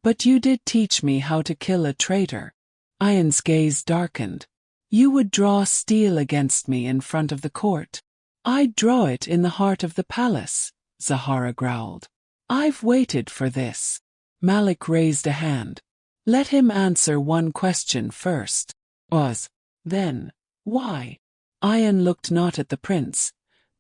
But you did teach me how to kill a traitor. Ayan's gaze darkened. You would draw steel against me in front of the court. I'd draw it in the heart of the palace, Zahara growled. I've waited for this. Malik raised a hand. Let him answer one question first. Then, why? Ayan looked not at the prince,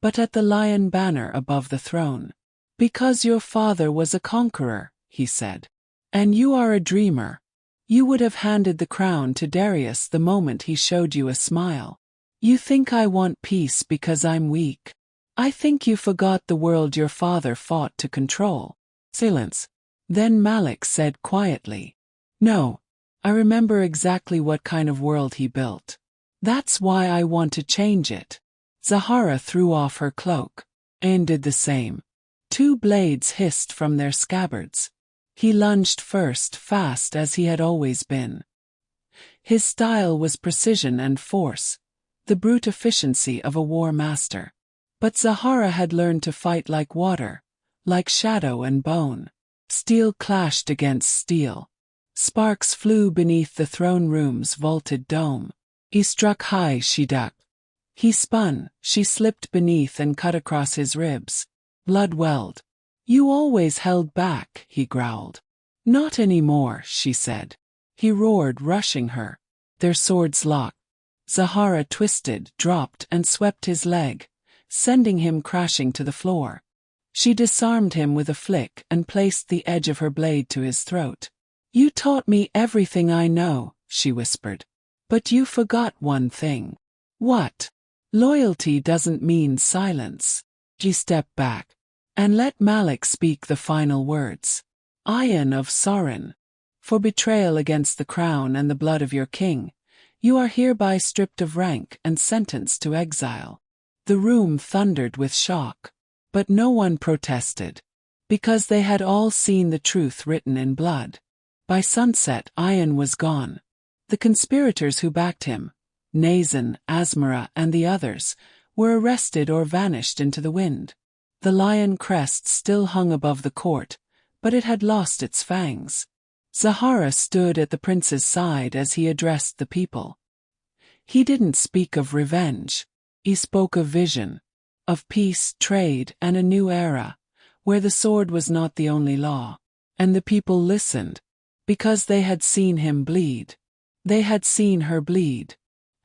but at the lion banner above the throne. Because your father was a conqueror, he said. And you are a dreamer. You would have handed the crown to Darius the moment he showed you a smile. You think I want peace because I'm weak. I think you forgot the world your father fought to control. Silence. Then Malik said quietly. No. I remember exactly what kind of world he built. That's why I want to change it. Zahara threw off her cloak. And did the same. Two blades hissed from their scabbards. He lunged first, fast as he had always been. His style was precision and force, the brute efficiency of a war master. But Zahara had learned to fight like water, like shadow and bone. Steel clashed against steel. Sparks flew beneath the throne room's vaulted dome. He struck high, she ducked. He spun, she slipped beneath and cut across his ribs. Blood welled. You always held back, he growled. Not anymore, she said. He roared, rushing her. Their swords locked. Zahara twisted, dropped, and swept his leg, sending him crashing to the floor. She disarmed him with a flick and placed the edge of her blade to his throat. You taught me everything I know, she whispered. But you forgot one thing. What? Loyalty doesn't mean silence. She stepped back. And let Malik speak the final words. Lion of Sahran. For betrayal against the crown and the blood of your king, you are hereby stripped of rank and sentenced to exile. The room thundered with shock. But no one protested. Because they had all seen the truth written in blood. By sunset, Ayan was gone. The conspirators who backed him, Nazan, Asmara, and the others, were arrested or vanished into the wind. The lion crest still hung above the court, but it had lost its fangs. Zahara stood at the prince's side as he addressed the people. He didn't speak of revenge. He spoke of vision, of peace, trade, and a new era, where the sword was not the only law. And the people listened, because they had seen him bleed. They had seen her bleed.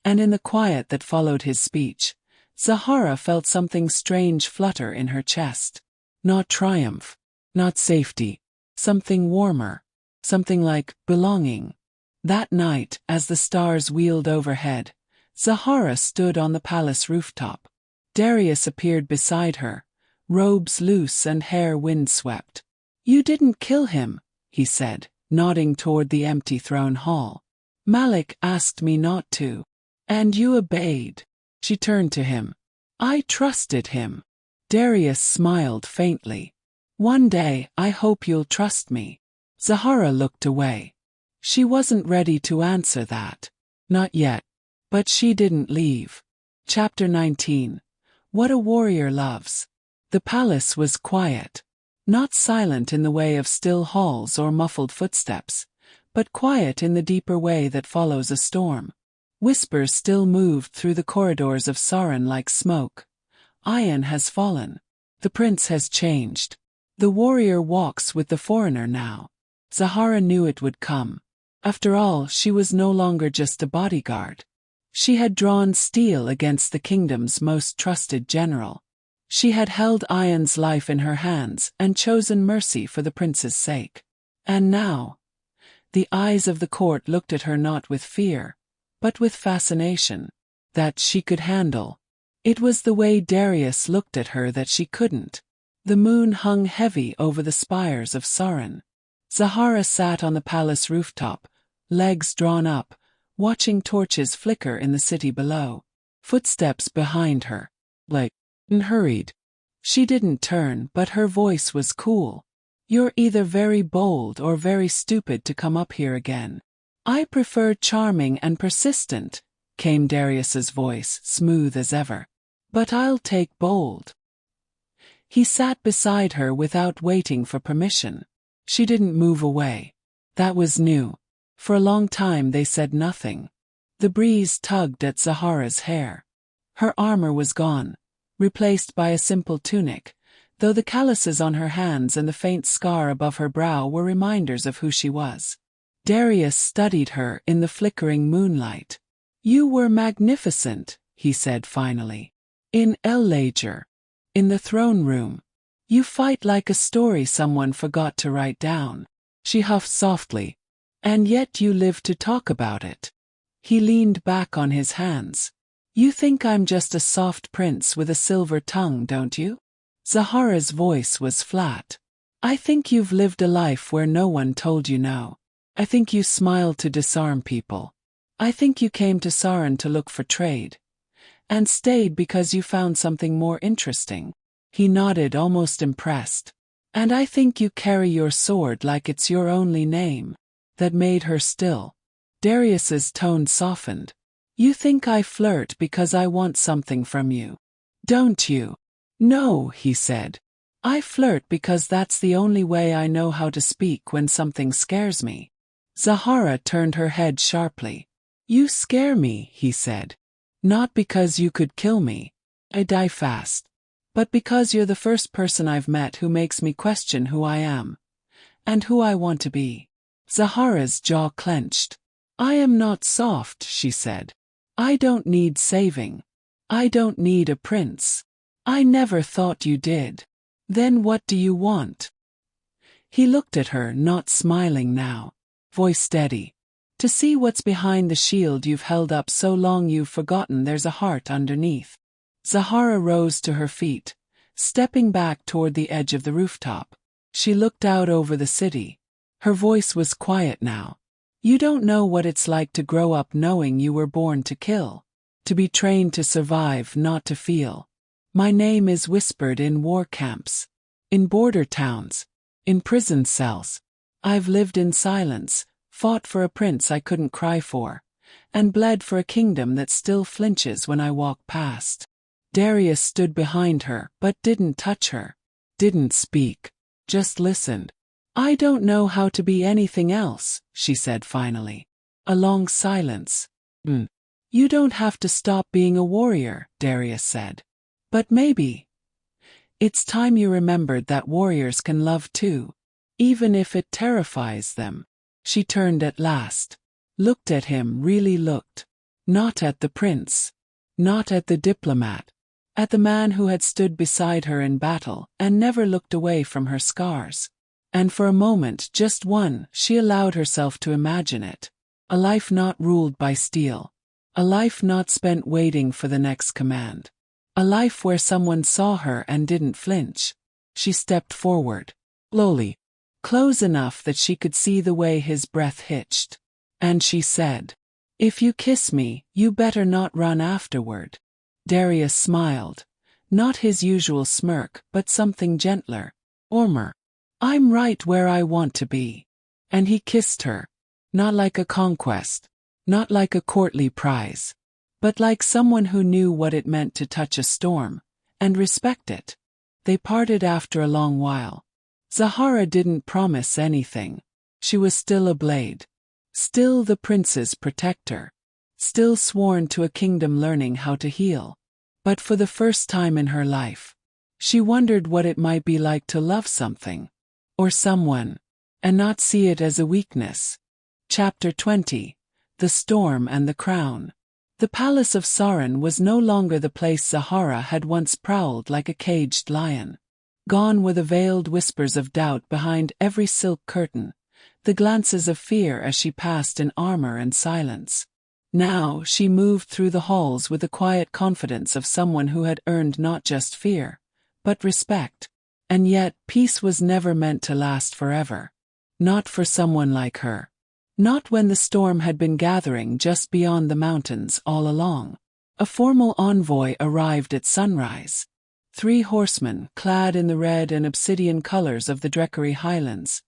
And in the quiet that followed his speech, Zahara felt something strange flutter in her chest. Not triumph, not safety, something warmer, something like belonging. That night, as the stars wheeled overhead, Zahara stood on the palace rooftop. Darius appeared beside her, robes loose and hair windswept. You didn't kill him, he said, nodding toward the empty throne hall. Malik asked me not to. And you obeyed. She turned to him. I trusted him. Darius smiled faintly. One day, I hope you'll trust me. Zahara looked away. She wasn't ready to answer that. Not yet. But she didn't leave. Chapter 19. What a warrior loves. The palace was quiet. Not silent in the way of still halls or muffled footsteps, but quiet in the deeper way that follows a storm. Whispers still moved through the corridors of Sahran like smoke. Iron has fallen. The prince has changed. The warrior walks with the foreigner now. Zahara knew it would come. After all, she was no longer just a bodyguard. She had drawn steel against the kingdom's most trusted general. She had held Ion's life in her hands and chosen mercy for the prince's sake. And now, the eyes of the court looked at her not with fear, but with fascination. That she could handle. It was the way Darius looked at her that she couldn't. The moon hung heavy over the spires of Sahran. Zahara sat on the palace rooftop, legs drawn up, watching torches flicker in the city below. Footsteps behind her. Like, and hurried. She didn't turn, but her voice was cool. You're either very bold or very stupid to come up here again. I prefer charming and persistent, came Darius's voice, smooth as ever. But I'll take bold. He sat beside her without waiting for permission. She didn't move away. That was new. For a long time they said nothing. The breeze tugged at Zahara's hair. Her armor was gone, replaced by a simple tunic, though the calluses on her hands and the faint scar above her brow were reminders of who she was. Darius studied her in the flickering moonlight. You were magnificent, he said finally. In El Lager. In the throne room. You fight like a story someone forgot to write down. She huffed softly. And yet you live to talk about it. He leaned back on his hands. You think I'm just a soft prince with a silver tongue, don't you? Zahara's voice was flat. I think you've lived a life where no one told you no. I think you smiled to disarm people. I think you came to Sahran to look for trade. And stayed because you found something more interesting. He nodded, almost impressed. And I think you carry your sword like it's your only name. That made her still. Darius's tone softened. You think I flirt because I want something from you. Don't you? No, he said. I flirt because that's the only way I know how to speak when something scares me. Zahara turned her head sharply. You scare me, he said. Not because you could kill me. I die fast. But because you're the first person I've met who makes me question who I am. And who I want to be. Zahara's jaw clenched. I am not soft, she said. I don't need saving. I don't need a prince. I never thought you did. Then what do you want? He looked at her, not smiling now. Voice steady. To see what's behind the shield you've held up so long you've forgotten there's a heart underneath. Zahara rose to her feet, stepping back toward the edge of the rooftop. She looked out over the city. Her voice was quiet now. You don't know what it's like to grow up knowing you were born to kill. To be trained to survive, not to feel. My name is whispered in war camps. In border towns. In prison cells. I've lived in silence, fought for a prince I couldn't cry for, and bled for a kingdom that still flinches when I walk past. Darius stood behind her, but didn't touch her. Didn't speak. Just listened. I don't know how to be anything else, she said finally. A long silence. You don't have to stop being a warrior, Darius said. But maybe. It's time you remembered that warriors can love too. Even if it terrifies them. She turned at last. Looked at him, really looked. Not at the prince. Not at the diplomat. At the man who had stood beside her in battle and never looked away from her scars. And for a moment, just one, she allowed herself to imagine it. A life not ruled by steel. A life not spent waiting for the next command. A life where someone saw her and didn't flinch. She stepped forward. Slowly. Close enough that she could see the way his breath hitched. And she said, If you kiss me, you better not run afterward. Darius smiled. Not his usual smirk, but something gentler. Warmer. I'm right where I want to be. And he kissed her. Not like a conquest. Not like a courtly prize. But like someone who knew what it meant to touch a storm, and respect it. They parted after a long while. Zahara didn't promise anything. She was still a blade. Still the prince's protector. Still sworn to a kingdom learning how to heal. But for the first time in her life, she wondered what it might be like to love something, or someone, and not see it as a weakness. Chapter 20. The Storm and the Crown. The palace of Sahran was no longer the place Zahara had once prowled like a caged lion. Gone were the veiled whispers of doubt behind every silk curtain, the glances of fear as she passed in armor and silence. Now she moved through the halls with the quiet confidence of someone who had earned not just fear, but respect. And yet peace was never meant to last forever. Not for someone like her. Not when the storm had been gathering just beyond the mountains all along. A formal envoy arrived at sunrise. 3 horsemen, clad in the red and obsidian colors of the Dreckery Highlands,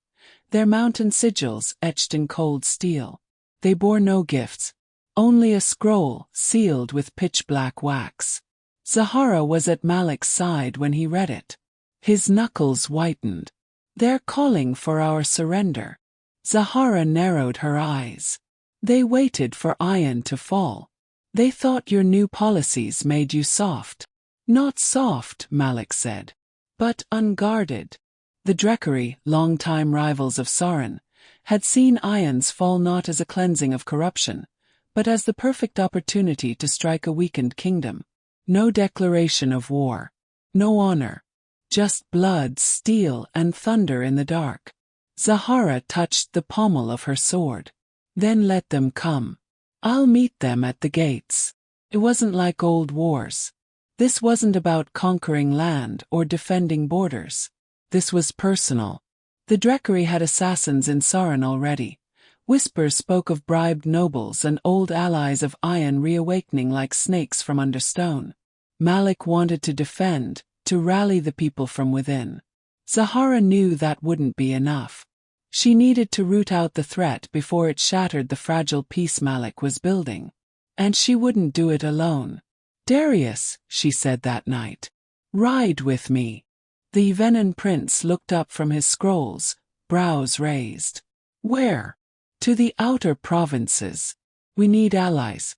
their mountain sigils etched in cold steel. They bore no gifts, only a scroll sealed with pitch-black wax. Zahara was at Malik's side when he read it. His knuckles whitened. "They're calling for our surrender." Zahara narrowed her eyes. "They waited for iron to fall. They thought your new policies made you soft." "Not soft," Malik said, "but unguarded." The Dreckery, long-time rivals of Sahran, had seen ions fall not as a cleansing of corruption, but as the perfect opportunity to strike a weakened kingdom. No declaration of war. No honor. Just blood, steel, and thunder in the dark. Zahara touched the pommel of her sword. "Then let them come. I'll meet them at the gates." It wasn't like old wars. This wasn't about conquering land or defending borders. This was personal. The Dreckery had assassins in Sahran already. Whispers spoke of bribed nobles and old allies of Iron reawakening like snakes from under stone. Malik wanted to defend, to rally the people from within. Zahara knew that wouldn't be enough. She needed to root out the threat before it shattered the fragile peace Malik was building. And she wouldn't do it alone. "Darius," she said that night, "ride with me." The Yvenan prince looked up from his scrolls, brows raised. "Where?" "To the outer provinces. We need allies.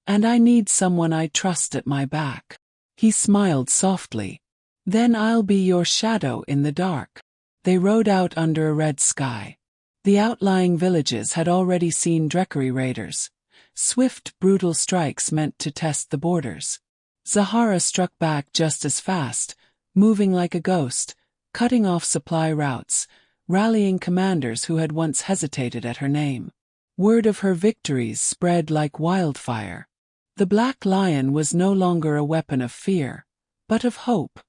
And I need someone I trust at my back." He smiled softly. "Then I'll be your shadow in the dark." They rode out under a red sky. The outlying villages had already seen Dreckery raiders. Swift, brutal strikes meant to test the borders. Zahara struck back just as fast, moving like a ghost, cutting off supply routes, rallying commanders who had once hesitated at her name. Word of her victories spread like wildfire. The Black Lion was no longer a weapon of fear, but of hope.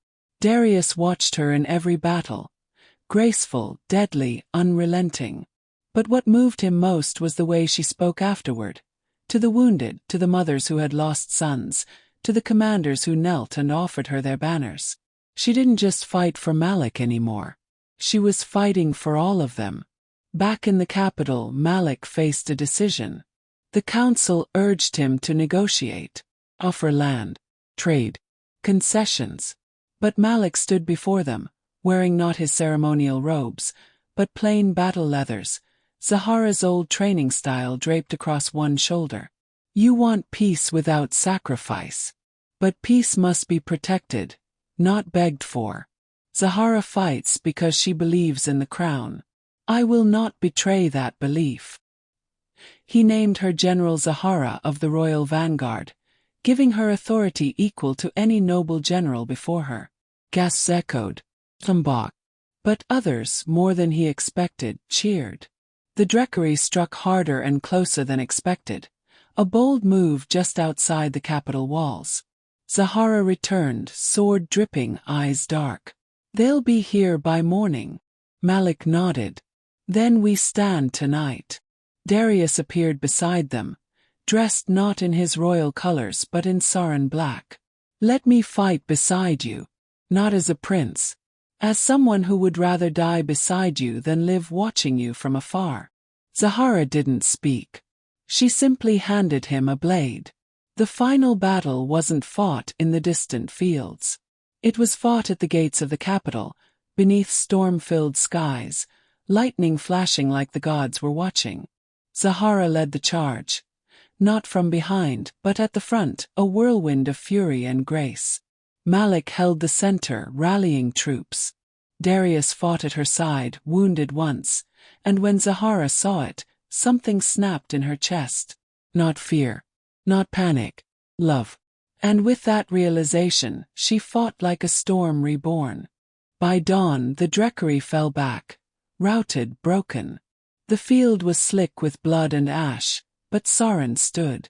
Darius watched her in every battle. Graceful, deadly, unrelenting. But what moved him most was the way she spoke afterward. To the wounded, to the mothers who had lost sons, to the commanders who knelt and offered her their banners. She didn't just fight for Malik anymore. She was fighting for all of them. Back in the capital, Malik faced a decision. The council urged him to negotiate, offer land, trade, concessions. But Malik stood before them, wearing not his ceremonial robes, but plain battle leathers, Zahara's old training style draped across one shoulder. "You want peace without sacrifice. But peace must be protected, not begged for. Zahara fights because she believes in the crown. I will not betray that belief." He named her General Zahara of the Royal Vanguard, giving her authority equal to any noble general before her. Gasps echoed. Thambak. But others, more than he expected, cheered. The Dreckery struck harder and closer than expected, a bold move just outside the capital walls. Zahara returned, sword dripping, eyes dark. "They'll be here by morning." Malik nodded. "Then we stand tonight." Darius appeared beside them, dressed not in his royal colors but in Sahran black. "Let me fight beside you. Not as a prince. As someone who would rather die beside you than live watching you from afar." Zahara didn't speak. She simply handed him a blade. The final battle wasn't fought in the distant fields. It was fought at the gates of the capital, beneath storm-filled skies, lightning flashing like the gods were watching. Zahara led the charge. Not from behind, but at the front, a whirlwind of fury and grace. Malik held the center, rallying troops. Darius fought at her side, wounded once, and when Zahara saw it, something snapped in her chest. Not fear. Not panic. Love. And with that realization, she fought like a storm reborn. By dawn, the Dreckery fell back. Routed, broken. The field was slick with blood and ash, but Sahran stood.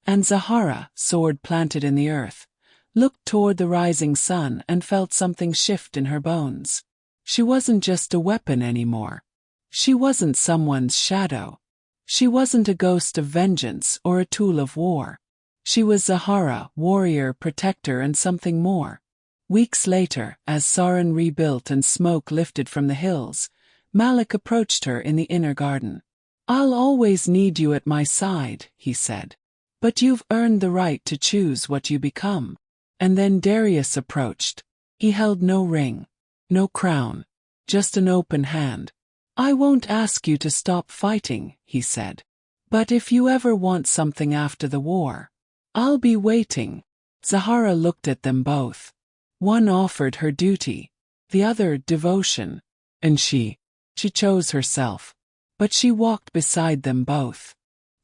And Zahara, sword planted in the earth, looked toward the rising sun and felt something shift in her bones. She wasn't just a weapon anymore. She wasn't someone's shadow. She wasn't a ghost of vengeance or a tool of war. She was Zahara, warrior, protector, and something more. Weeks later, as Sahran rebuilt and smoke lifted from the hills, Malik approached her in the inner garden. "I'll always need you at my side," he said. "But you've earned the right to choose what you become." And then Darius approached. He held no ring, no crown, just an open hand. "I won't ask you to stop fighting," he said. "But if you ever want something after the war, I'll be waiting." Zahara looked at them both. One offered her duty, the other devotion, and she chose herself. But she walked beside them both.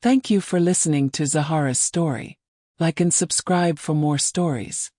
Thank you for listening to Zahara's story. Like and subscribe for more stories.